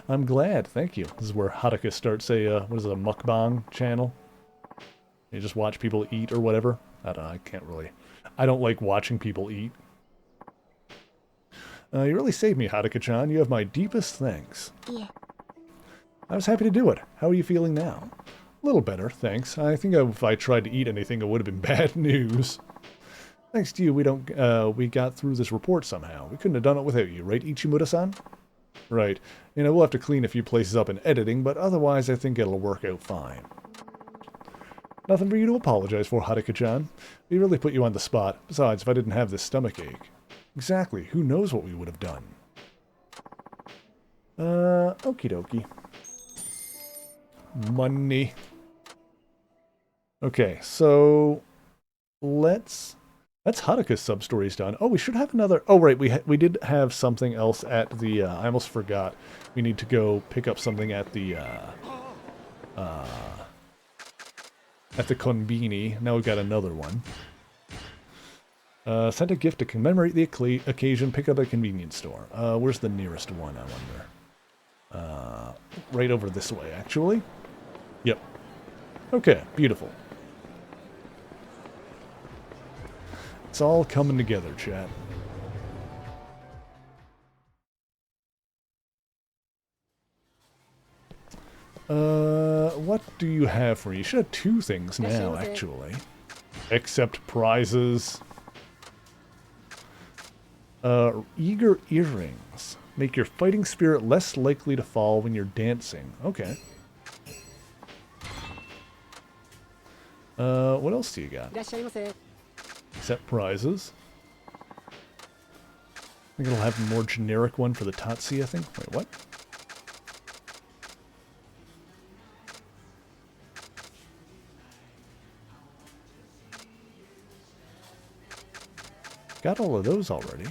I'm glad, thank you. This is where Haruka starts a, what is it, a mukbang channel? You just watch people eat or whatever. I don't know, I can't really... I don't like watching people eat. You really saved me, Haruka-chan. You have my deepest thanks. Yeah. I was happy to do it. How are you feeling now? A little better, thanks. I think if I tried to eat anything, it would have been bad news. Thanks to you, we got through this report somehow. We couldn't have done it without you, right, Ichimura-san? Right. You know, we'll have to clean a few places up in editing, but otherwise I think it'll work out fine. Nothing for you to apologize for, Haruka-chan. We really put you on the spot. Besides, if I didn't have this stomachache. Exactly. Who knows what we would have done. Okie dokie. Money. Okay, so... That's Haruka's sub-stories done. Oh, we should have another... Oh, right, we did have something else at the... I almost forgot. We need to go pick up something at the... at the konbini. Now we've got another one. Sent a gift to commemorate the occasion. Pick up at a convenience store. Where's the nearest one, I wonder? Right over this way, actually. Yep. Okay, beautiful. It's all coming together, chat. What do you have for me? You should have two things now, actually. Accept prizes. Eager earrings. Make your fighting spirit less likely to fall when you're dancing. Okay. What else do you got? いらっしゃいませ。 Accept prizes. I think it'll have a more generic one for the Tatsi, I think. Wait, what? Got all of those already.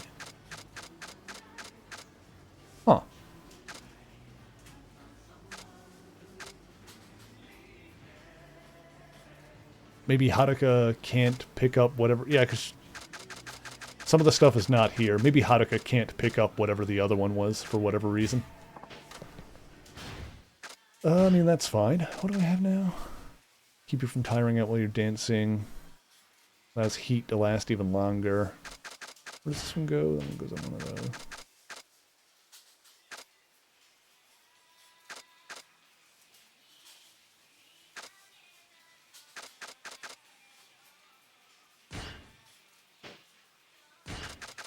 Huh. Maybe Haruka can't pick up whatever... Yeah, because some of the stuff is not here. Maybe Haruka can't pick up whatever the other one was for whatever reason. I mean, that's fine. What do I have now? Keep you from tiring out while you're dancing. Allows heat to last even longer. Where does this one go? That one goes on one of those.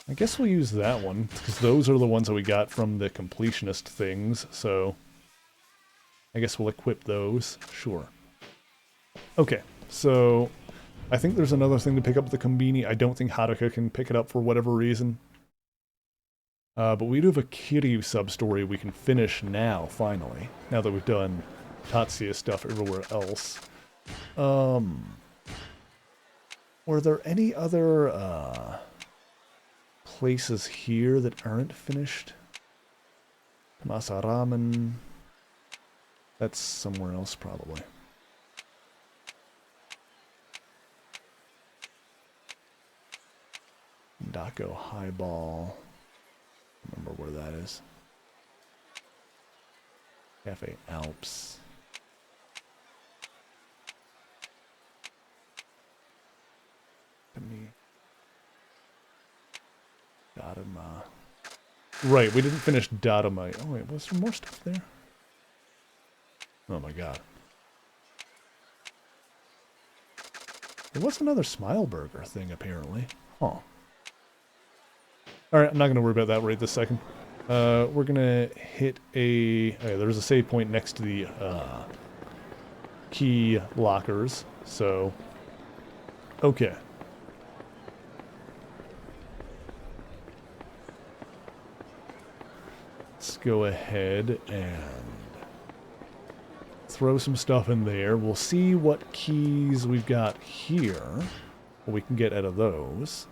I guess we'll use that one, because those are the ones that we got from the completionist things, so I guess we'll equip those. Sure. Okay, so I think there's another thing to pick up with the Kombini. I don't think Haruka can pick it up for whatever reason. But we do have a Kiryu sub-story we can finish now, finally, now that we've done Tatsuya stuff everywhere else. Were there any other, places here that aren't finished? Masaramen. That's somewhere else, probably. Dako Highball. Remember where that is. Cafe Alps. Dadama. Right, we didn't finish Dadama. Oh wait, was there more stuff there? Oh my god. There was another Smile Burger thing, apparently. Huh. Alright, I'm not going to worry about that right this second. We're going to hit a... Okay, there's a save point next to the key lockers, so... Okay. Let's go ahead and throw some stuff in there. We'll see what keys we've got here, what we can get out of those.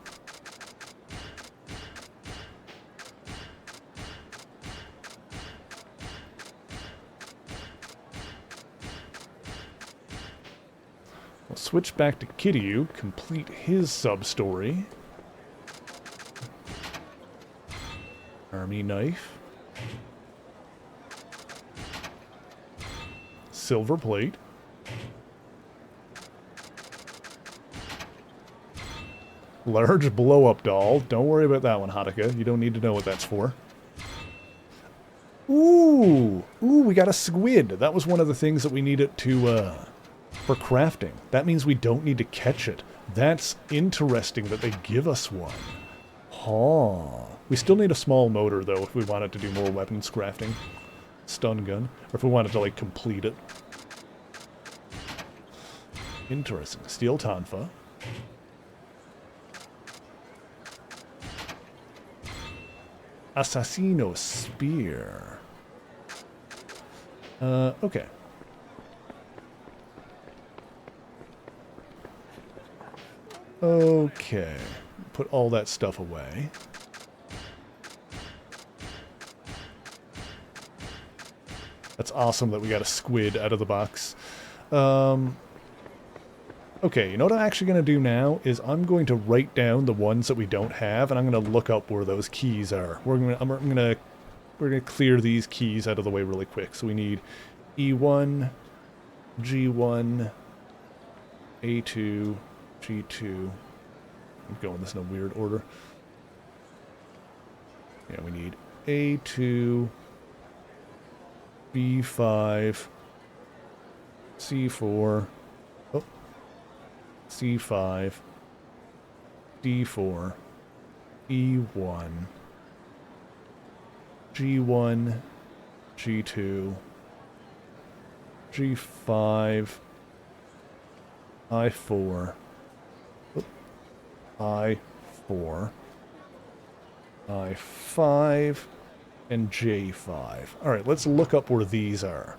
We'll switch back to Kiryu, complete his sub-story. Army knife. Silver plate. Large blow-up doll. Don't worry about that one, Haruka. You don't need to know what that's for. Ooh! Ooh, we got a squid. That was one of the things that we needed to, for crafting. That means we don't need to catch it. That's interesting that they give us one. Huh. We still need a small motor, though, if we wanted to do more weapons crafting. Stun gun. Or if we wanted to, like, complete it. Interesting. Steel Tonfa. Assassino Spear. Okay. Okay. Put all that stuff away. That's awesome that we got a squid out of the box. Okay, you know what I'm actually going to do now is I'm going to write down the ones that we don't have, and I'm going to look up where those keys are. We're going to clear these keys out of the way really quick. So we need E1, G1, A2, G2. I'm going this in a weird order. Yeah, we need A2, B5, C4, oh, C5, D4, E1, G1, G2, G5, I4, I4, I5, and J5. Alright, let's look up where these are.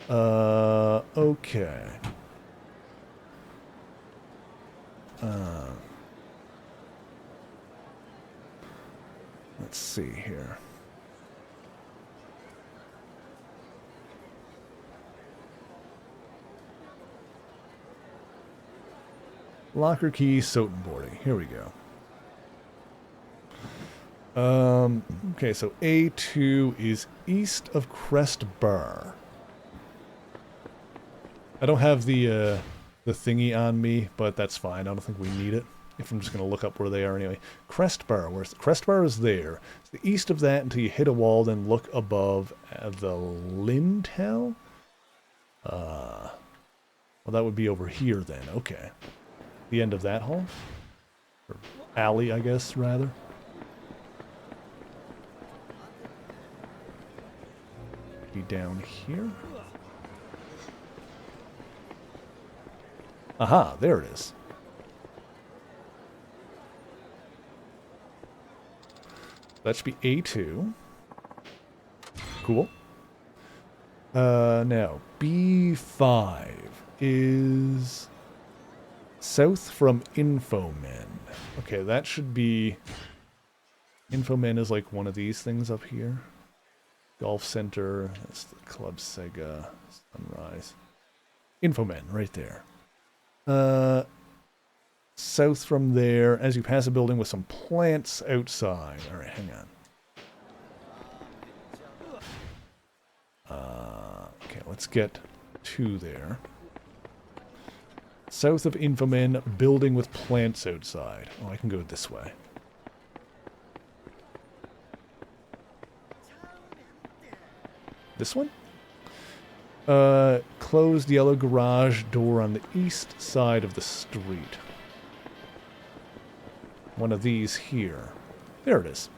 Okay. Let's see here. Locker key, Sotenbordy. Here we go. Okay, so A2 is east of Crest Bar. I don't have the thingy on me, but that's fine. I don't think we need it. If I'm just going to look up where they are anyway. Crest Bar. Crest Bar is there. It's the east of that until you hit a wall, then look above the Lintel. Well, that would be over here then. Okay. The end of that hall? Or alley, I guess, rather. Be down here. Aha, there it is. That should be A2. Cool. Now, B5 is south from Infomen. Okay, that should be... Infomen is like one of these things up here. Golf Center, that's the Club Sega, Sunrise. Infomen, right there. South from there, as you pass a building with some plants outside. Alright, hang on. Okay, let's get to there. South of Infomen, building with plants outside. Oh, I can go this way. This one? Closed yellow garage door on the east side of the street. One of these here. There it is.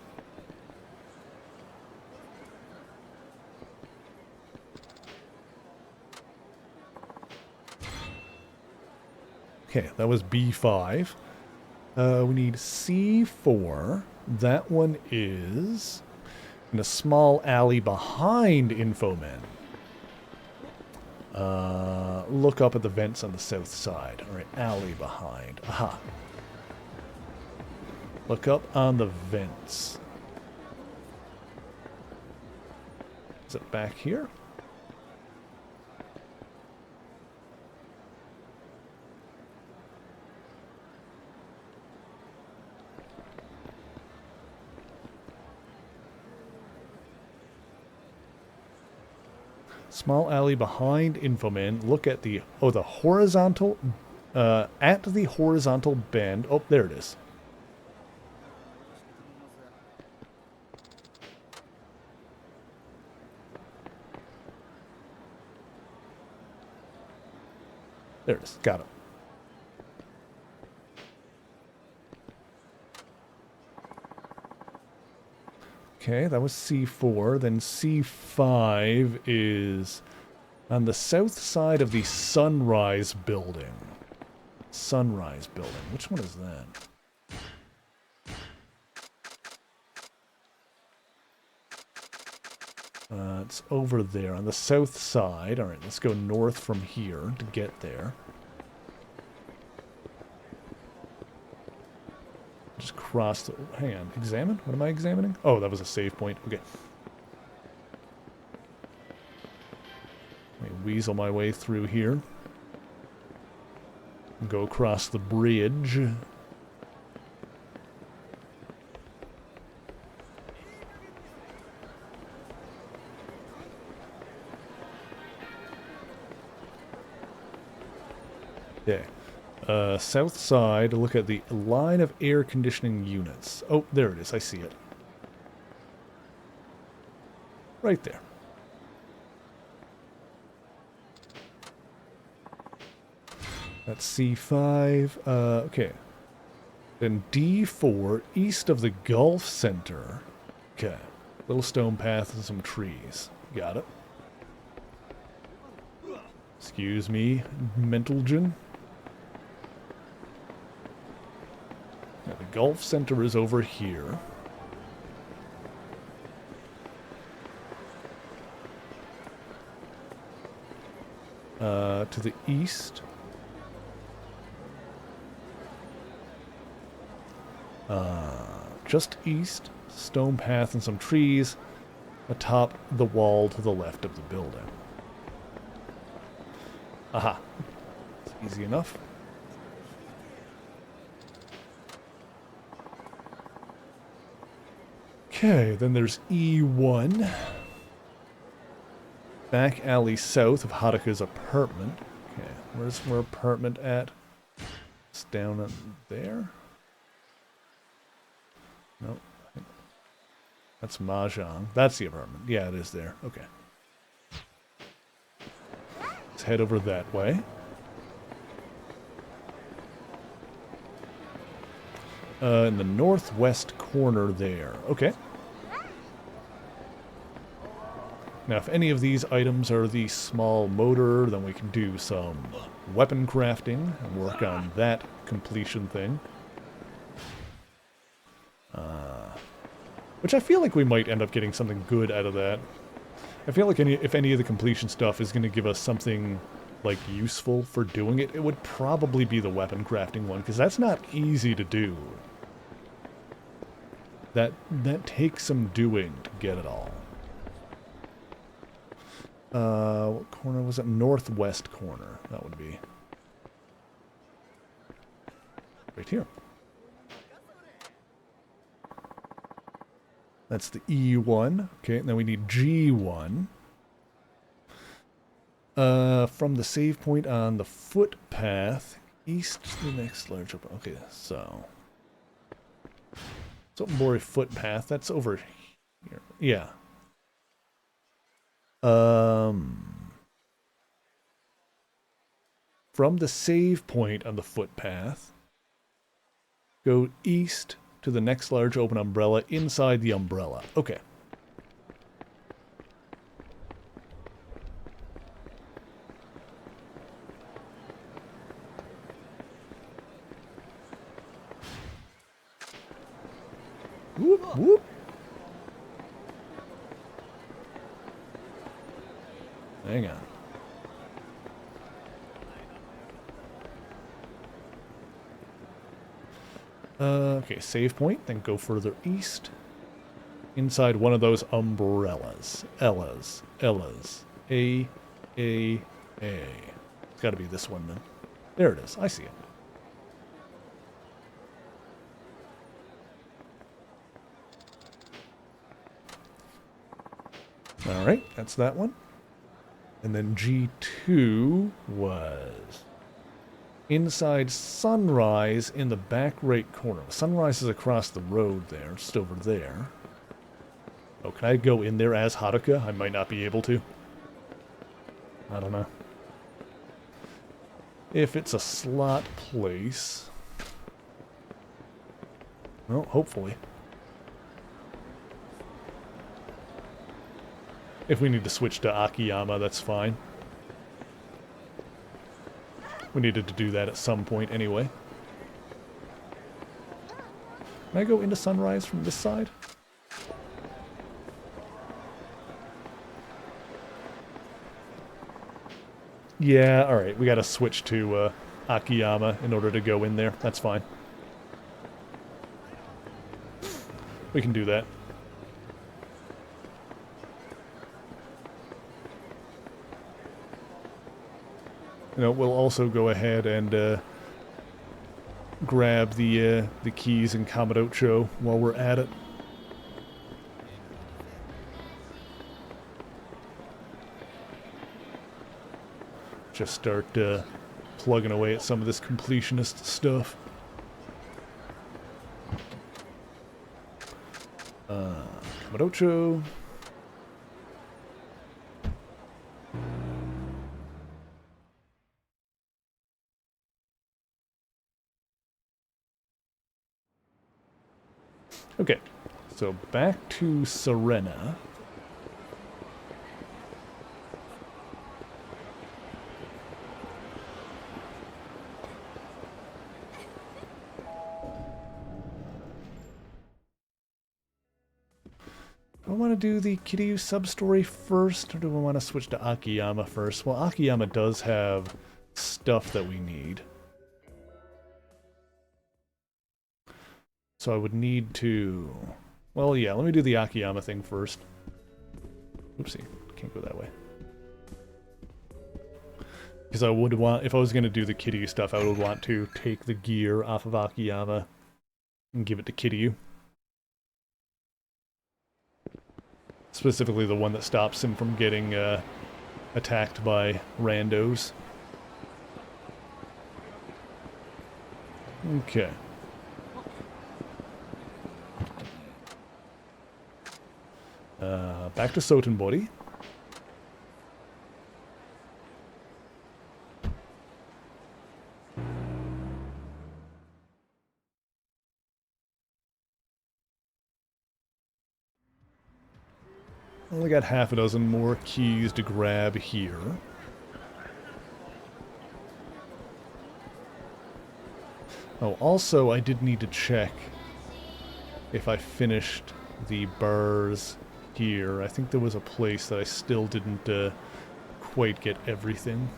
Okay, that was B5. We need C4. That one is in a small alley behind Infomen. Look up at the vents on the south side. Alright, alley behind. Aha. Look up on the vents. Is it back here? Small alley behind Infomen. Look at the... Oh, the horizontal... at the horizontal bend. Oh, there it is. There it is. Got it. Okay, that was C4. Then C5 is on the south side of the Sunrise building. Sunrise building. Which one is that? It's over there on the south side. Alright, let's go north from here to get there. Just cross the... Hang on. Examine? What am I examining? Oh, that was a save point. Okay. Let me weasel my way through here. Go across the bridge. Okay. South side, look at the line of air conditioning units. Oh, there it is. I see it. Right there. That's C5. Okay. Then D4, east of the Gulf Center. Okay. Little stone path and some trees. Got it. Excuse me, Mentalgen. Now, the Gulf Center is over here. To the east. Just east, stone path and some trees atop the wall to the left of the building. Aha. It's easy enough. Okay, then there's E1. Back alley south of Haruka's apartment. Okay, where's her apartment at? It's down there? Nope. That's Mahjong. That's the apartment. Yeah, it is there. Okay. Let's head over that way. In the northwest corner there. Okay. Now, if any of these items are the small motor, then we can do some weapon crafting and work on that completion thing. Which I feel like we might end up getting something good out of that. I feel like if any of the completion stuff is going to give us something, like, useful for doing it, it would probably be the weapon crafting one, because that's not easy to do. That takes some doing to get it all. What corner was it? Northwest corner, that would be. Right here. That's the E1. Okay, and then we need G1. From the save point on the footpath, east to the next large open. Okay, so. Sotenbori footpath, that's over here. Yeah. From the save point on the footpath, go east to the next large open umbrella inside the umbrella. Okay. Whoop, whoop. Hang on. Okay, save point, then go further east. Inside one of those umbrellas. Ellas. A. It's gotta be this one then. There it is, I see it. Alright, that's that one. And then G2 was inside Sunrise in the back right corner. Sunrise is across the road there, just over there. Oh, can I go in there as Haruka? I might not be able to. I don't know. If it's a slot place. Well, hopefully. If we need to switch to Akiyama, that's fine. We needed to do that at some point anyway. Can I go into Sunrise from this side? Yeah, alright. We gotta switch to Akiyama in order to go in there. That's fine. We can do that. You know, we'll also go ahead and grab the keys in Kamurocho while we're at it. Just start plugging away at some of this completionist stuff. Kamurocho. Okay, so back to Serena. Do I want to do the Kiryu sub-story first, or do I want to switch to Akiyama first? Well, Akiyama does have stuff that we need. So I would need to... Well, yeah, let me do the Akiyama thing first. Oopsie, can't go that way. Because I would want, if I was going to do the Kiryu stuff, I would want to take the gear off of Akiyama and give it to Kiryu. Specifically the one that stops him from getting attacked by randos. Okay. Back to Sotenbori. Only got half a dozen more keys to grab here. Oh, also, I did need to check if I finished the bars here. I think there was a place that I still didn't quite get everything.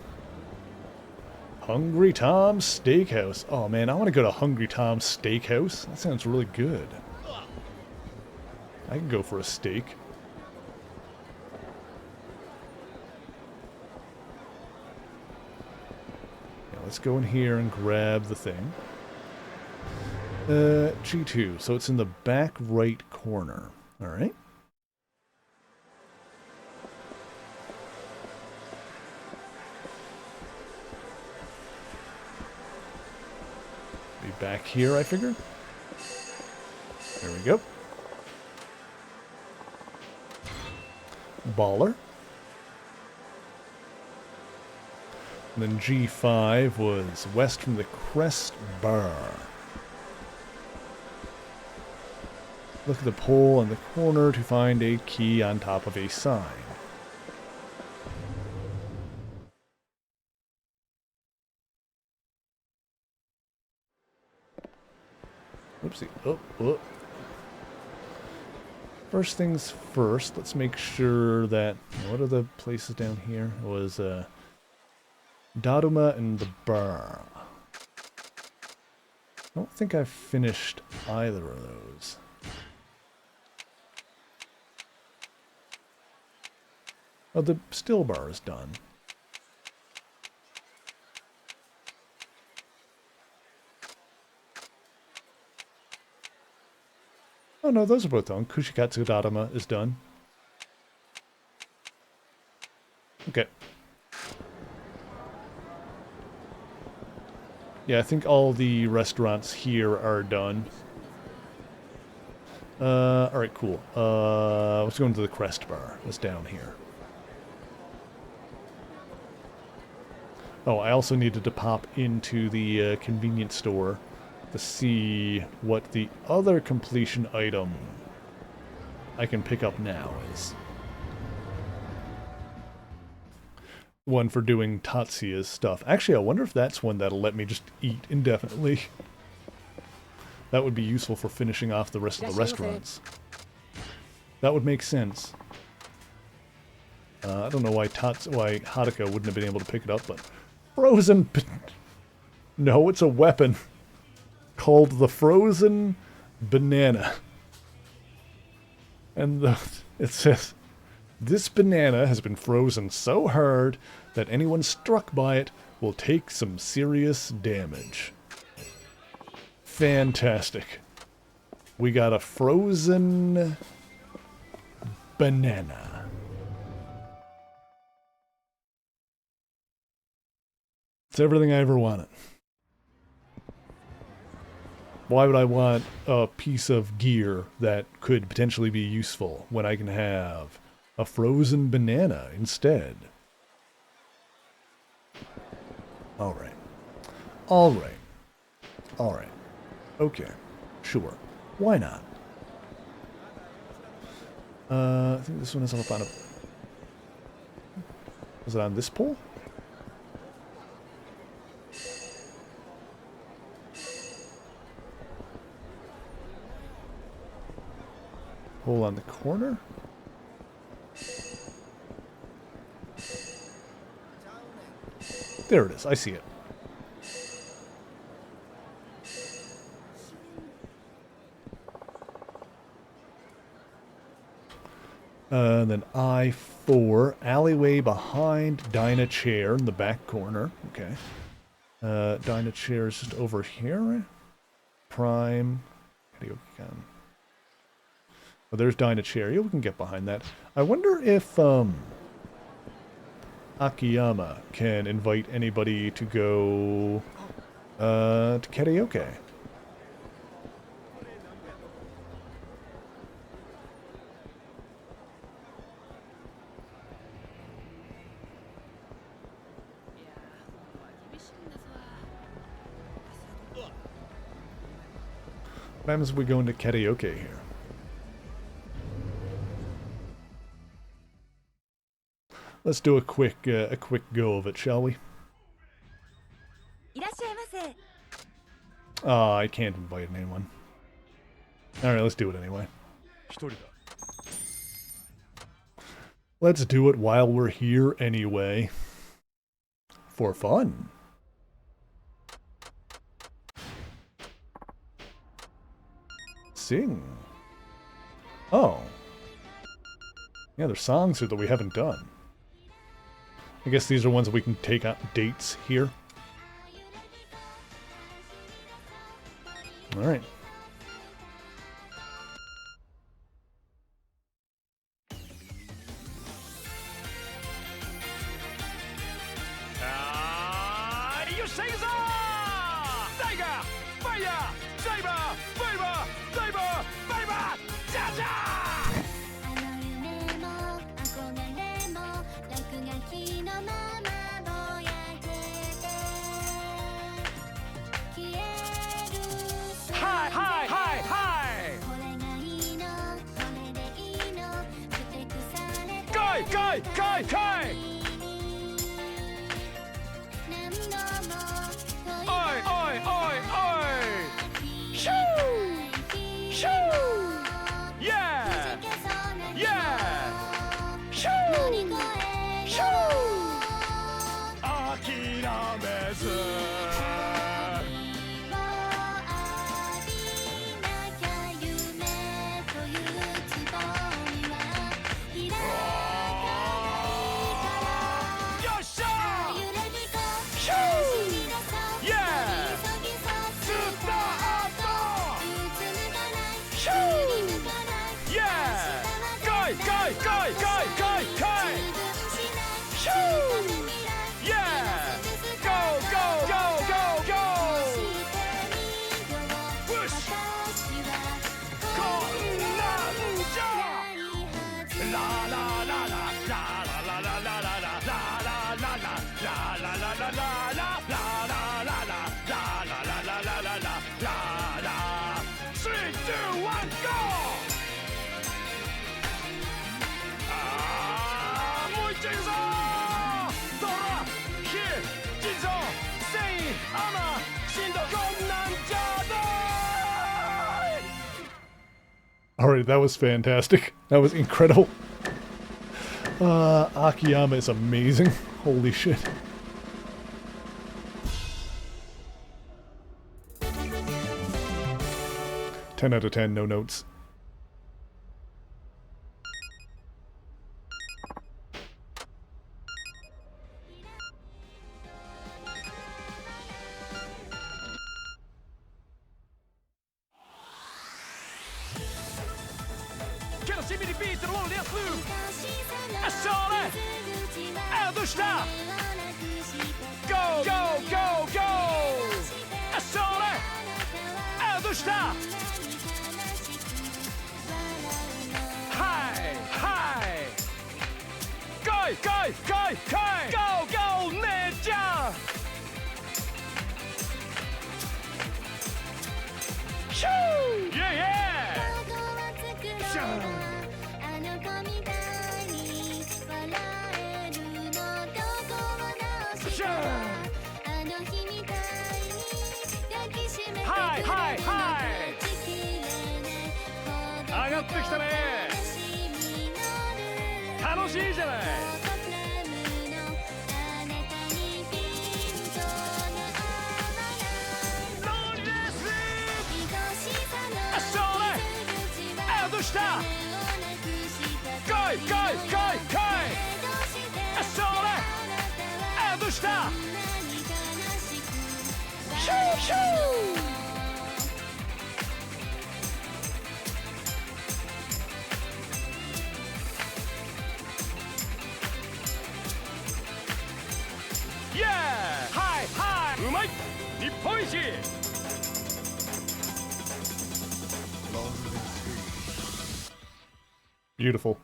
Hungry Tom's Steakhouse. Oh man, I want to go to Hungry Tom's Steakhouse. That sounds really good. I can go for a steak. Yeah, let's go in here and grab the thing. G2, so it's in the back right corner. Alright. Be back here, I figure. There we go. Baller. And then G5 was west from the Crest Bar. Look at the pole in the corner to find a key on top of a sign. Oopsie. Oh, oh. First things first, let's make sure that... What are the places down here? It was Daruma and the bar. I don't think I've finished either of those. Oh, the still bar is done. Oh no, those are both done. Kushikatsu Daruma is done. Okay. Yeah, I think all the restaurants here are done. Alright, cool. Let's go into the Crest Bar. It's down here. Oh, I also needed to pop into the convenience store to see what the other completion item I can pick up now is. One for doing Tatsuya's stuff. Actually, I wonder if that's one that'll let me just eat indefinitely. That would be useful for finishing off the rest of the restaurants. That would make sense. I don't know why Haruka wouldn't have been able to pick it up, but... Frozen... No, it's a weapon. Called the Frozen Banana. And it says, this banana has been frozen so hard that anyone struck by it will take some serious damage. Fantastic. We got a frozen banana. It's everything I ever wanted. Why would I want a piece of gear that could potentially be useful when I can have a frozen banana instead? Alright. Alright. Alright. Okay. Sure. Why not? I think this one is up on a... Is it on this pole? Pole on the corner? There it is. I see it. And then I-4, alleyway behind Dyna chair in the back corner. Okay. Dyna chair is just over here, right? Prime. Karaoke can. Oh, there's Dyna chair. Yeah, we can get behind that. I wonder if Akiyama can invite anybody to go to karaoke. What happens if we go into karaoke here? Let's do a quick go of it, shall we? I can't invite anyone. Alright, let's do it anyway. Let's do it while we're here anyway. For fun. Sing. Oh. Yeah, there's songs here that we haven't done. I guess these are ones that we can take out dates here. Alright. Alright, that was fantastic. That was incredible. Akiyama is amazing. Holy shit. Ten out of 10, no notes. 上がってきたね。楽しいじゃない。どうした？来い来い来い来い。それ。どうした？シューシュー。イエーイ。はいはい。うまい。日本一。Beautiful.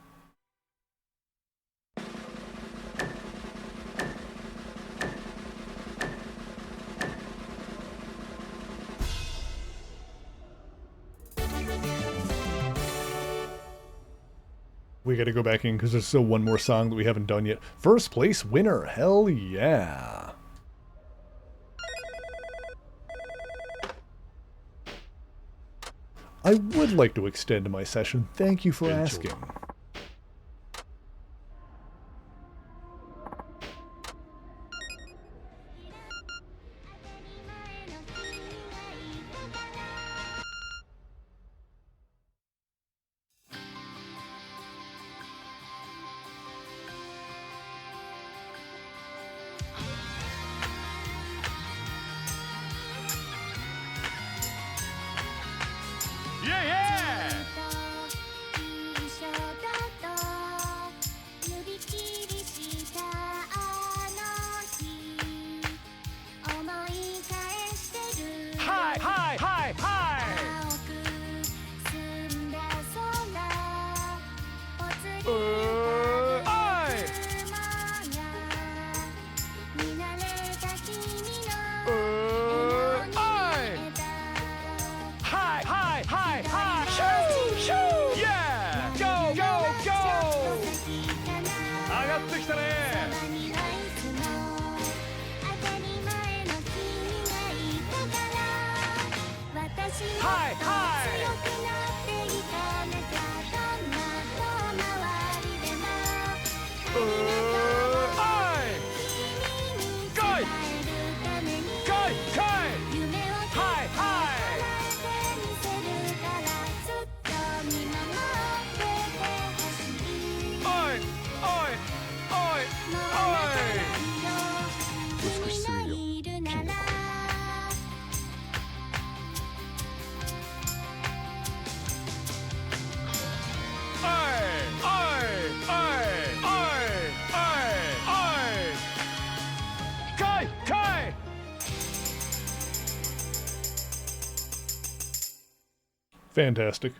We gotta go back in because there's still one more song that we haven't done yet. First place winner, hell yeah. I would like to extend my session. Thank you for asking. Yeah, yeah! はいはいはいはい。はいはい。Fantastic.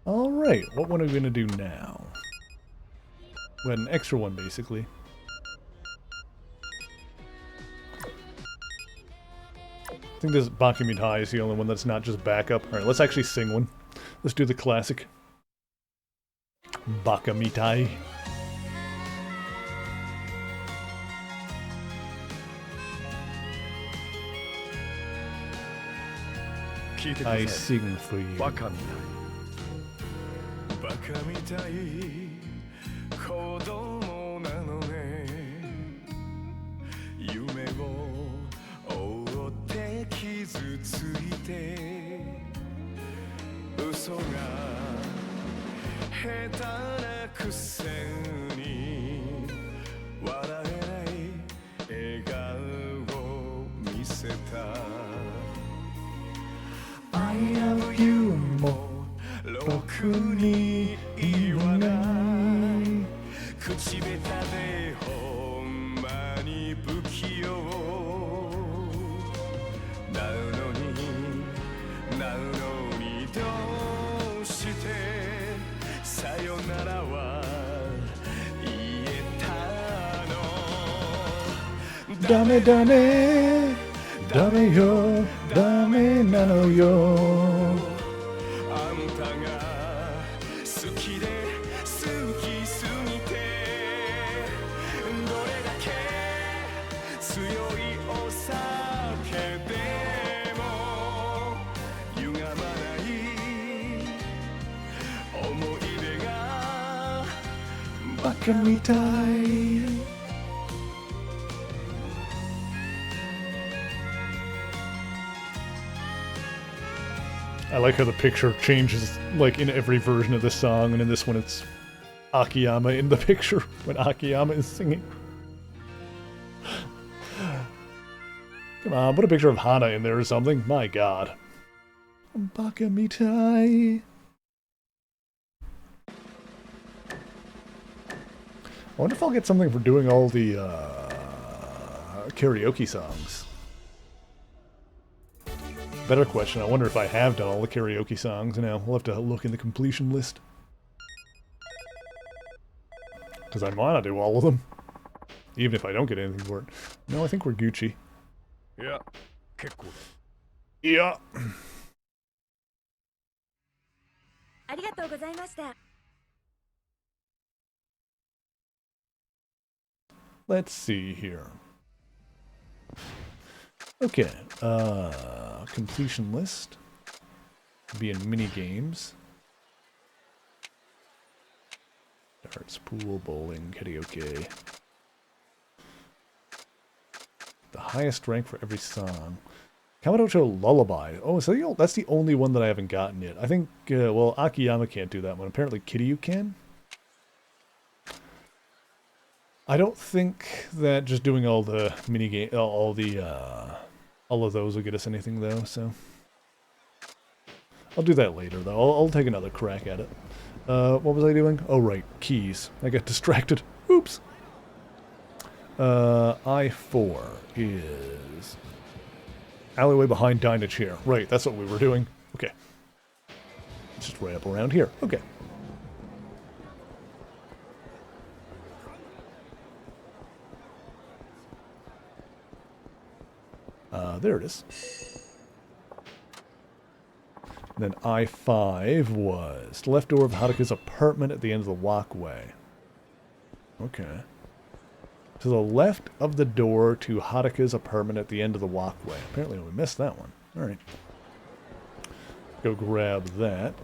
Alright, what one are we going to do now? We had an extra one, basically. I think this Bakamitai is the only one that's not just backup. Alright, let's actually sing one. Let's do the classic. Bakamitai. I sing for you. バカみたい子供なのね。夢を追って傷ついて嘘が下手なくせに笑えない笑顔を見せた。I love you もろくに言わない口下手でほんまに不器用なのにどうしてさよならは言えたの。ダメダメダメよ、ダメなのよ。あんたが好きで好きすぎてどれだけ強いお酒でも歪まない思い出がバカみたい。I like how the picture changes, like, in every version of the song, and in this one it's Akiyama in the picture when Akiyama is singing. Come on, put a picture of Hana in there or something. My god. Baka mitai. I wonder if I'll get something for doing all the karaoke songs. Better question, I wonder if I have done all the karaoke songs. Now, we'll have to look in the completion list. Because I want to do all of them. Even if I don't get anything for it. No, I think we're Gucci. Yeah, 結構 Yeah. ありがとうございました。 Let's see here. Okay, completion list. Be in mini games. Darts, pool, bowling, karaoke. The highest rank for every song. Kamadocho Lullaby. Oh, so that's the only one that I haven't gotten yet. I think, well, Akiyama can't do that one. Apparently Kiryu can. I don't think that just doing all the minigame, all of those will get us anything though, so. I'll do that later though. I'll take another crack at it. What was I doing? Oh right, keys. I got distracted. Oops. I-4 is alleyway behind Dinah chair. Right, that's what we were doing. Okay. It's just right up around here. Okay. There it is. And then I-5 was the left door of Haruka's apartment at the end of the walkway. Okay. To the left of the door to Haruka's apartment at the end of the walkway. Apparently we missed that one. Alright. Go grab that.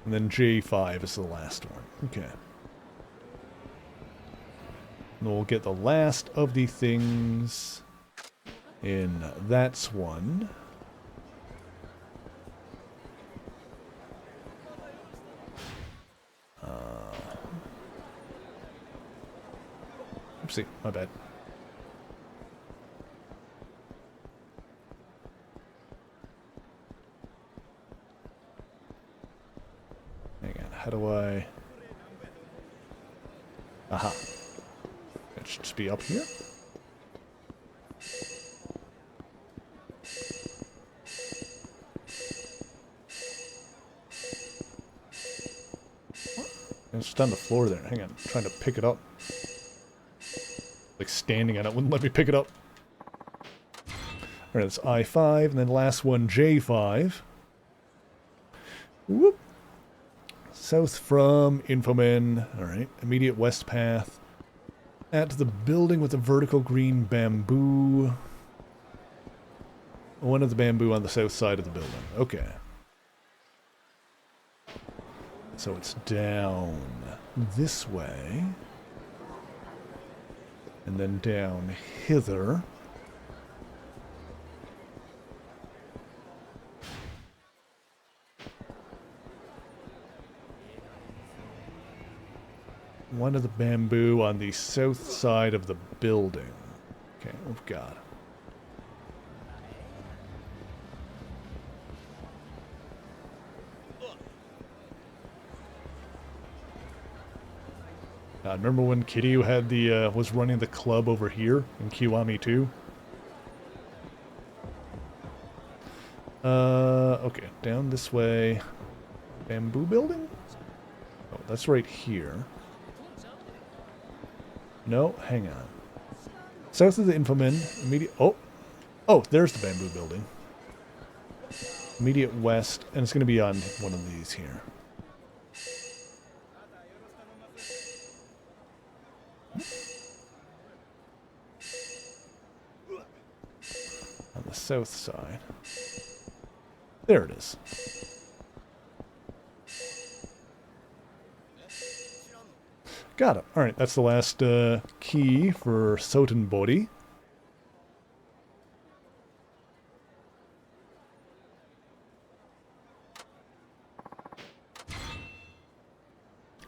And then J5 is the last one. Okay. And we'll get the last of the things in that's one. Oopsie, my bad. Hang on, how do I... Aha. It should just be up here. It's just on the floor there. Hang on, I'm trying to pick it up. Like standing on it wouldn't let me pick it up. Alright, that's I-5, and then last one, J5. Whoop. South from Infomen. Alright, immediate west path. At the building with the vertical green bamboo. One of the bamboo on the south side of the building. Okay. So it's down this way. And then down hither. One of the bamboo on the south side of the building. Okay, we've got it. Remember when Kiryu had the was running the club over here in Kiwami 2? Okay, down this way. Bamboo building? Oh, that's right here. No, hang on. South of the Infomen, immediate... Oh, there's the bamboo building. Immediate west, and it's going to be on one of these here. On the south side. There it is. Got it. Alright, that's the last key for Sotenbody.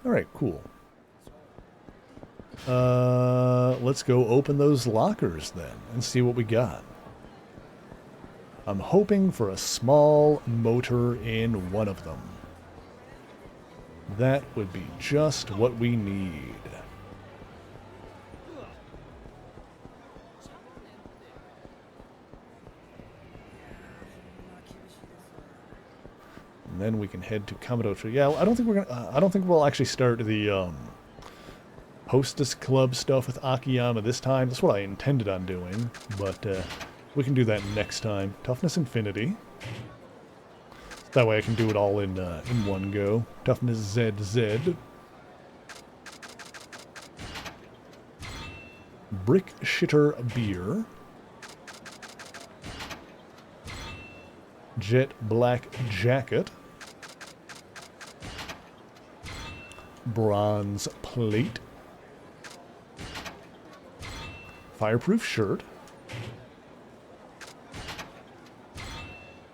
Alright, cool. Let's go open those lockers then and see what we got. I'm hoping for a small motor in one of them. That would be just what we need. And then we can head to Kamadocho. Yeah, I don't think we're gonna. I don't think we'll actually start the Hostess Club stuff with Akiyama this time. That's what I intended on doing, but we can do that next time. Toughness Infinity. That way I can do it all in one go. Toughness ZZ. Brick Shitter Beer. Jet Black Jacket. Bronze Plate. Fireproof Shirt.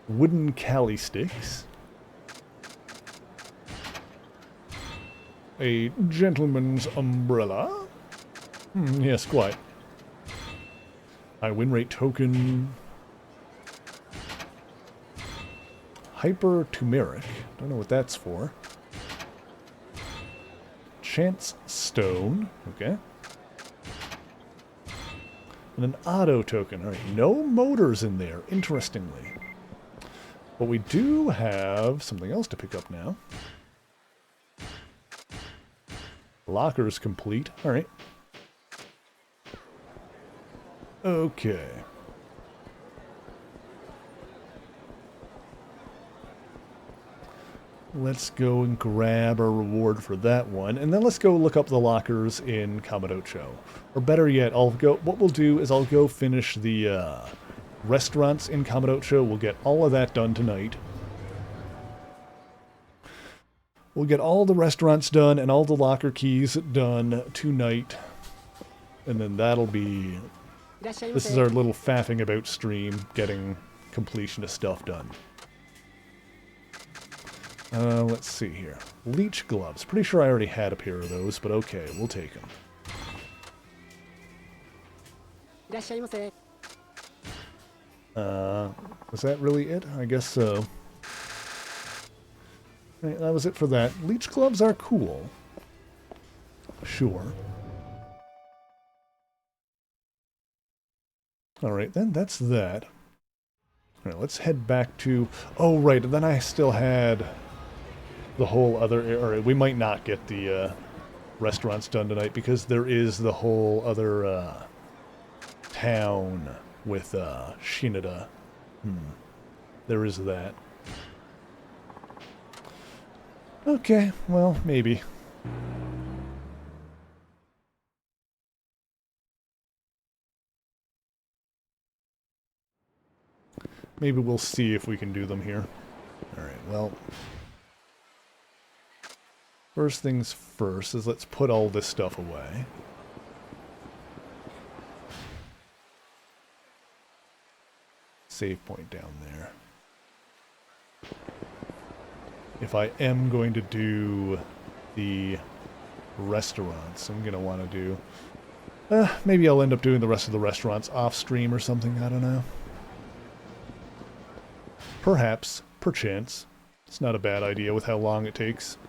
Wooden Cali Sticks. A gentleman's umbrella. Yes, quite. High win rate token. Hyper Turmeric. Don't know what that's for. Chance Stone. Okay. And an auto token. Alright, no motors in there, interestingly. But we do have something else to pick up now. Locker's complete. Alright. Okay. Let's go and grab our reward for that one. And then let's go look up the lockers in Kamadocho. Or better yet, what we'll do is I'll go finish the restaurants in Kamadocho. We'll get all of that done tonight. We'll get all the restaurants done and all the locker keys done tonight. And then that'll be... This is our little faffing about stream, getting completion of stuff done. Let's see here. Leech gloves. Pretty sure I already had a pair of those, but okay, we'll take them. Was that really it? I guess so. Right, that was it for that. Leech gloves are cool. Sure. Alright then, that's that. Alright, let's head back to... Oh, right, and then I still had the whole other... Alright, we might not get the restaurants done tonight because there is the whole other town with Shinada. There is that. Okay, well, maybe. Maybe we'll see if we can do them here. Alright, well... First things first is let's put all this stuff away. Save point down there. If I am going to do the restaurants, I'm going to want to do... maybe I'll end up doing the rest of the restaurants off-stream or something, I don't know. Perhaps, perchance. It's not a bad idea with how long it takes.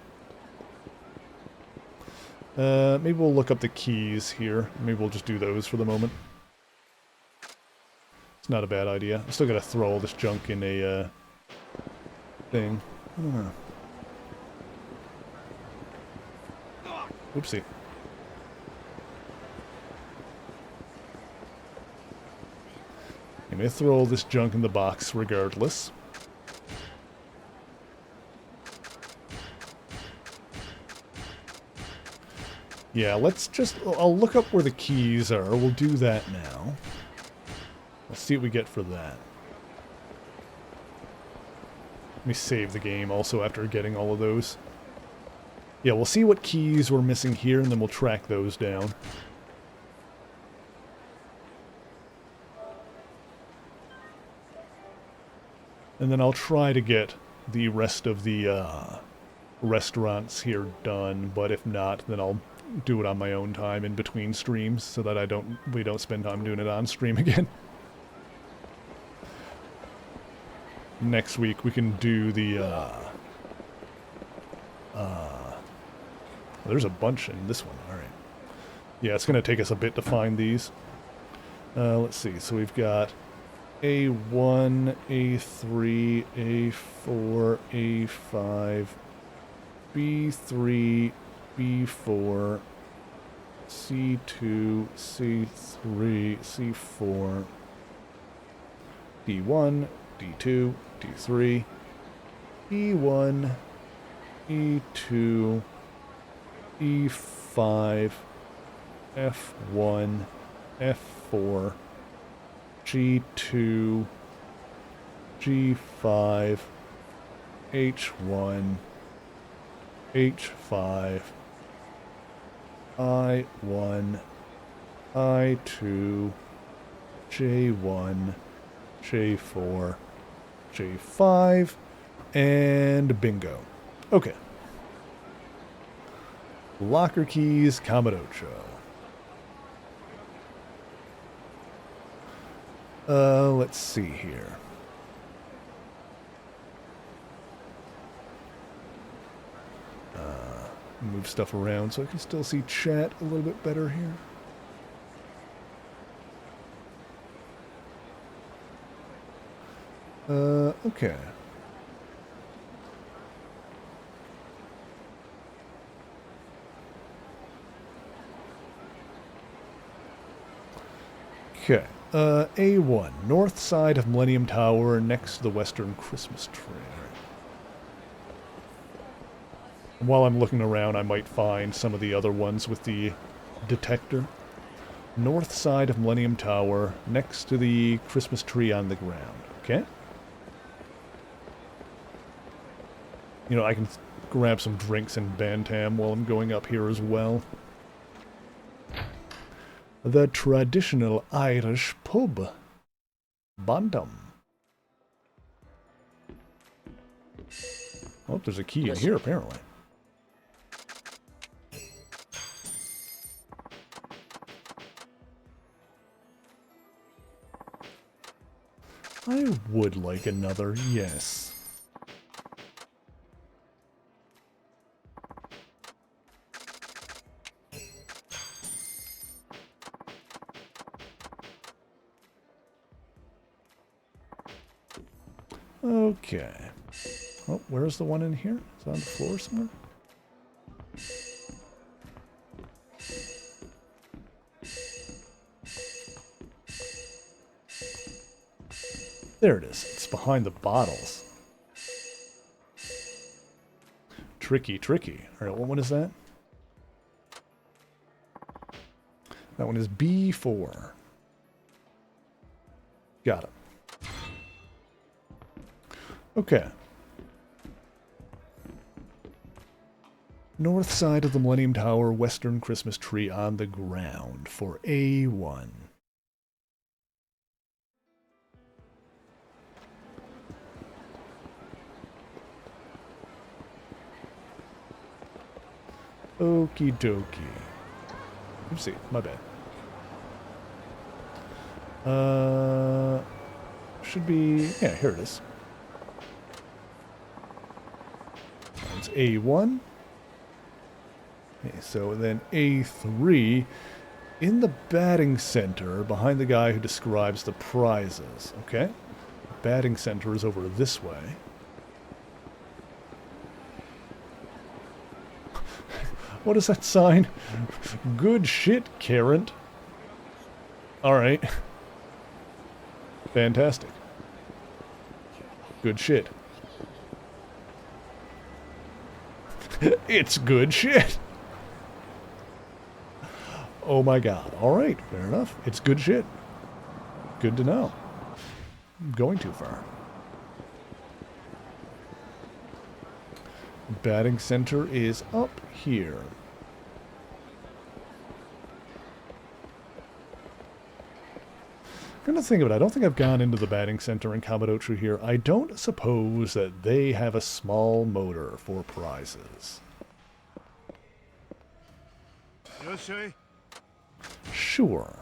Maybe we'll look up the keys here. Maybe we'll just do those for the moment. It's not a bad idea. I still gotta throw all this junk in a thing. I don't know. Oopsie. I'm gonna throw all this junk in the box regardless. Yeah, let's just... I'll look up where the keys are. We'll do that now. Let's see what we get for that. Let me save the game also after getting all of those. Yeah, we'll see what keys we're missing here, and then we'll track those down. And then I'll try to get the rest of the restaurants here done, but if not, then I'll do it on my own time in between streams so that we don't spend time doing it on stream again. Next week we can do the there's a bunch in this one. Alright. Yeah, it's gonna take us a bit to find these. Let's see, so we've got A1, A3, A4, A5, B3, B4, C2, C3, C4, D1, D2, D3, E1, E2, E5, F1, F4, G2, G5, H1, H5, I1, I2, J1, J4, J5, and bingo. Okay. Locker keys, Camadocho. Let's see here. Move stuff around so I can still see chat a little bit better here. Okay. Okay. A1, north side of Millennium Tower, next to the Western Christmas tree. While I'm looking around, I might find some of the other ones with the detector. North side of Millennium Tower, next to the Christmas tree on the ground. Okay? You know, I can grab some drinks in Bantam while I'm going up here as well. The traditional Irish pub. Bantam. Oh, there's a key in here, apparently. I would like another, yes. Okay. Oh, where's the one in here? Is it on the floor somewhere? There it is. It's behind the bottles. Tricky, tricky. Alright, what one is that? That one is B4. Got it. Okay. North side of the Millennium Tower, Western Christmas tree on the ground for A1. Okie dokie. Oopsie, my bad. Should be... yeah, here it is. It's A1. Okay, so then A3 in the batting center behind the guy who describes the prizes. Okay? The batting center is over this way. What is that sign? Good shit, Karen. Alright. Fantastic. Good shit. It's good shit. Oh my god. Alright, fair enough. It's good shit. Good to know. I'm going too far. Batting center is up here. I'm gonna think of it. I don't think I've gone into the batting center in Kamurocho here. I don't suppose that they have a small motor for prizes. Sure.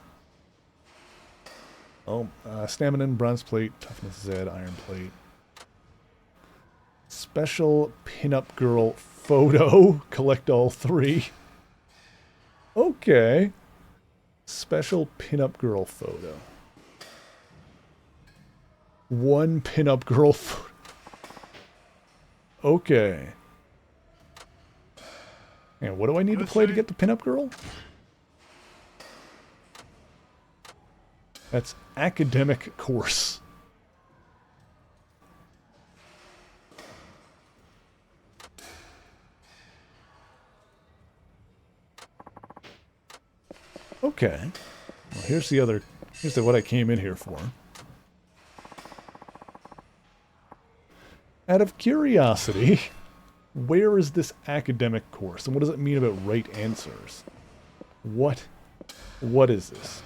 Oh, stamina, bronze plate, toughness Z, iron plate. Special pinup girl photo. Collect all 3. Okay. Special pinup girl photo. 1 pinup girl photo. Okay. And what do I need to play to get the pinup girl? That's academic course. Okay. Well, here's what I came in here for. Out of curiosity, where is this academic course? And what does it mean about right answers? What is this?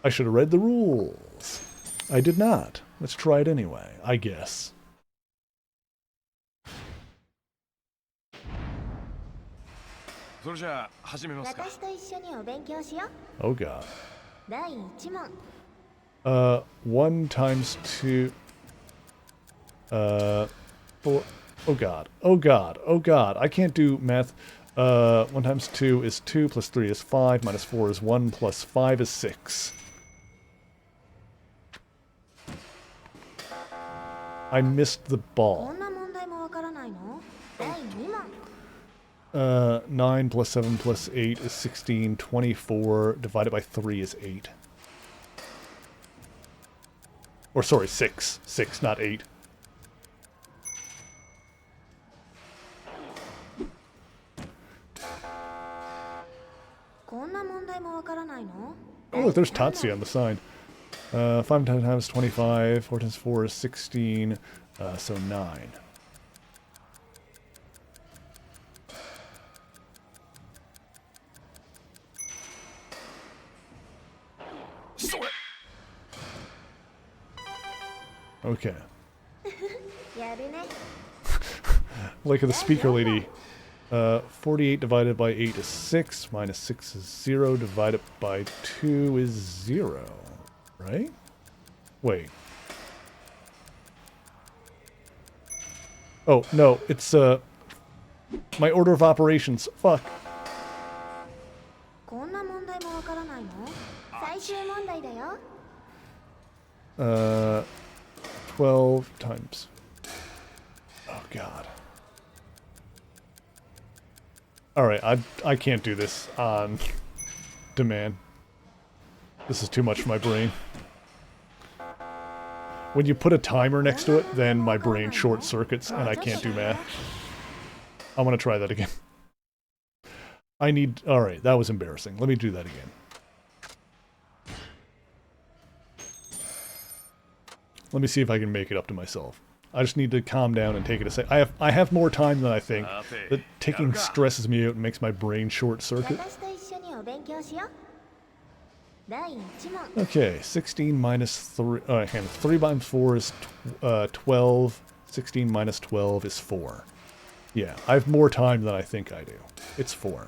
I should have read the rules. I did not. Let's try it anyway, I guess. Oh god. 1 times 2. 4. Oh god. Oh god. Oh god. I can't do math. 1 times 2 is 2, plus 3 is 5, minus 4 is 1, plus 5 is 6. I missed the ball. 9 plus 7 plus 8 is 16. 24 divided by 3 is 8. Or sorry, 6. 6, not 8. Oh, look, there's Tatsuya on the side. 5 times 25, 4 times 4 is 16, so 9. Okay. Like the speaker lady. 48 divided by 8 is 6, minus 6 is 0, divided by 2 is 0. Right? Wait. Oh, no, it's, my order of operations. Fuck. 12 times. Oh, God. Alright, I can't do this on demand. This is too much for my brain. When you put a timer next to it, then my brain short circuits and I can't do math. I want to try that again. Alright, that was embarrassing. Let me do that again. Let me see if I can make it up to myself. I just need to calm down and take it a sec. I have more time than I think. That taking stresses me out and makes my brain short circuit. Okay, 16 minus 3... hang on, 3 times 4 is 12. 16 minus 12 is 4. Yeah, I have more time than I think I do. It's 4.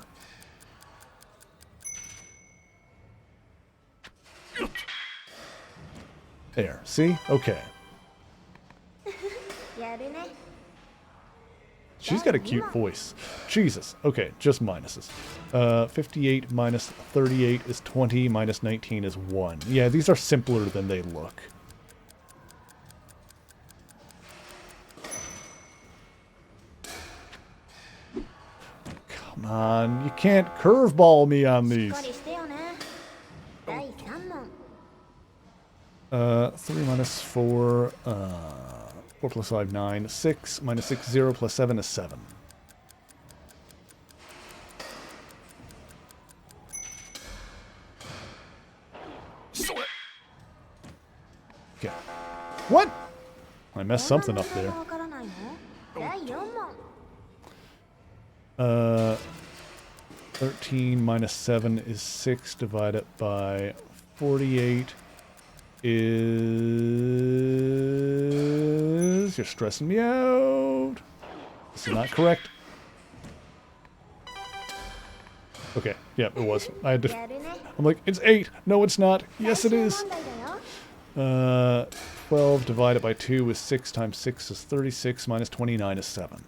There, see? Okay. She's got a cute voice. Jesus. Okay, just minuses. 58 minus 38 is 20, minus 19 is 1. Yeah, these are simpler than they look. Come on, you can't curveball me on these. 3 minus 4, 4 plus 5, 9, 6, minus 6, 0, plus 7 is 7. Okay. What? I messed something up there. 第4問 13 minus 7 is 6 divided by 48 is... You're stressing me out. This is not correct. Okay, yeah, it was. I had to... やるね I'm like, it's 8. No, it's not. Yes, it 最終 is. 問題だよ 12 divided by 2 is 6 times 6 is 36 minus 29 is 7.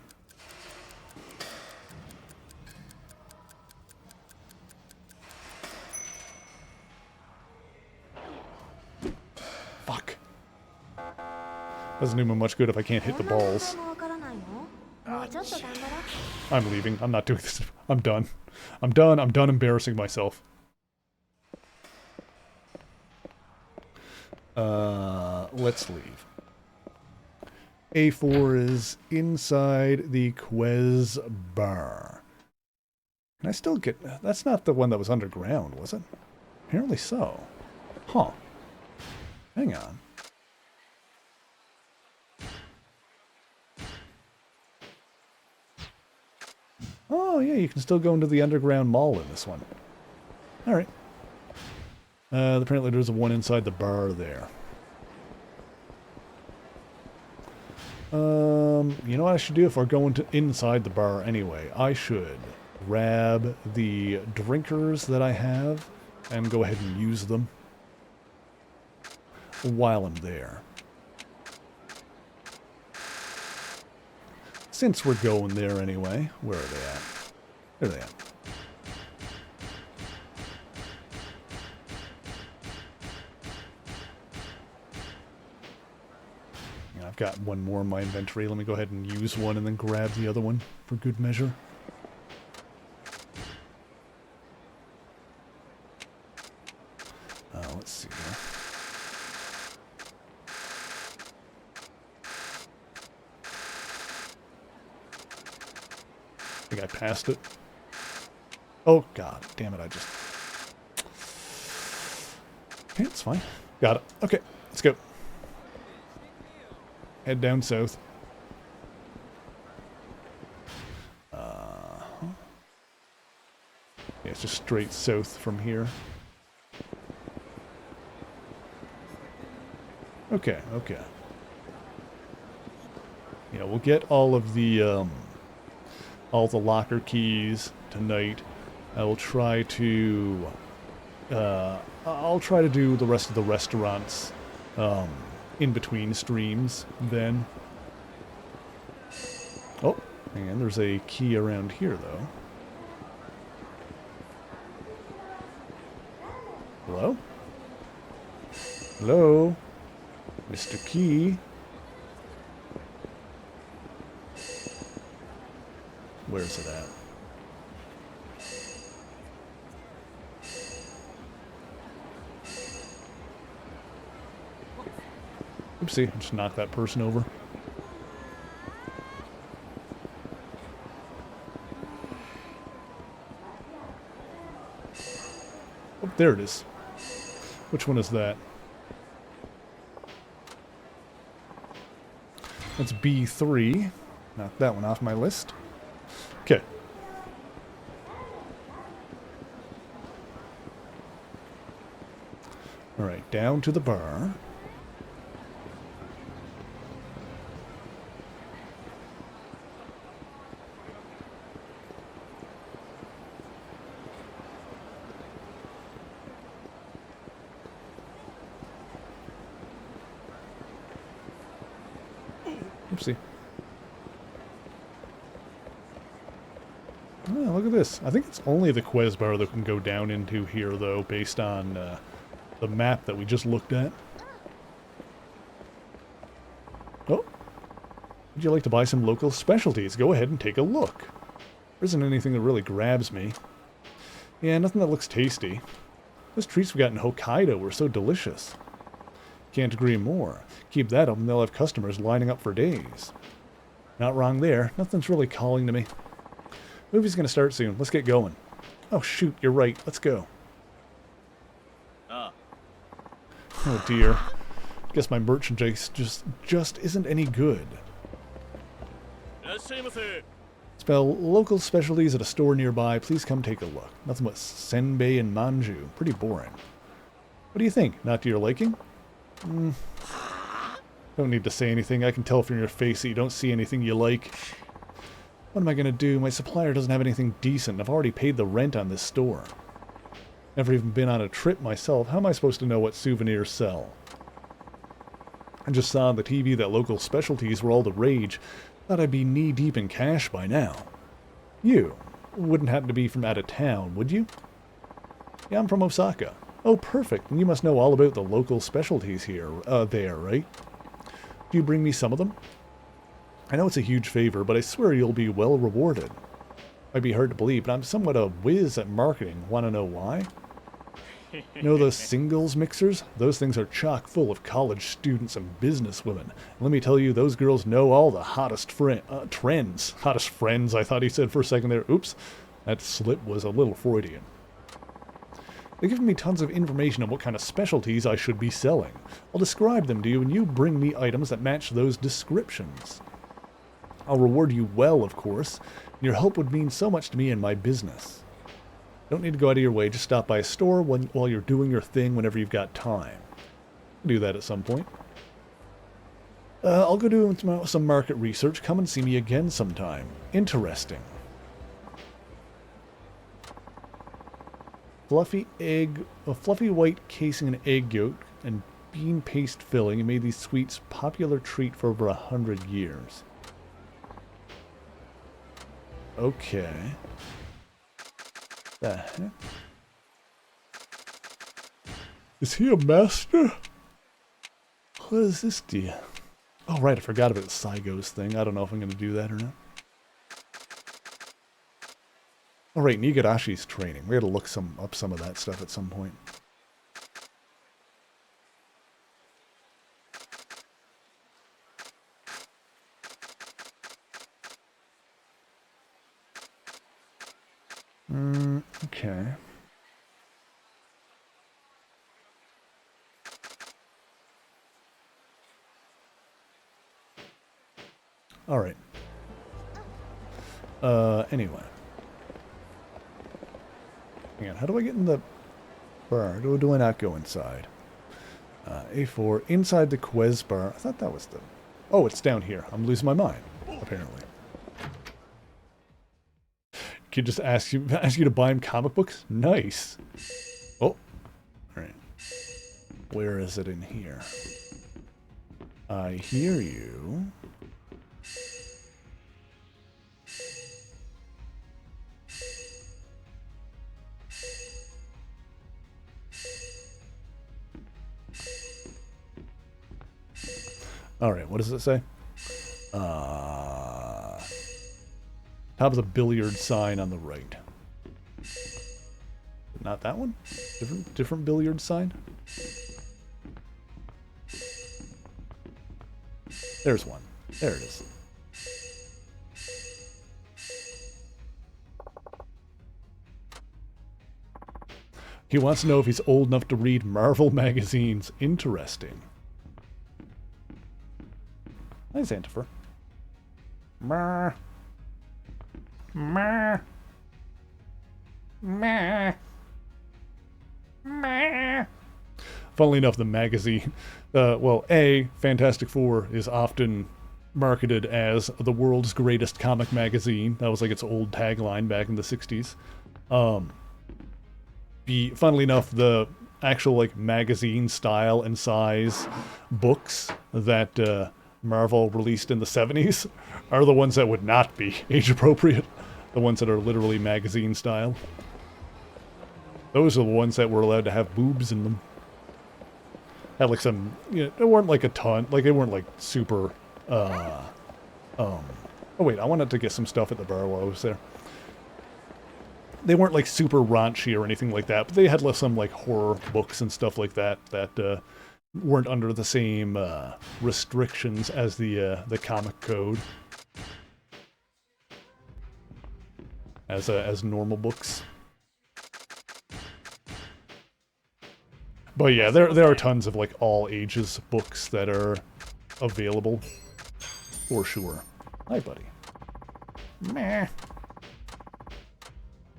Fuck. Doesn't do me much good if I can't hit the こんな問 balls. 題もわからないのもうちょっと頑張ろう I'm leaving. I'm not doing this. I'm done. I'm done. I'm done embarrassing myself. Let's leave. A4 is inside the Quez bar. Can I still get... That's not the one that was underground, was it? Apparently so. Huh. Hang on. Oh, yeah, you can still go into the underground mall in this one. Alright. Apparently there's one inside the bar there. You know what I should do if we're going to inside the bar anyway? I should grab the drinkers that I have and go ahead and use them while I'm there. Since we're going there anyway, where are they at? There they are. Yeah, I've got one more in my inventory. Let me go ahead and use one and then grab the other one for good measure. Let's see here. I think I passed it. Oh, god damn it, I just... Okay, it's fine. Got it. Okay, let's go. Head down south. Yeah, it's just straight south from here. Okay, okay. Yeah, we'll get all the locker keys tonight. I will try to I'll try to do the rest of the restaurants in between streams then. Oh, and there's a key around here though. Hello? Hello? Mr. Key? Where's it at? Oopsie, just knocked that person over. Oh, there it is. Which one is that? That's B3. Knock that one off my list. Okay. Alright, down to the bar. Oopsie. Oh, look at this. I think it's only the Quez bar that can go down into here, though, based on the map that we just looked at. Oh. Would you like to buy some local specialties? Go ahead and take a look. There isn't anything that really grabs me. Yeah, nothing that looks tasty. Those treats we got in Hokkaido were so delicious. Can't agree more. Keep that up and they'll have customers lining up for days. Not wrong there. Nothing's really calling to me. Movie's gonna start soon. Let's get going. Oh shoot, you're right. Let's go. Oh dear. Guess my merchandise just isn't any good. Spell local specialties at a store nearby. Please come take a look. Nothing but senbei and manju. Pretty boring. What do you think? Not to your liking? Don't need to say anything. I can tell from your face that you don't see anything you like. What am I going to do? My supplier doesn't have anything decent. I've already paid the rent on this store. Never even been on a trip myself. How am I supposed to know what souvenirs sell? I just saw on the TV that local specialties were all the rage. Thought I'd be knee-deep in cash by now. You wouldn't happen to be from out of town, would you? Yeah, I'm from Osaka. Oh, perfect. And you must know all about the local specialties here, there, right? Do you bring me some of them? I know it's a huge favor, but I swear you'll be well rewarded. Might be hard to believe, but I'm somewhat a whiz at marketing. Want to know why? Know those singles mixers? Those things are chock full of college students and businesswomen. And let me tell you, those girls know all the hottest trends. Hottest friends, I thought he said for a second there. Oops, that slip was a little Freudian. They've given me tons of information on what kind of specialties I should be selling. I'll describe them to you, and you bring me items that match those descriptions. I'll reward you well, of course. Your help would mean so much to me in my business. Don't need to go out of your way. Just stop by a store while you're doing your thing whenever you've got time. I'll do that at some point. I'll go do some market research. Come and see me again sometime. Interesting. Fluffy egg, a fluffy white casing and egg yolk and bean paste filling, and made these sweets popular treat for over 100 years. Okay. The heck? Is he a master? What does this do? Oh, right, I forgot about the Saigo's thing. I don't know if I'm going to do that or not. Oh, right, Nigarashi's training. We got to look up some of that stuff at some point. Okay. All right. Anyway. Hang on, how do I get in the bar? Do I not go inside? A4, inside the Quez bar. I thought that was the... Oh, it's down here. I'm losing my mind, apparently. Kid just ask you to buy him comic books? Nice. Oh. Alright. Where is it in here? I hear you. Alright, what does it say? Top of the billiard sign on the right. Not that one? Different billiard sign? There's one. There it is. He wants to know if he's old enough to read Marvel magazines. Interesting. Hi, Xantifer. Meh. Meh. Meh. Meh. Funnily enough, the magazine, well, Fantastic Four is often marketed as the world's greatest comic magazine. That was like its old tagline back in the 60s. Funnily enough, the actual like magazine style and size books that Marvel released in the 70s are the ones that would not be age appropriate. The ones that are literally magazine style. Those are the ones that were allowed to have boobs in them. Had like some, you know, they weren't like a ton, like they weren't like super, oh wait, I wanted to get some stuff at the bar while I was there. They weren't like super raunchy or anything like that, but they had some like horror books and stuff like that that weren't under the same restrictions as the comic code as normal books. But yeah, there are tons of like all ages books that are available for sure. Hi, buddy. Meh.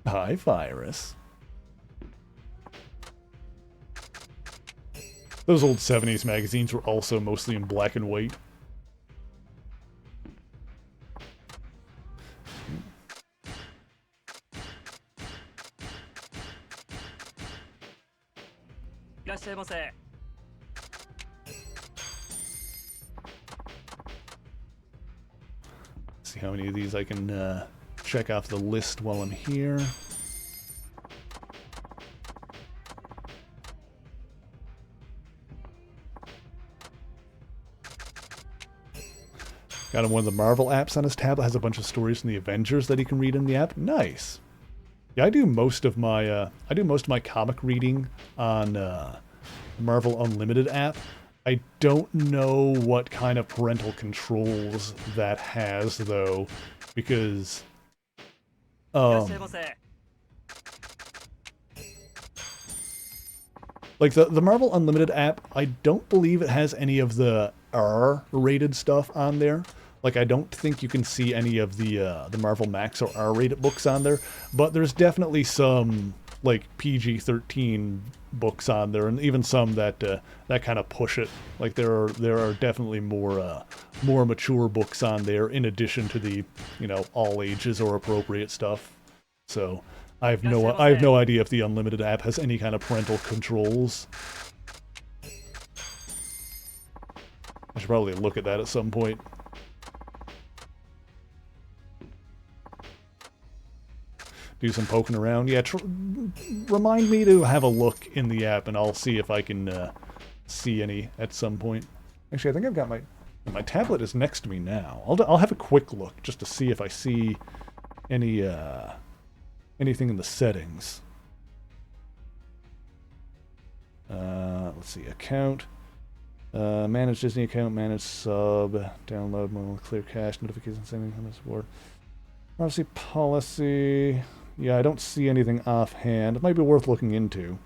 Hi, Virus. Those old 70s magazines were also mostly in black and white. See how many of these I can check off the list while I'm here. Got him one of the Marvel apps on his tablet. Has a bunch of stories from the Avengers that he can read in the app. Nice. Yeah, I do most of my comic reading on the Marvel Unlimited app. I don't know what kind of parental controls that has though, because like the Marvel Unlimited app, I don't believe it has any of the R-rated stuff on there. Like, I don't think you can see any of the Marvel Max or R-rated books on there, but there's definitely some like PG-13 books on there, and even some that that kind of push it. Like there are definitely more mature books on there in addition to the all ages or appropriate stuff. So I have no idea if the Unlimited app has any kind of parental controls. I should probably look at that at some point. Do some poking around. Yeah, remind me to have a look in the app, and I'll see if I can see any at some point. Actually, I think I've got my tablet is next to me now. I'll have a quick look just to see if I see any anything in the settings. Let's see, account. Manage Disney account, manage sub, download, mobile, clear cache, notifications, sending, support. Privacy policy. Yeah, I don't see anything offhand. It might be worth looking into.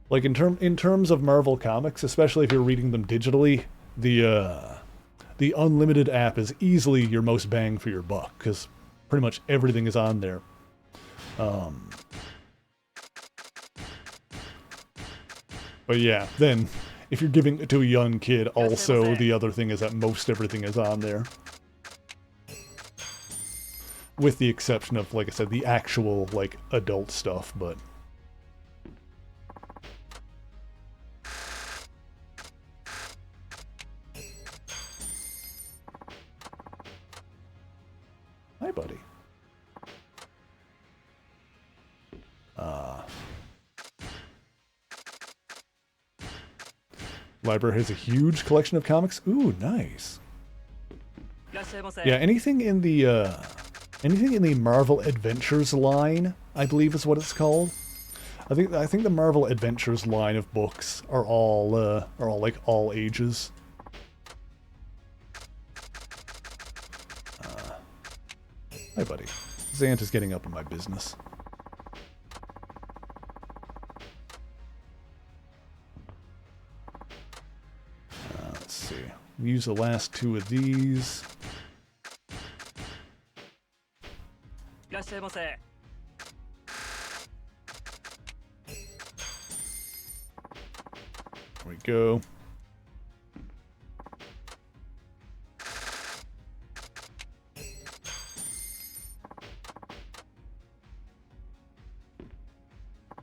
Like in terms of Marvel comics, especially if you're reading them digitally, the Unlimited app is easily your most bang for your buck because pretty much everything is on there. But yeah, then if you're giving it to a young kid, also the other thing is that most everything is on there. With the exception of, like I said, the actual, like, adult stuff, but... Hi, buddy. Library has a huge collection of comics. Ooh, nice. Yeah, anything in the Marvel Adventures line, I believe is what it's called. I think the Marvel Adventures line of books are all like all ages. Hi, buddy. Zant is getting up in my business. Let's see. Use the last two of these. There we go.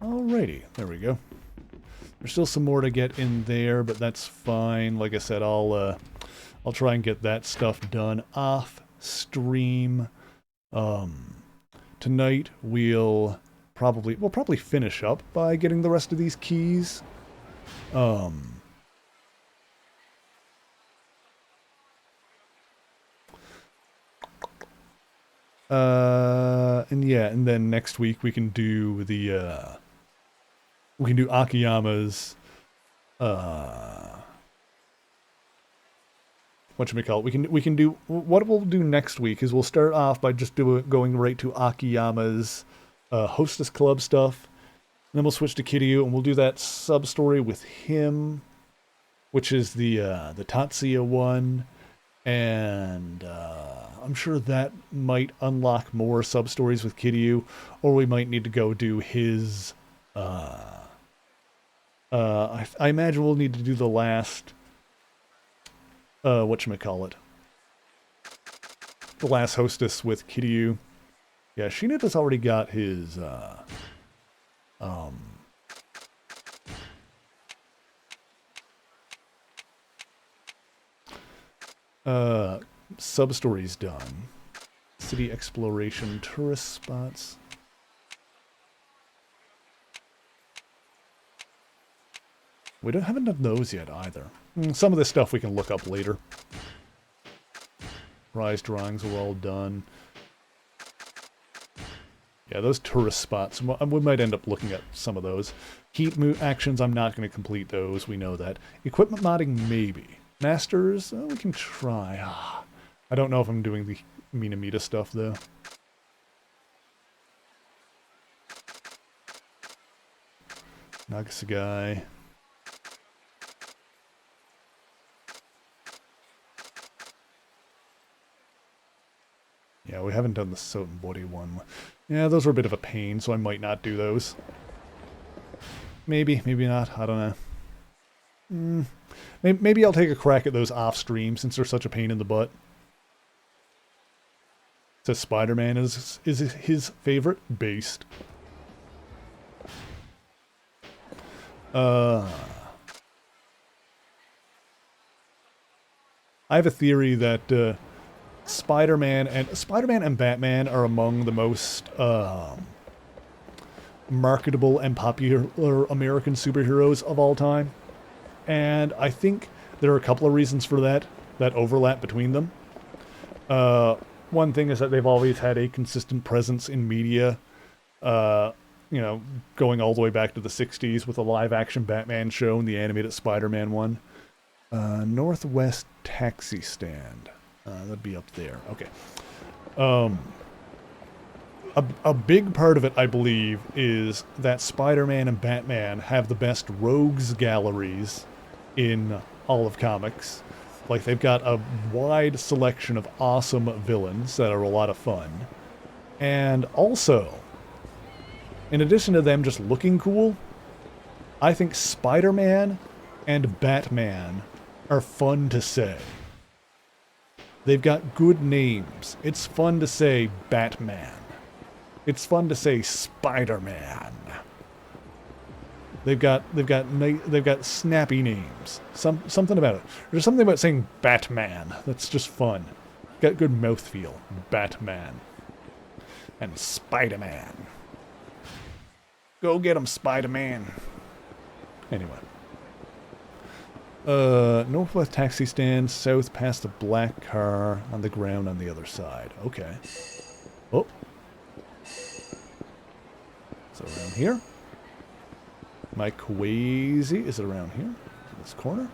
Alrighty, there we go. There's still some more to get in there, but that's fine. Like I said, I'll try and get that stuff done off stream. Tonight we'll probably finish up by getting the rest of these keys. And then next week we can do Akiyama's whatchamacallit, we can do, what we'll do next week is we'll start off by just going right to Akiyama's Hostess Club stuff, and then we'll switch to Kiryu, and we'll do that sub-story with him, which is the Tatsuya one, and I'm sure that might unlock more sub-stories with Kiryu, or we might need to go do his, I imagine we'll need to do the last, whatchamacallit, the last Hostess with Kiryu. Yeah, Shinada's already got his, sub-stories done. City exploration, tourist spots. Haven't done those yet either. Some of this stuff we can look up later. Rise drawings are all done. Yeah, those tourist spots, we might end up looking at some of those. Heat actions, I'm not going to complete those, we know that. Equipment modding, maybe. Masters, we can try. I don't know if I'm doing the Minamita stuff, though. Nagasagai. Yeah, we haven't done the Sotenbori one. Yeah, those were a bit of a pain, so I might not do those. Maybe, maybe not. I don't know. Maybe I'll take a crack at those off-stream, since they're such a pain in the butt. Says Spider-Man is his favorite. Based. I have a theory that Spider-Man and Batman are among the most marketable and popular American superheroes of all time. And I think there are a couple of reasons for that overlap between them. One thing is that they've always had a consistent presence in media, you know, going all the way back to the 60s with a live-action Batman show and the animated Spider-Man one. Northwest Taxi Stand. That'd be up there. Okay. A big part of it, I believe, is that Spider-Man and Batman have the best rogues galleries in all of comics. Like, they've got a wide selection of awesome villains that are a lot of fun. And also, in addition to them just looking cool, I think Spider-Man and Batman are fun to say. They've got good names. It's fun to say Batman. It's fun to say Spider-Man. They've got snappy names. Something about it. There's something about saying Batman that's just fun. Got good mouthfeel. Batman. And Spider-Man. Go get him, Spider-Man. Anyway. Northwest Taxi Stand, south past the black car, on the ground on the other side. Okay. Oh. So around here. Am I crazy? Is it around here? This corner?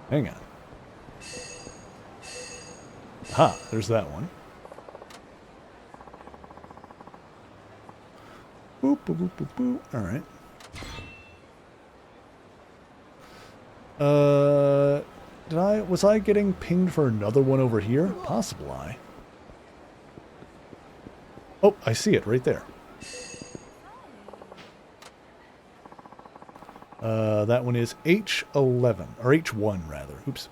Hang on. Ha, there's that one. Boop, boop, boop, boop, boop. Alright. Was I getting pinged for another one over here? Possibly. Oh, I see it right there. That one is H11, or H1 rather. Oops.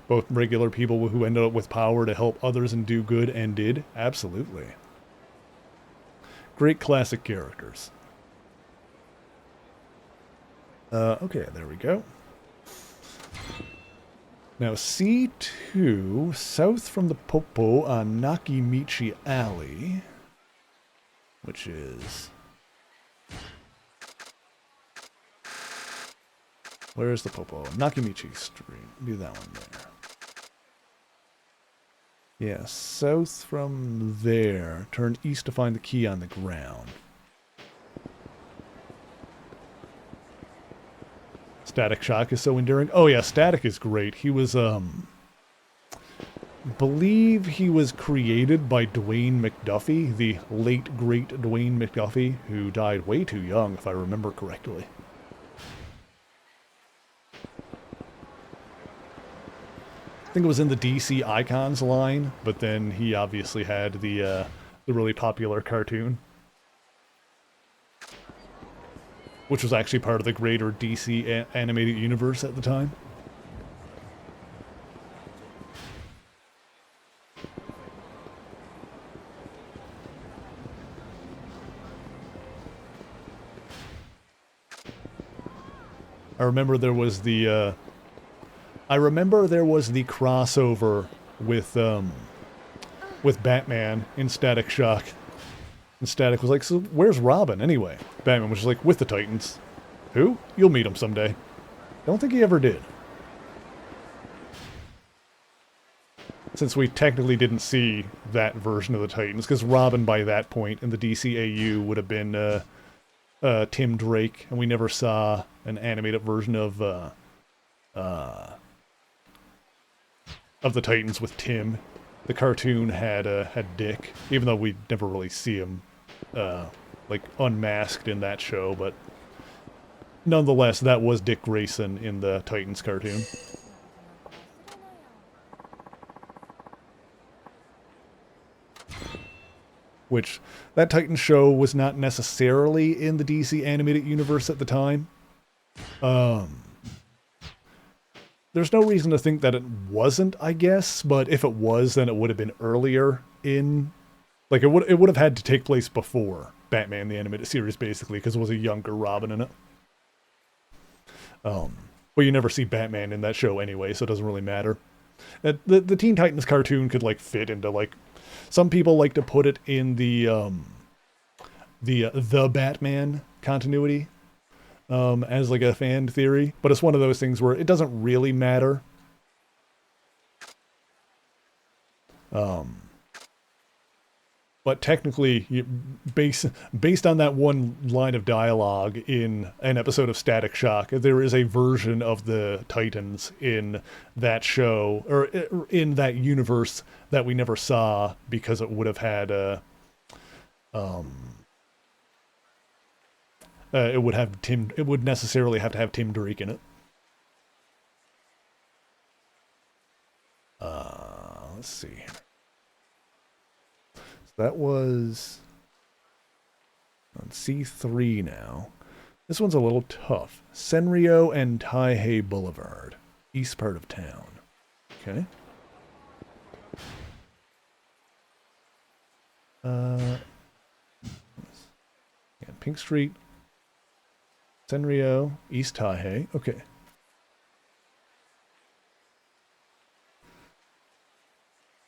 Both regular people who ended up with power to help others and do good and did. Absolutely. Great classic characters. Okay, there we go. Now C2, south from the Popo on Nakimichi Alley, which is... Where's the Popo? Nakimichi Street. Do that one there. Yeah, south from there. Turn east to find the key on the ground. Static Shock is so enduring. Oh yeah, Static is great. He was, believe he was created by Dwayne McDuffie, the late great Dwayne McDuffie, who died way too young, if I remember correctly. I think it was in the DC Icons line, but then he obviously had the really popular cartoon, which was actually part of the greater DC animated universe at the time. I remember there was the crossover with Batman in Static Shock. And Static was like, so where's Robin anyway? Batman was just like, with the Titans. Who? You'll meet him someday. Don't think he ever did. Since we technically didn't see that version of the Titans, because Robin by that point in the DCAU would have been Tim Drake, and we never saw an animated version of the Titans with Tim. The cartoon had Dick, even though we never really see him like unmasked in that show, but nonetheless, that was Dick Grayson in the Titans cartoon. Which, that Titans show was not necessarily in the DC animated universe at the time. There's no reason to think that it wasn't, I guess, but if it was, then it would have been earlier in... Like, it would have had to take place before Batman the Animated Series, basically, because it was a younger Robin in it. But you never see Batman in that show anyway, so it doesn't really matter. The Teen Titans cartoon could, like, fit into, like... Some people like to put it in the Batman continuity. As like a fan theory, but it's one of those things where it doesn't really matter. But technically, based on that one line of dialogue in an episode of Static Shock, there is a version of the Titans in that show, or in that universe, that we never saw because it would have had it would necessarily have to have Tim Drake in it. Let's see. So that was on C3 now. This one's a little tough. Senryo and Taihei Boulevard. East part of town. Okay. Yeah, Pink Street. Senryo, East Taihei. Okay.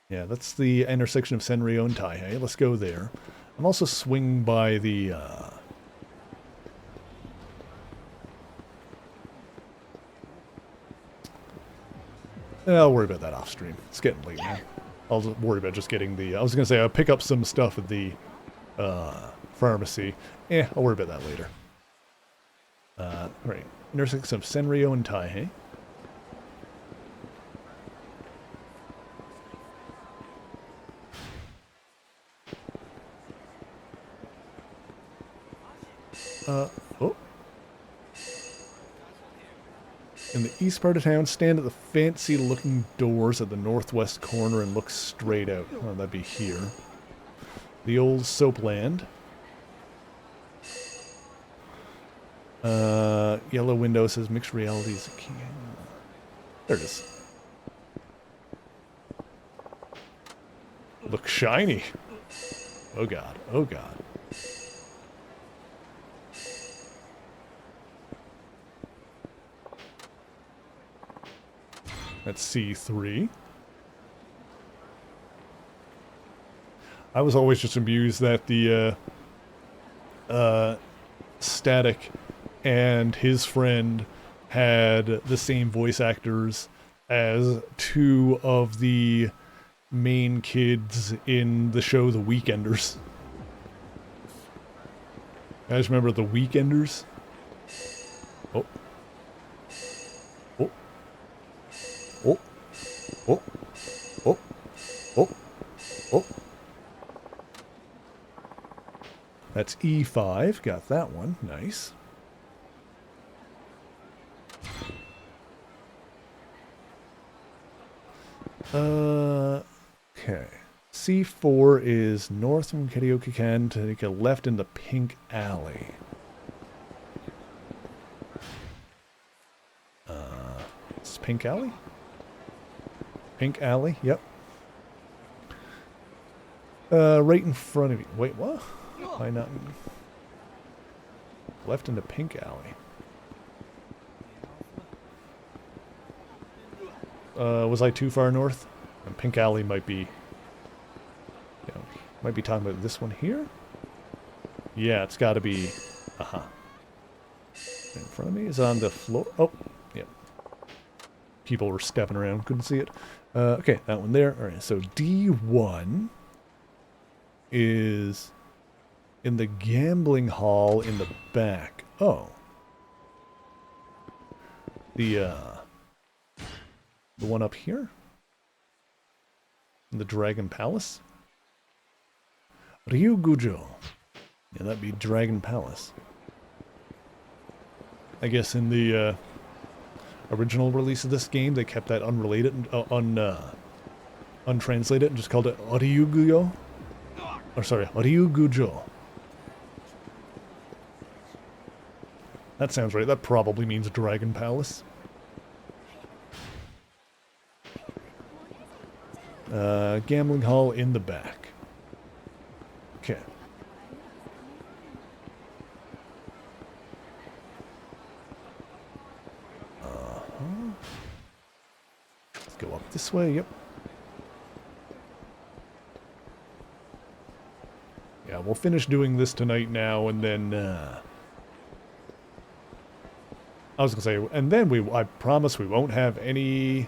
Yeah, that's the intersection of Senryo and Taihei. Let's go there. I'm also swing by the... I'll worry about that off stream. It's getting late now. I'll worry about just getting the... I was going to say, I'll pick up some stuff at the pharmacy. I'll worry about that later. Right. Intersection of Senryo and Taihei. Oh. In the east part of town, stand at the fancy-looking doors at the northwest corner and look straight out. Oh, that'd be here. The old Soapland. Yellow window says mixed reality is a key. There it is. Look shiny. Oh god. Oh god. That's C3. I was always just amused that the Static and his friend had the same voice actors as two of the main kids in the show The Weekenders. You guys remember The Weekenders? Oh. Oh. Oh. Oh. Oh. Oh. Oh. That's E5. Got that one. Nice. Okay. C4 is north from Karaoke Can to take a left in the Pink Alley. It's Pink Alley? Pink Alley, yep. Right in front of you. Wait, what? Why not? Left into Pink Alley. Was I too far north? And Pink Alley might be... You know, might be talking about this one here? Yeah, it's gotta be... Aha. In front of me is on the floor. Oh, yeah. People were stepping around, couldn't see it. Okay, that one there. Alright, so D1 is in the gambling hall in the back. Oh. The one up here? In the Dragon Palace? Ryugujo. Yeah, that'd be Dragon Palace. I guess in the original release of this game, they kept that unrelated, untranslated, and just called it Ryugujo. Or sorry, Ryugujo. That sounds right. That probably means Dragon Palace. Gambling hall in the back. Okay. Let's go up this way, yep. Yeah, we'll finish doing this tonight now, and then, I was gonna say, and then I promise we won't have any,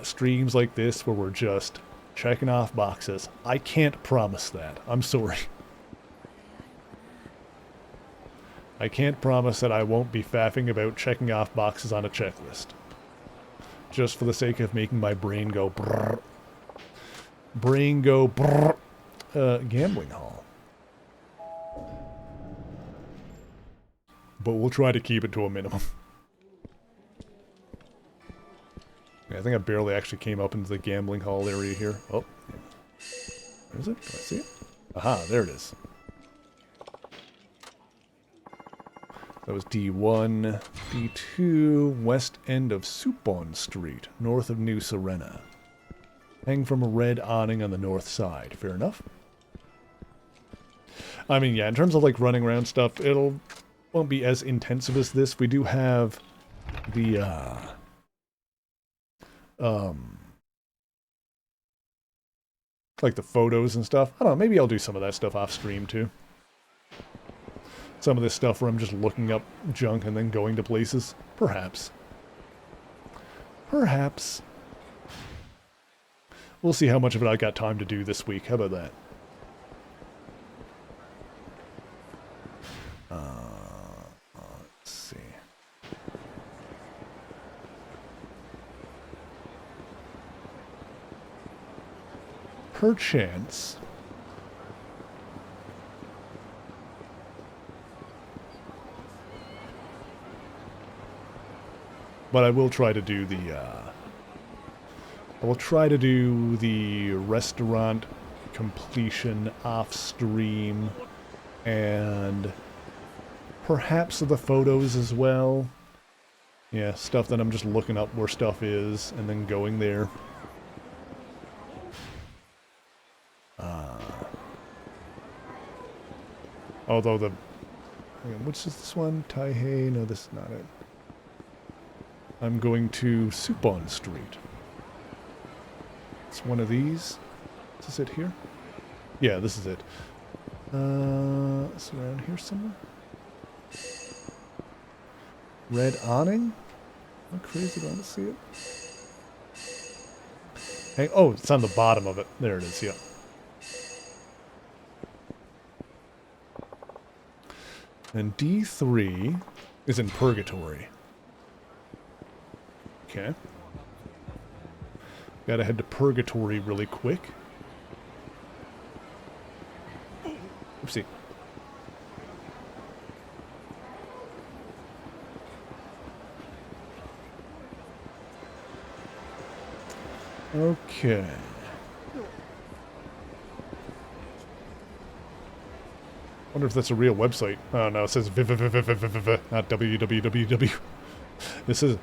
streams like this where we're just checking off boxes. I can't promise that. I'm sorry. I can't promise that I won't be faffing about checking off boxes on a checklist. Just for the sake of making my brain go brrr. Brain go brrr. Gambling hall. But we'll try to keep it to a minimum. Yeah, I think I barely actually came up into the gambling hall area here. Oh. Where is it? Do I see it? Aha, there it is. That was D1. D2, west end of Supon Street, north of New Serena. Hang from a red awning on the north side. Fair enough. I mean, yeah, in terms of, like, running around stuff, won't be as intensive as this. We do have the, like the photos and stuff. I don't know, maybe I'll do some of that stuff off stream, too. Some of this stuff where I'm just looking up junk and then going to places. Perhaps. Perhaps. We'll see how much of it I got time to do this week. How about that? Let's see. Perchance. But I will try to do the restaurant completion off stream, and perhaps the photos as well. Yeah, stuff that I'm just looking up where stuff is and then going there. Although which is this one? Taihei? No, this is not it. I'm going to Supon Street. It's one of these. Is this it here? Yeah, this is it. It's around here somewhere. Red awning? Am I crazy? Do I see it? Hey, oh, it's on the bottom of it. There it is, yeah. And D3 is in Purgatory. Okay. Gotta head to Purgatory really quick. Oopsie. Okay. Wonder if that's a real website. Oh no, it says not www. This is.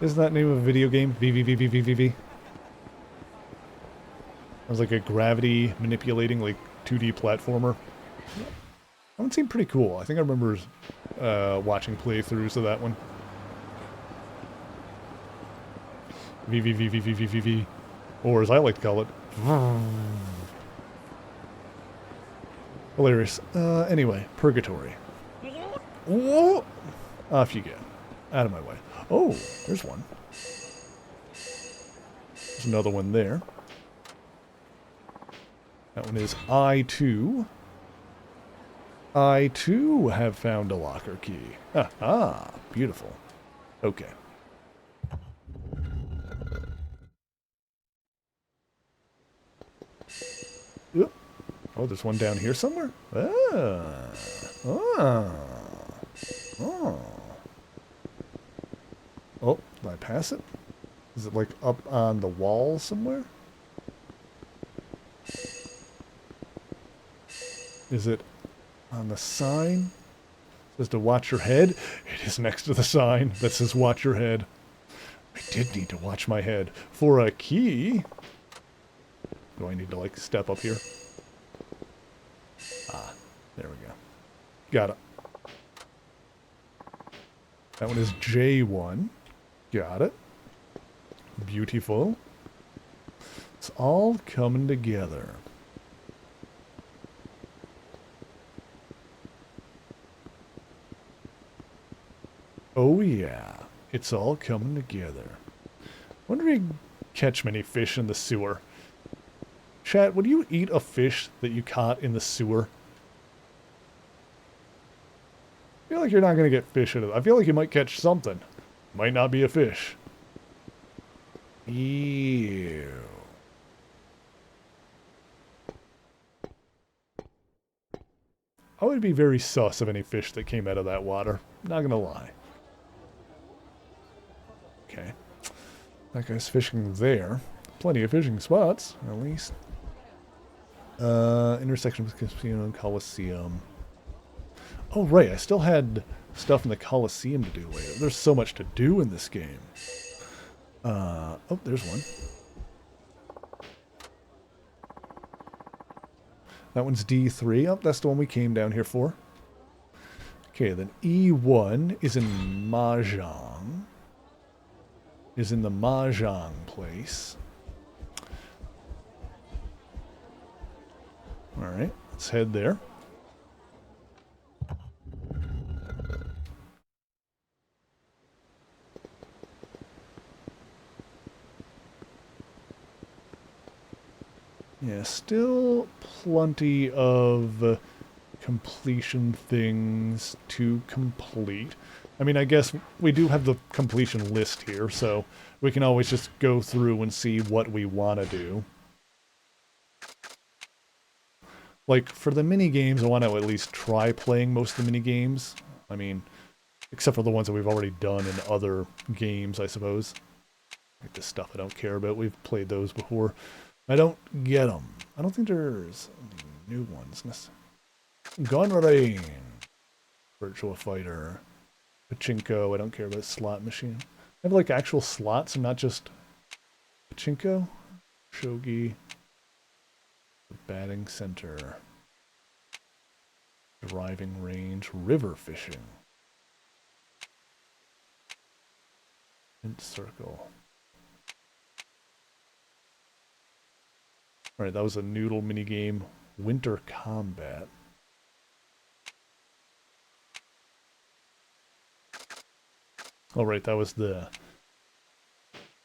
Isn't that name of a video game? VVVVVVV. It was like a gravity manipulating, like 2D platformer. That one seemed pretty cool. I think I remember watching playthroughs of that one. VVVVVVV, or as I like to call it, hilarious. Anyway, Purgatory. Whoa! Off you get. Out of my way. Oh, there's one. There's another one there. That one is I2. I too have found a locker key. Ah, beautiful. Okay. Oop. Oh, there's one down here somewhere? Oh. Oh, did I pass it? Is it like up on the wall somewhere? Is it on the sign? It says to watch your head. It is next to the sign that says watch your head. I did need to watch my head. For a key... Do I need to, like, step up here? Ah, there we go. Got it. That one is J1. Got it. Beautiful. It's all coming together. Oh yeah, it's all coming together. Wonder if you catch many fish in the sewer. Chat, would you eat a fish that you caught in the sewer? I feel like you're not going to get fish out of it. I feel like you might catch something. Might not be a fish. Ew. I would be very sus of any fish that came out of that water. Not going to lie. Okay. That guy's fishing there. Plenty of fishing spots, at least. Intersection with Casino and Coliseum. Oh, right. I still had stuff in the Coliseum to do later. There's so much to do in this game. Oh, there's one. That one's D3. Oh, that's the one we came down here for. Okay, then E1 is in Mahjong. Is in the Mahjong place. Alright, let's head there. Yeah, still plenty of completion things to complete. I mean, I guess we do have the completion list here, so we can always just go through and see what we want to do. Like, for the mini-games, I want to at least try playing most of the mini-games. I mean, except for the ones that we've already done in other games, I suppose. Like this stuff I don't care about. We've played those before. I don't get them. I don't think there's any new ones. Gun Rain. Virtua Fighter. Pachinko. I don't care about slot machine. I have like actual slots and not just Pachinko. Shogi. Batting center. Driving range. River fishing. Mint circle. Alright, that was a noodle minigame. Winter combat. Alright, that was the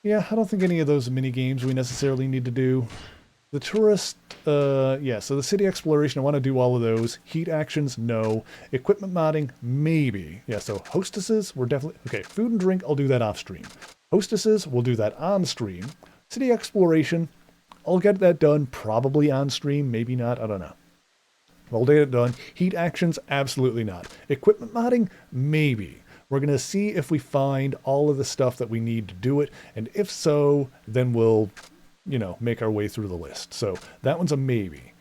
Yeah, I don't think any of those mini games we necessarily need to do. The tourist, yeah, so the city exploration, I want to do all of those. Heat actions, no. Equipment modding, maybe. Yeah, so hostesses, we're definitely... Okay, food and drink, I'll do that off stream. Hostesses, we'll do that on stream. City exploration, I'll get that done probably on stream, maybe not, I don't know. I'll get it done. Heat actions, absolutely not. Equipment modding, maybe. We're going to see if we find all of the stuff that we need to do it, and if so, then we'll, you know, make our way through the list. So that one's a maybe.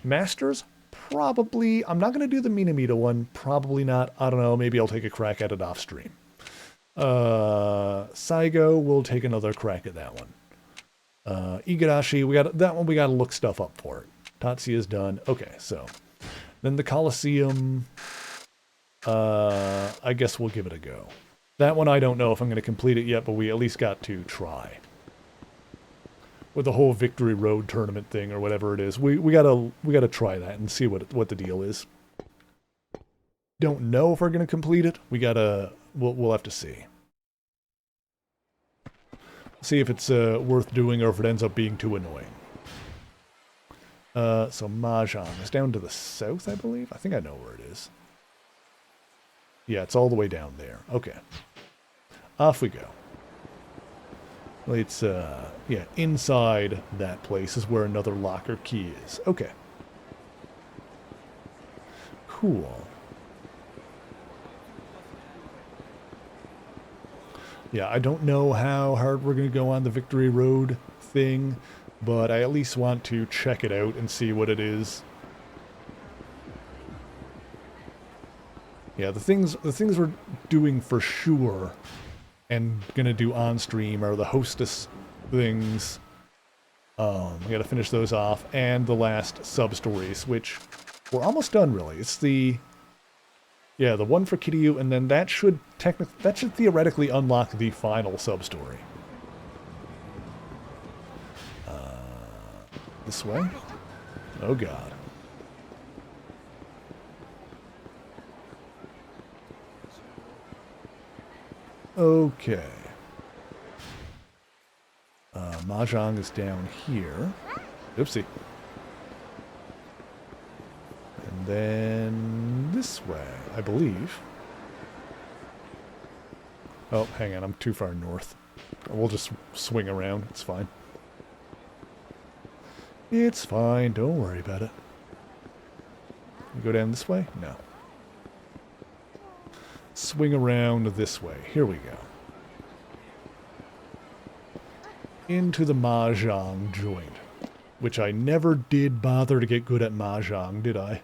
Masters, probably. I'm not going to do the Minamita one. Probably not. I don't know. Maybe I'll take a crack at it off stream. Saigo, we'll take another crack at that one. Igarashi, that one we got to look stuff up for it. Tatsuya's done. Okay, so then the Colosseum, I guess we'll give it a go. That one I don't know if I'm going to complete it yet, but we at least got to try. With the whole Victory Road tournament thing or whatever it is, we gotta try that and see what the deal is. Don't know if we're going to complete it. We'll have to see. See if it's worth doing or if it ends up being too annoying. So Mahjong is down to the south, I believe. I think I know where it is. Yeah, it's all the way down there. Okay. Off we go. It's, yeah, inside that place is where another locker key is. Okay. Cool. Yeah, I don't know how hard we're going to go on the Victory Road thing, but I at least want to check it out and see what it is. Yeah, the things we're doing for sure and gonna do on stream are the hostess things. We gotta finish those off, and the last sub-stories, which we're almost done really. It's the one for Kiryu, and then that should theoretically unlock the final sub-story. This way? Oh god. Okay. Mahjong is down here. Oopsie. And then this way, I believe. Oh, hang on, I'm too far north. We'll just swing around, it's fine. It's fine, don't worry about it. You go down this way? No. Swing around this way. Here we go. Into the Mahjong joint. Which I never did bother to get good at Mahjong, did I?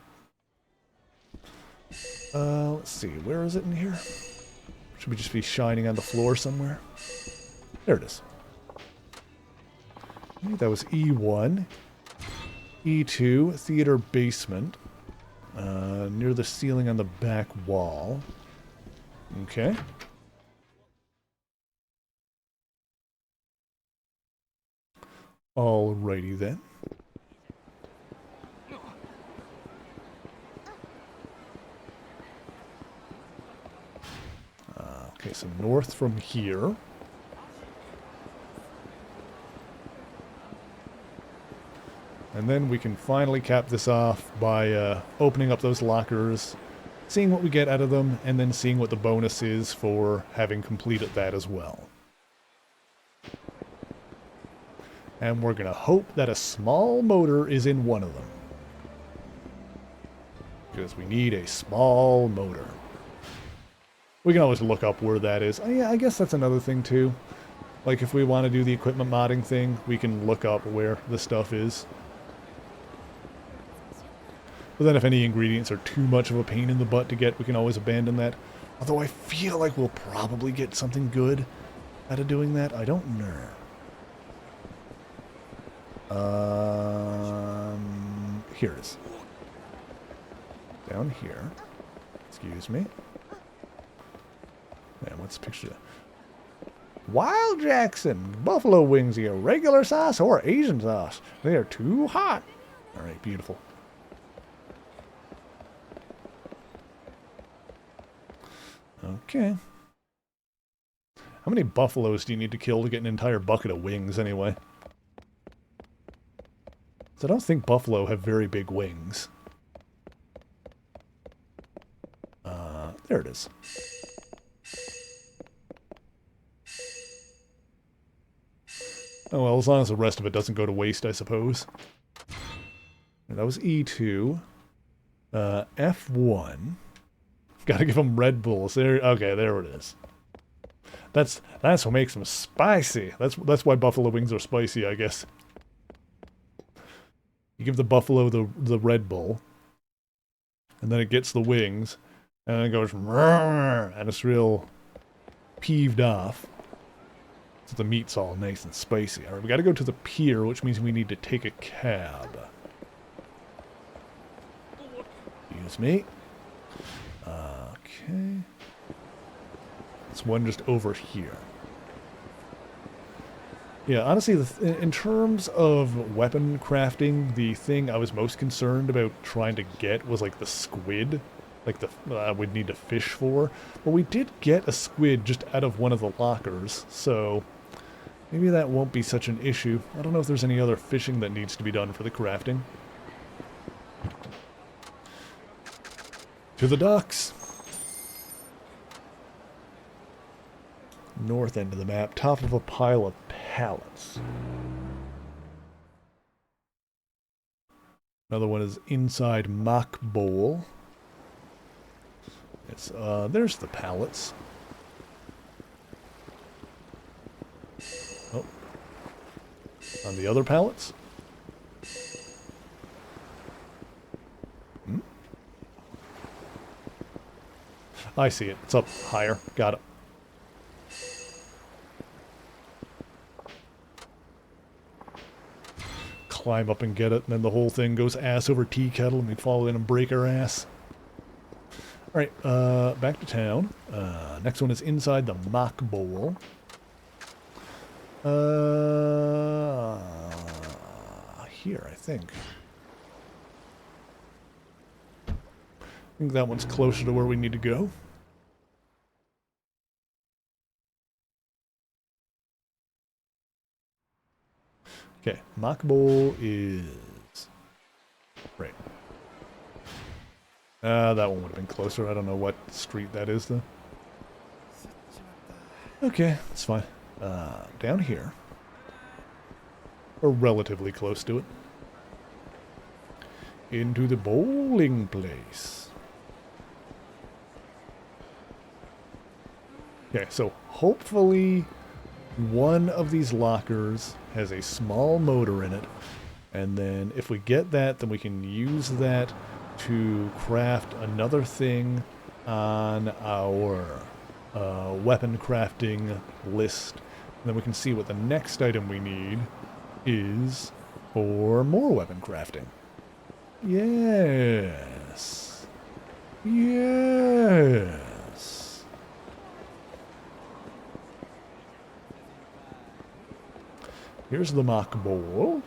Let's see. Where is it in here? Should we just be shining on the floor somewhere? There it is. I think that was E1. E2, theater basement. Near the ceiling on the back wall. Okay. Alrighty then. Okay, so north from here. And then we can finally cap this off by opening up those lockers, seeing what we get out of them, and then seeing what the bonus is for having completed that as well. And we're going to hope that a small motor is in one of them. Because we need a small motor. We can always look up where that is. Oh, yeah, I guess that's another thing too. Like if we want to do the equipment modding thing, we can look up where the stuff is. But then if any ingredients are too much of a pain in the butt to get, we can always abandon that. Although I feel like we'll probably get something good out of doing that. I don't know. Here it is. Down here. Excuse me. Man, what's the picture? Wild Jackson! Buffalo wings here. Regular sauce or Asian sauce. They are too hot. Alright, beautiful. Okay. How many buffaloes do you need to kill to get an entire bucket of wings, anyway? So I don't think buffalo have very big wings. There it is. Oh well, as long as the rest of it doesn't go to waste, I suppose. And that was E2. F1. Gotta give them Red Bulls. There, okay, there it is. That's what makes them spicy. That's why buffalo wings are spicy, I guess. You give the buffalo the Red Bull, and then it gets the wings, and then it goes, and it's real peeved off. So the meat's all nice and spicy. Alright, we gotta go to the pier, which means we need to take a cab. Excuse me. Okay. There's one just over here. Yeah, honestly, in terms of weapon crafting, the thing I was most concerned about trying to get was like the squid. Like we'd need to fish for. But we did get a squid just out of one of the lockers, so maybe that won't be such an issue. I don't know if there's any other fishing that needs to be done for the crafting. To the docks. North end of the map, top of a pile of pallets. Another one is inside Mock Bowl. It's there's the pallets. Oh. On the other pallets? Hmm? I see it. It's up higher. Got it. Climb up and get it, and then the whole thing goes ass over tea kettle, and we fall in and break our ass. Alright, back to town. Next one is inside the Mock Bowl. Here, I think. I think that one's closer to where we need to go. Okay, Mock Bowl is... right. That one would have been closer. I don't know what street that is, though. Okay, that's fine. Down here. Or relatively close to it. Into the bowling place. Okay, so hopefully one of these lockers has a small motor in it, and then if we get that, then we can use that to craft another thing on our weapon crafting list. And then we can see what the next item we need is for more weapon crafting. Yes. Yes. Here's the Mock Bowl.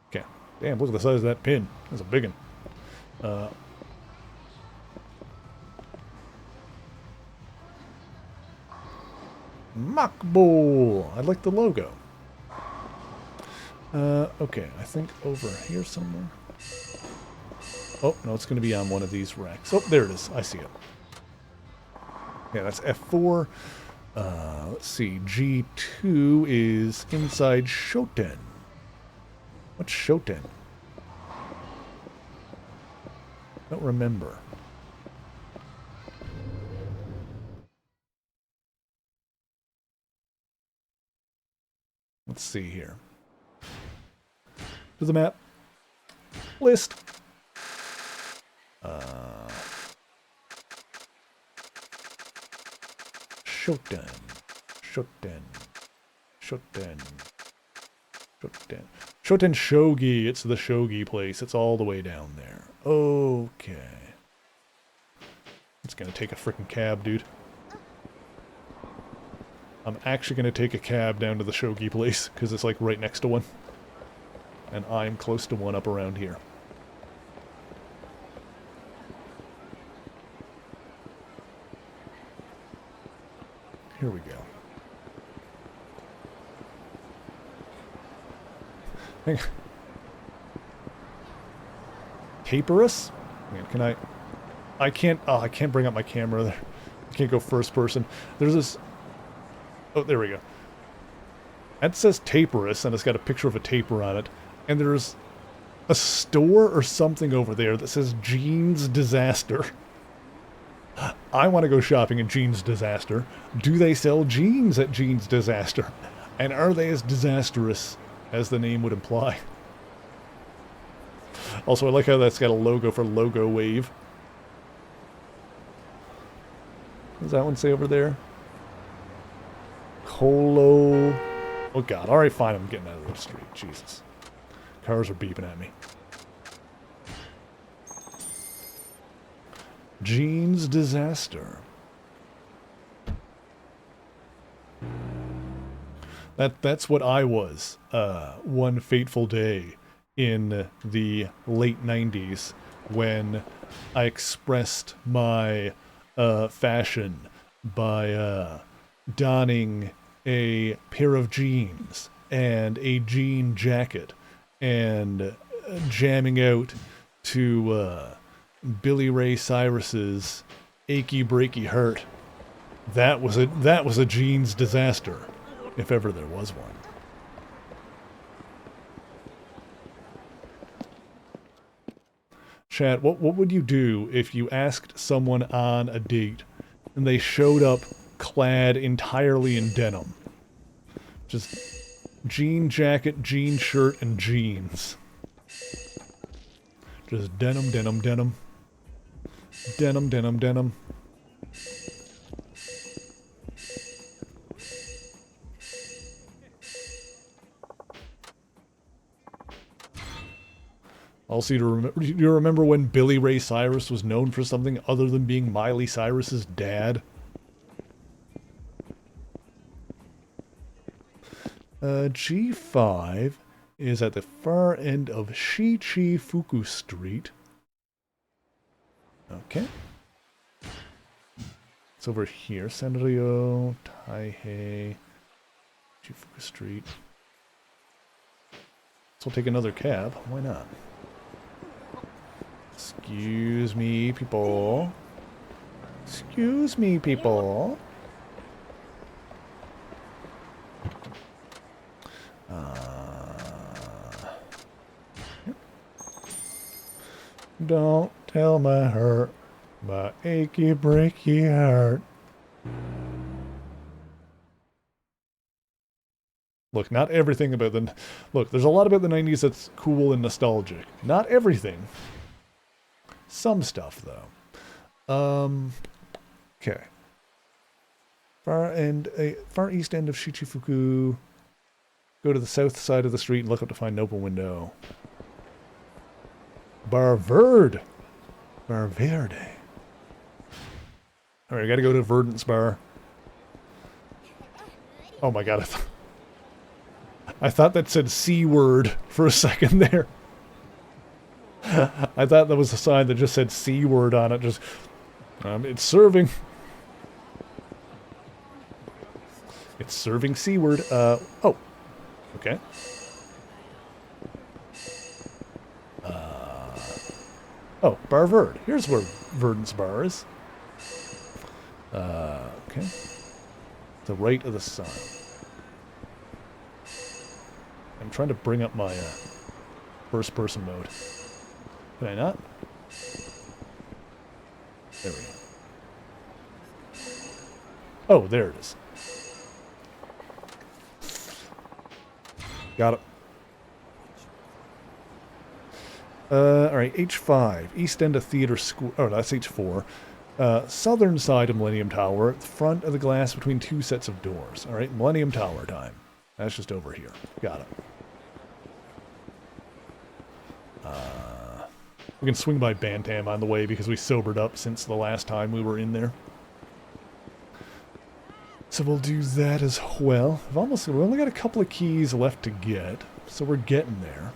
Okay. Damn, look at the size of that pin. That's a big one. Mock Bowl. I like the logo. Okay, I think over here somewhere. Oh, no, it's going to be on one of these racks. Oh, there it is. I see it. Yeah, that's F4. Let's see. G2 is inside Shoten. What's Shoten? Don't remember. Let's see here. To the map. List. Shoten. Shoten. Shoten. Shoten. Shoten Shogi. It's the Shogi place. It's all the way down there. Okay. It's gonna take a frickin' cab, dude. I'm actually gonna take a cab down to the Shogi place, because it's like right next to one. And I'm close to one up around here. Here we go. Hang on. Paperus? Man, can I can't, oh, I can't bring up my camera there. I can't go first person. There's this, oh, there we go. That says Taperus, and it's got a picture of a taper on it. And there's a store or something over there that says Jeans Disaster. I want to go shopping at Jeans Disaster. Do they sell jeans at Jeans Disaster? And are they as disastrous as the name would imply? Also, I like how that's got a logo for Logo Wave. What does that one say over there? Colo... Oh god, alright fine, I'm getting out of the street. Jesus. Cars are beeping at me. Jeans Disaster. That's what I was one fateful day in the late 90s when I expressed my fashion by donning a pair of jeans and a jean jacket and jamming out to Billy Ray Cyrus's Achy Breaky Hurt. That was a jeans disaster, if ever there was one. Chat, what would you do if you asked someone on a date and they showed up clad entirely in denim? Just jean jacket, jean shirt, and jeans. Just denim, denim, denim. Denim, denim, denim. Also, do you remember when Billy Ray Cyrus was known for something other than being Miley Cyrus's dad? G5 is at the far end of Shichifuku Street. Okay. It's over here. Sanrio, Taihei, Shichifuku Street. So we'll take another cab. Why not? Excuse me, people. Excuse me, people. Don't tell my hurt, my achy breaky heart. Look, not everything about the... Look, there's a lot about the 90s that's cool and nostalgic. Not everything. Some stuff, though. Okay. Far east end of Shichifuku. Go to the south side of the street and look up to find an open window. Bar Verde. Bar Verde. Alright, I gotta go to Verdant's Bar. Oh my god, I thought that said C-word for a second there. I thought that was a sign that just said C-word on it. Just, it's serving. It's serving C-word. Oh. Okay. Oh, Bar Verde. Here's where Verdant's Bar is. Okay. The right of the sun. I'm trying to bring up my first person mode. Can I not? There we go. Oh, there it is. Got it. Alright, H5. East end of Theater Square. Oh, that's H4. Southern side of Millennium Tower. Front of the glass between two sets of doors. Alright, Millennium Tower time. That's just over here. Got it. We can swing by Bantam on the way because we sobered up since the last time we were in there. So we'll do that as well. We've only got a couple of keys left to get, so we're getting there.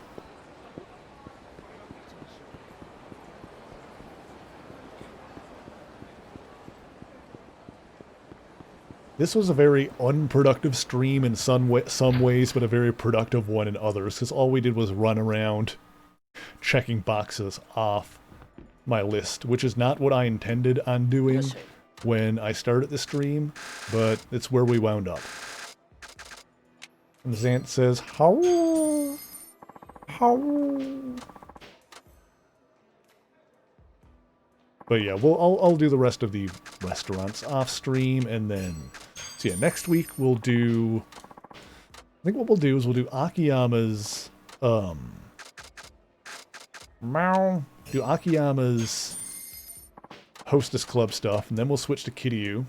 This was a very unproductive stream in some ways, but a very productive one in others, because all we did was run around checking boxes off my list, which is not what I intended on doing when I started the stream, but it's where we wound up. And Zant says, how? But yeah, I'll do the rest of the restaurants off stream, and then, so yeah, next week we'll do, I think what we'll do is we'll do Akiyama's, Hostess Club stuff, and then we'll switch to Kiryu.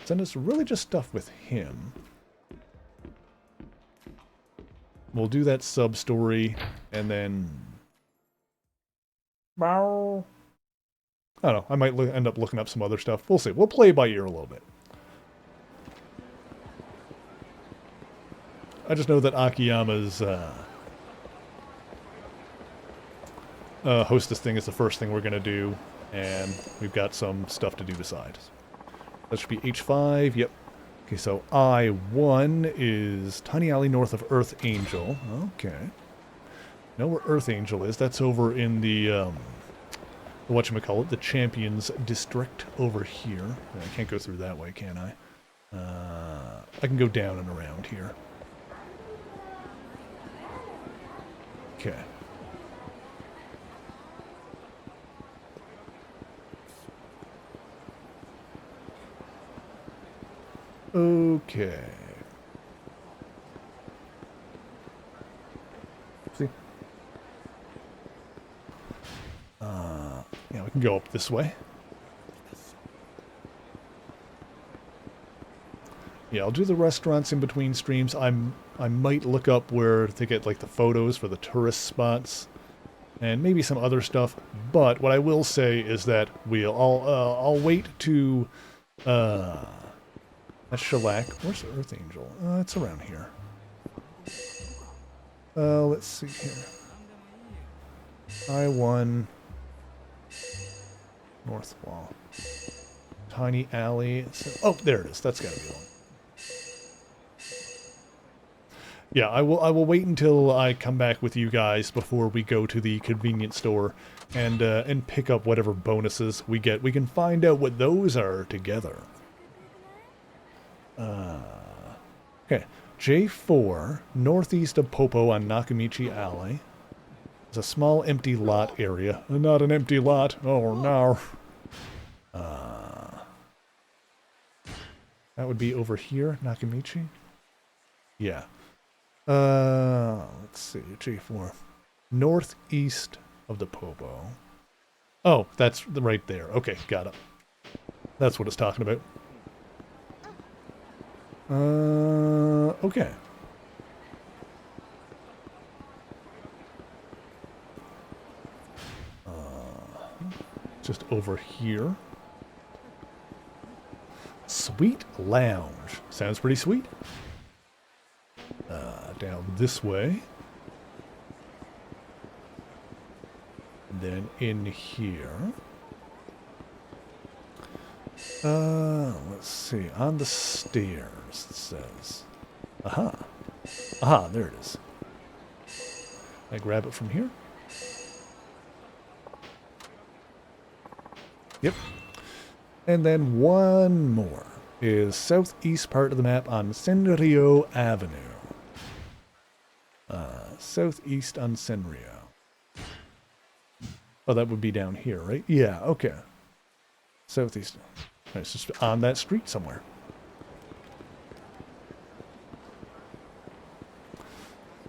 Then it's really just stuff with him. We'll do that sub-story, and then... I don't know, I might end up looking up some other stuff. We'll see. We'll play by ear a little bit. I just know that Akiyama's hostess thing is the first thing we're going to do, and we've got some stuff to do besides. That should be H5, yep. Okay, so I1 is Tiny Alley north of Earth Angel. Okay. Know where Earth Angel is. That's over in the, whatchamacallit, the Champions District over here. I can't go through that way, can I? I can go down and around here. Okay. Okay. See? Yeah, we can go up this way. Yeah, I'll do the restaurants in between streams. I might look up where to get like the photos for the tourist spots and maybe some other stuff. But what I will say is that I'll wait to that's shellac. Where's the Earth Angel? It's around here. Let's see here. I1 North Wall. Tiny Alley. Oh, there it is. That's gotta be one. Yeah, I will wait until I come back with you guys before we go to the convenience store and pick up whatever bonuses we get. We can find out what those are together. Okay, J4, northeast of Popo on Nakamichi Alley. There's a small empty lot area. Not an empty lot. Oh no. That would be over here, Nakamichi. Yeah. Let's see, J4. Northeast of the Popo. Oh, that's right there. Okay, got it. That's what it's talking about. Okay. Just over here. Sweet Lounge. Sounds pretty sweet. Down this way. And then in here. Let's see. On the stairs, it says. Aha. Aha, there it is. I grab it from here? Yep. And then one more is southeast part of the map on Senryo Avenue. Southeast on Senryo. Oh, that would be down here, right? Yeah, okay. Southeast. It's just on that street somewhere.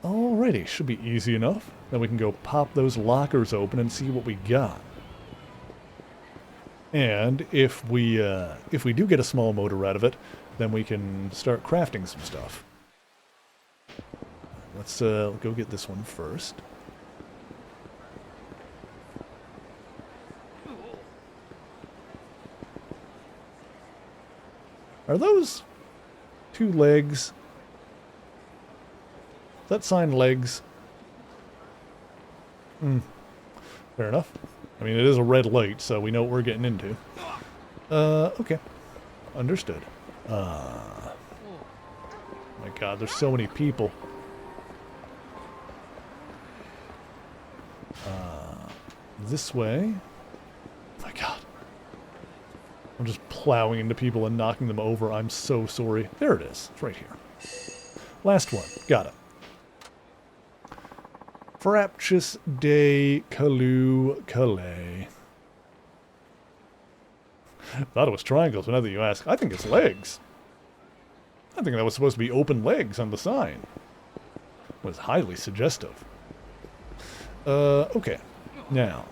Alrighty, should be easy enough. Then we can go pop those lockers open and see what we got. And if we do get a small motor out of it, then we can start crafting some stuff. Let's go get this one first. Are those two legs? Is that sign legs? Fair enough. I mean, it is a red light, so we know what we're getting into. Okay. Understood. My god, there's so many people. This way. Oh my god. I'm just plowing into people and knocking them over. I'm so sorry. There it is. It's right here. Last one. Got it. Fraptious de Kalu Calais. Thought it was triangles, but now that you ask, I think it's legs. I think that was supposed to be open legs on the sign. It was highly suggestive. Okay. Now,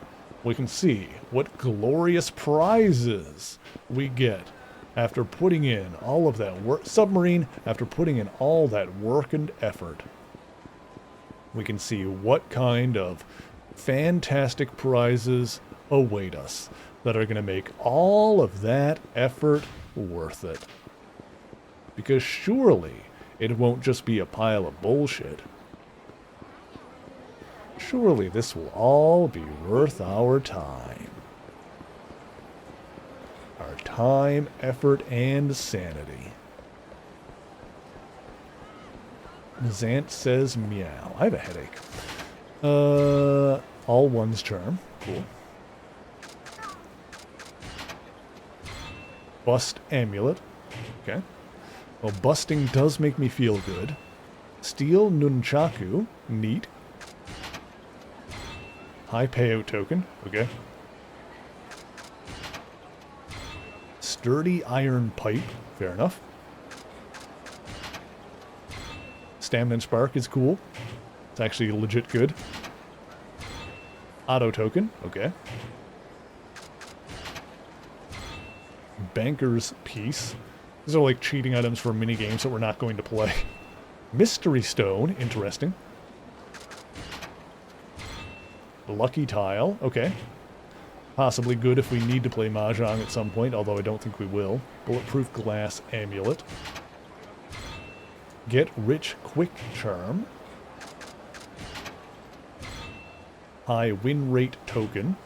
we can see what glorious prizes we get after putting in all of that work. Submarine, after putting in all that work and effort. We can see what kind of fantastic prizes await us that are going to make all of that effort worth it. Because surely it won't just be a pile of bullshit. Surely this will all be worth our time. Our time, effort, and sanity. Zant says meow. I have a headache. All one's charm. Cool. Bust amulet. Okay. Well, busting does make me feel good. Steel nunchaku. Neat. High payout token. Okay. Sturdy iron pipe. Fair enough. Stamina and Spark is cool. It's actually legit good. Auto token. Okay. Banker's Piece. These are like cheating items for mini games that we're not going to play. Mystery Stone. Interesting. Lucky Tile. Okay. Possibly good if we need to play Mahjong at some point, although I don't think we will. Bulletproof Glass Amulet. Get Rich Quick Charm. High Win Rate Token.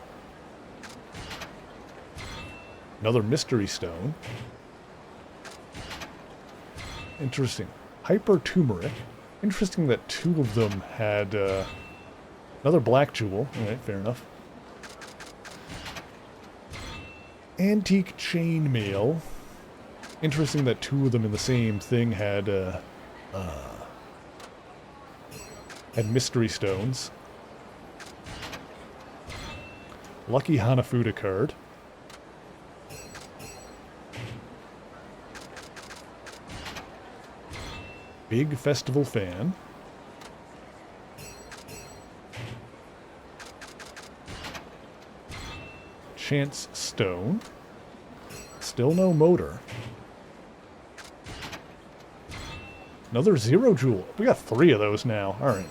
Another Mystery Stone. Interesting. Hyper Turmeric. Interesting that two of them had another Black Jewel. Alright, fair enough. Antique Chainmail. Interesting that two of them in the same thing had Mystery Stones. Lucky Hanafuda card. Big Festival Fan. Chance Stone. Still no motor. Another Zero Jewel. We got 3 of those now. Alright.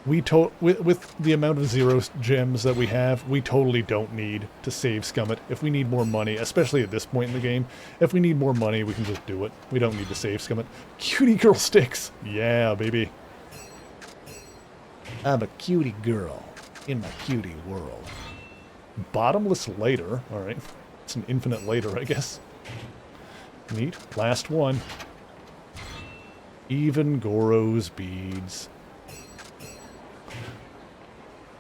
With the amount of Zero gems that we have, we totally don't need to save Scummit. If we need more money, especially at this point in the game, if we need more money, we can just do it. We don't need to save Scummit. Cutie girl sticks! Yeah, baby. I'm a cutie girl in my cutie world. Bottomless Lighter. Alright. It's an infinite lighter, I guess. Neat. Last one. Even Goro's Beads.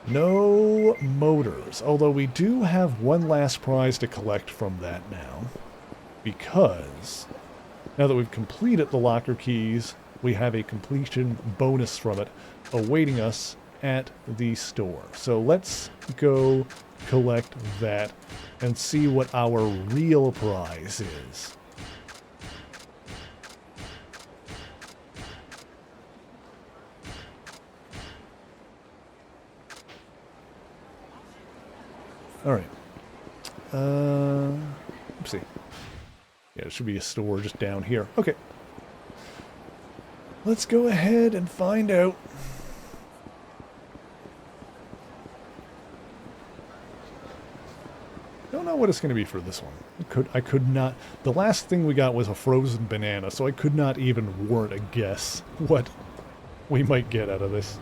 No motors, although we do have one last prize to collect from that now, because now that we've completed the locker keys, we have a completion bonus from it awaiting us at the store. So let's go collect that and see what our real prize is. Alright. Let's see. Yeah, there should be a store just down here. Okay. Let's go ahead and find out. Don't know what it's going to be for this one. I could not. The last thing we got was a frozen banana, so I could not even warrant a guess what we might get out of this.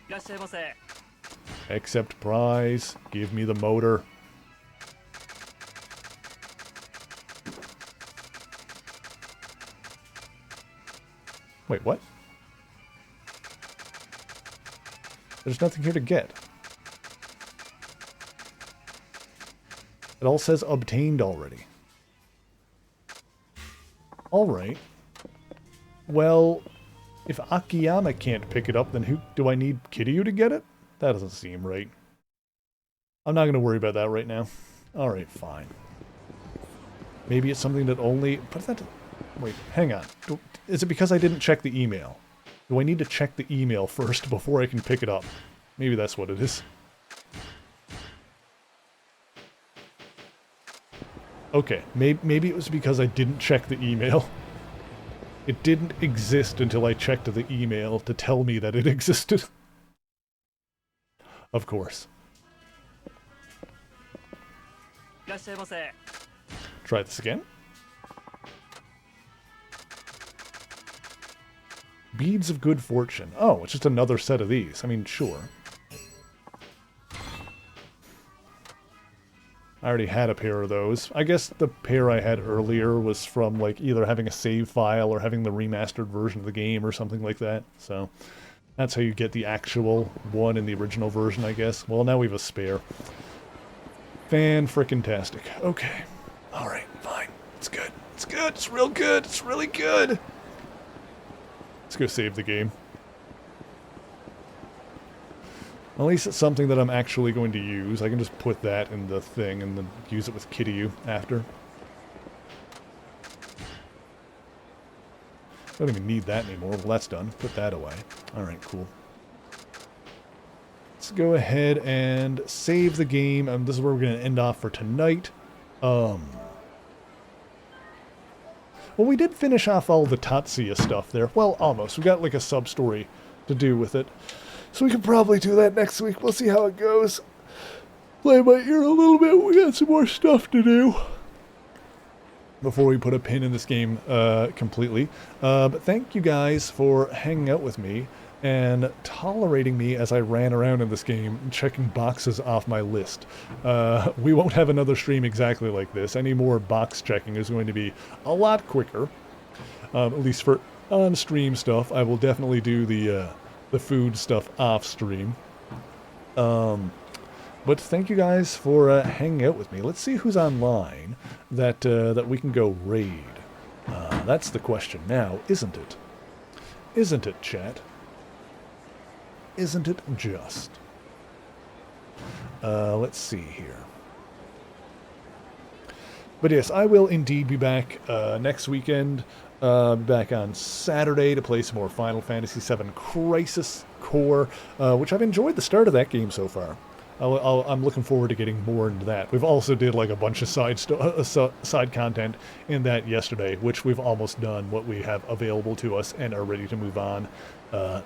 らっしゃいませ。 Accept prize. Give me the motor. Wait, what? There's nothing here to get. It all says obtained already. Alright. Well, if Akiyama can't pick it up, then who do I need Kiryu to get it? That doesn't seem right. I'm not going to worry about that right now. Alright, fine. Maybe it's something that only... But that... Wait, hang on. Is it because I didn't check the email? Do I need to check the email first before I can pick it up? Maybe that's what it is. Okay, maybe it was because I didn't check the email. It didn't exist until I checked the email to tell me that it existed. Of course. いらっしゃいませ。 Try this again. Beads of Good Fortune. Oh, it's just another set of these. I mean, sure. I already had a pair of those. I guess the pair I had earlier was from, like, either having a save file or having the remastered version of the game or something like that. So, that's how you get the actual one in the original version, I guess. Well, now we have a spare. Fan-frickin-tastic. Okay. Alright, fine. It's good. It's good. It's real good. It's really good. Let's go save the game. At least it's something that I'm actually going to use. I can just put that in the thing and then use it with Kiryu after. Don't even need that anymore. Well, that's done. Put that away. Alright, cool. Let's go ahead and save the game. This is where we're going to end off for tonight. Well, we did finish off all the Tatsuya stuff there. Well, almost. We got like a sub-story to do with it. So we can probably do that next week. We'll see how it goes. Play by ear a little bit. We got some more stuff to do before we put a pin in this game completely. But thank you guys for hanging out with me and tolerating me as I ran around in this game checking boxes off my list. We won't have another stream exactly like this. Any more box checking is going to be a lot quicker. At least for on-stream stuff. I will definitely do the food stuff off-stream. But thank you guys for hanging out with me. Let's see who's online that we can go raid. That's the question now, isn't it? Isn't it, chat? Isn't it just? Let's see here. But yes, I will indeed be back next weekend. Back on Saturday to play some more Final Fantasy VII Crisis Core, which I've enjoyed the start of that game so far. I'm looking forward to getting more into that. We've also did like a bunch of side content in that yesterday, which we've almost done what we have available to us and are ready to move on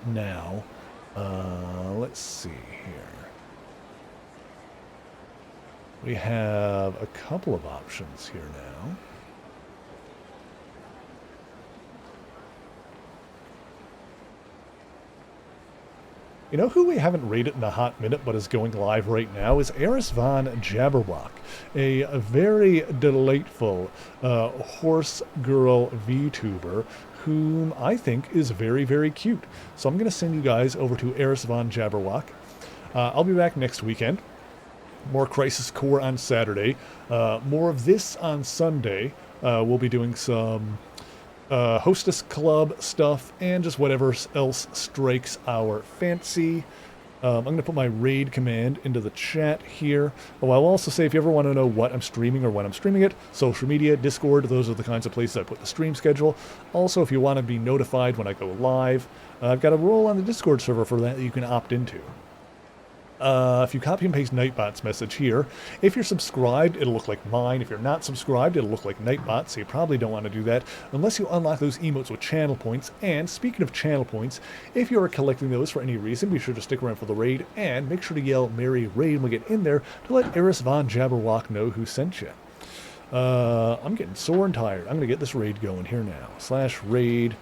now. Let's see here. We have a couple of options here now. You know who we haven't rated in a hot minute but is going live right now is Eris von Jabberwock, a very delightful horse girl VTuber whom I think is very, very cute. So I'm going to send you guys over to Eris von Jabberwock. I'll be back next weekend. More Crisis Core on Saturday. More of this on Sunday. We'll be doing some Hostess Club stuff and just whatever else strikes our fancy. I'm going to put my raid command into the chat here. Oh, I'll also say if you ever want to know what I'm streaming or when I'm streaming it, social media, Discord, those are the kinds of places I put the stream schedule. Also, if you want to be notified when I go live, I've got a role on the Discord server for that you can opt into. If you copy and paste Nightbot's message here, if you're subscribed, it'll look like mine. If you're not subscribed, it'll look like Nightbot, so you probably don't want to do that unless you unlock those emotes with channel points. And speaking of channel points, if you are collecting those for any reason, be sure to stick around for the raid, and make sure to yell Merry Raid when we get in there to let Eris von Jabberwock know who sent you. I'm getting sore and tired. I'm going to get this raid going here now. /raid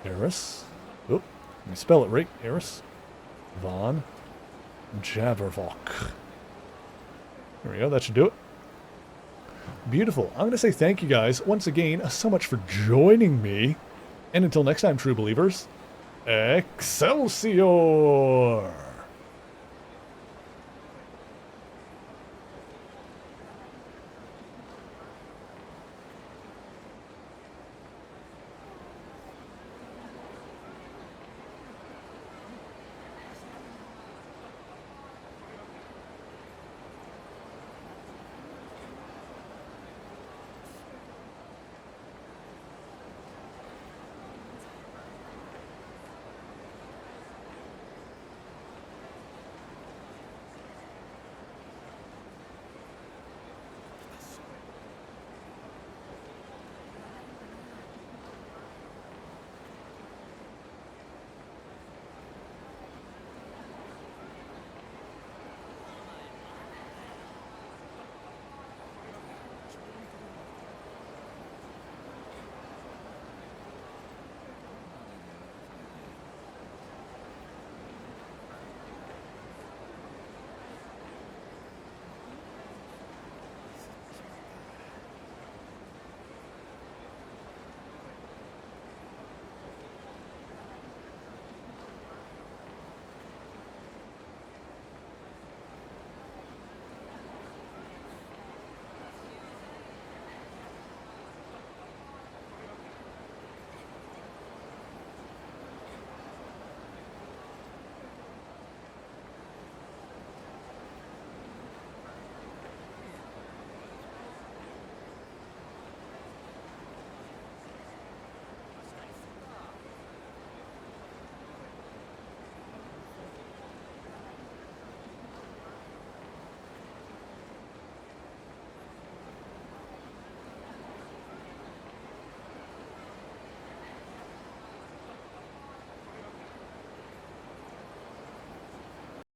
Eris. Oh, let me spell it right, Eris. Von Jabberwock. There we go, that should do it. Beautiful. I'm going to say thank you guys once again so much for joining me. And until next time, true believers, Excelsior!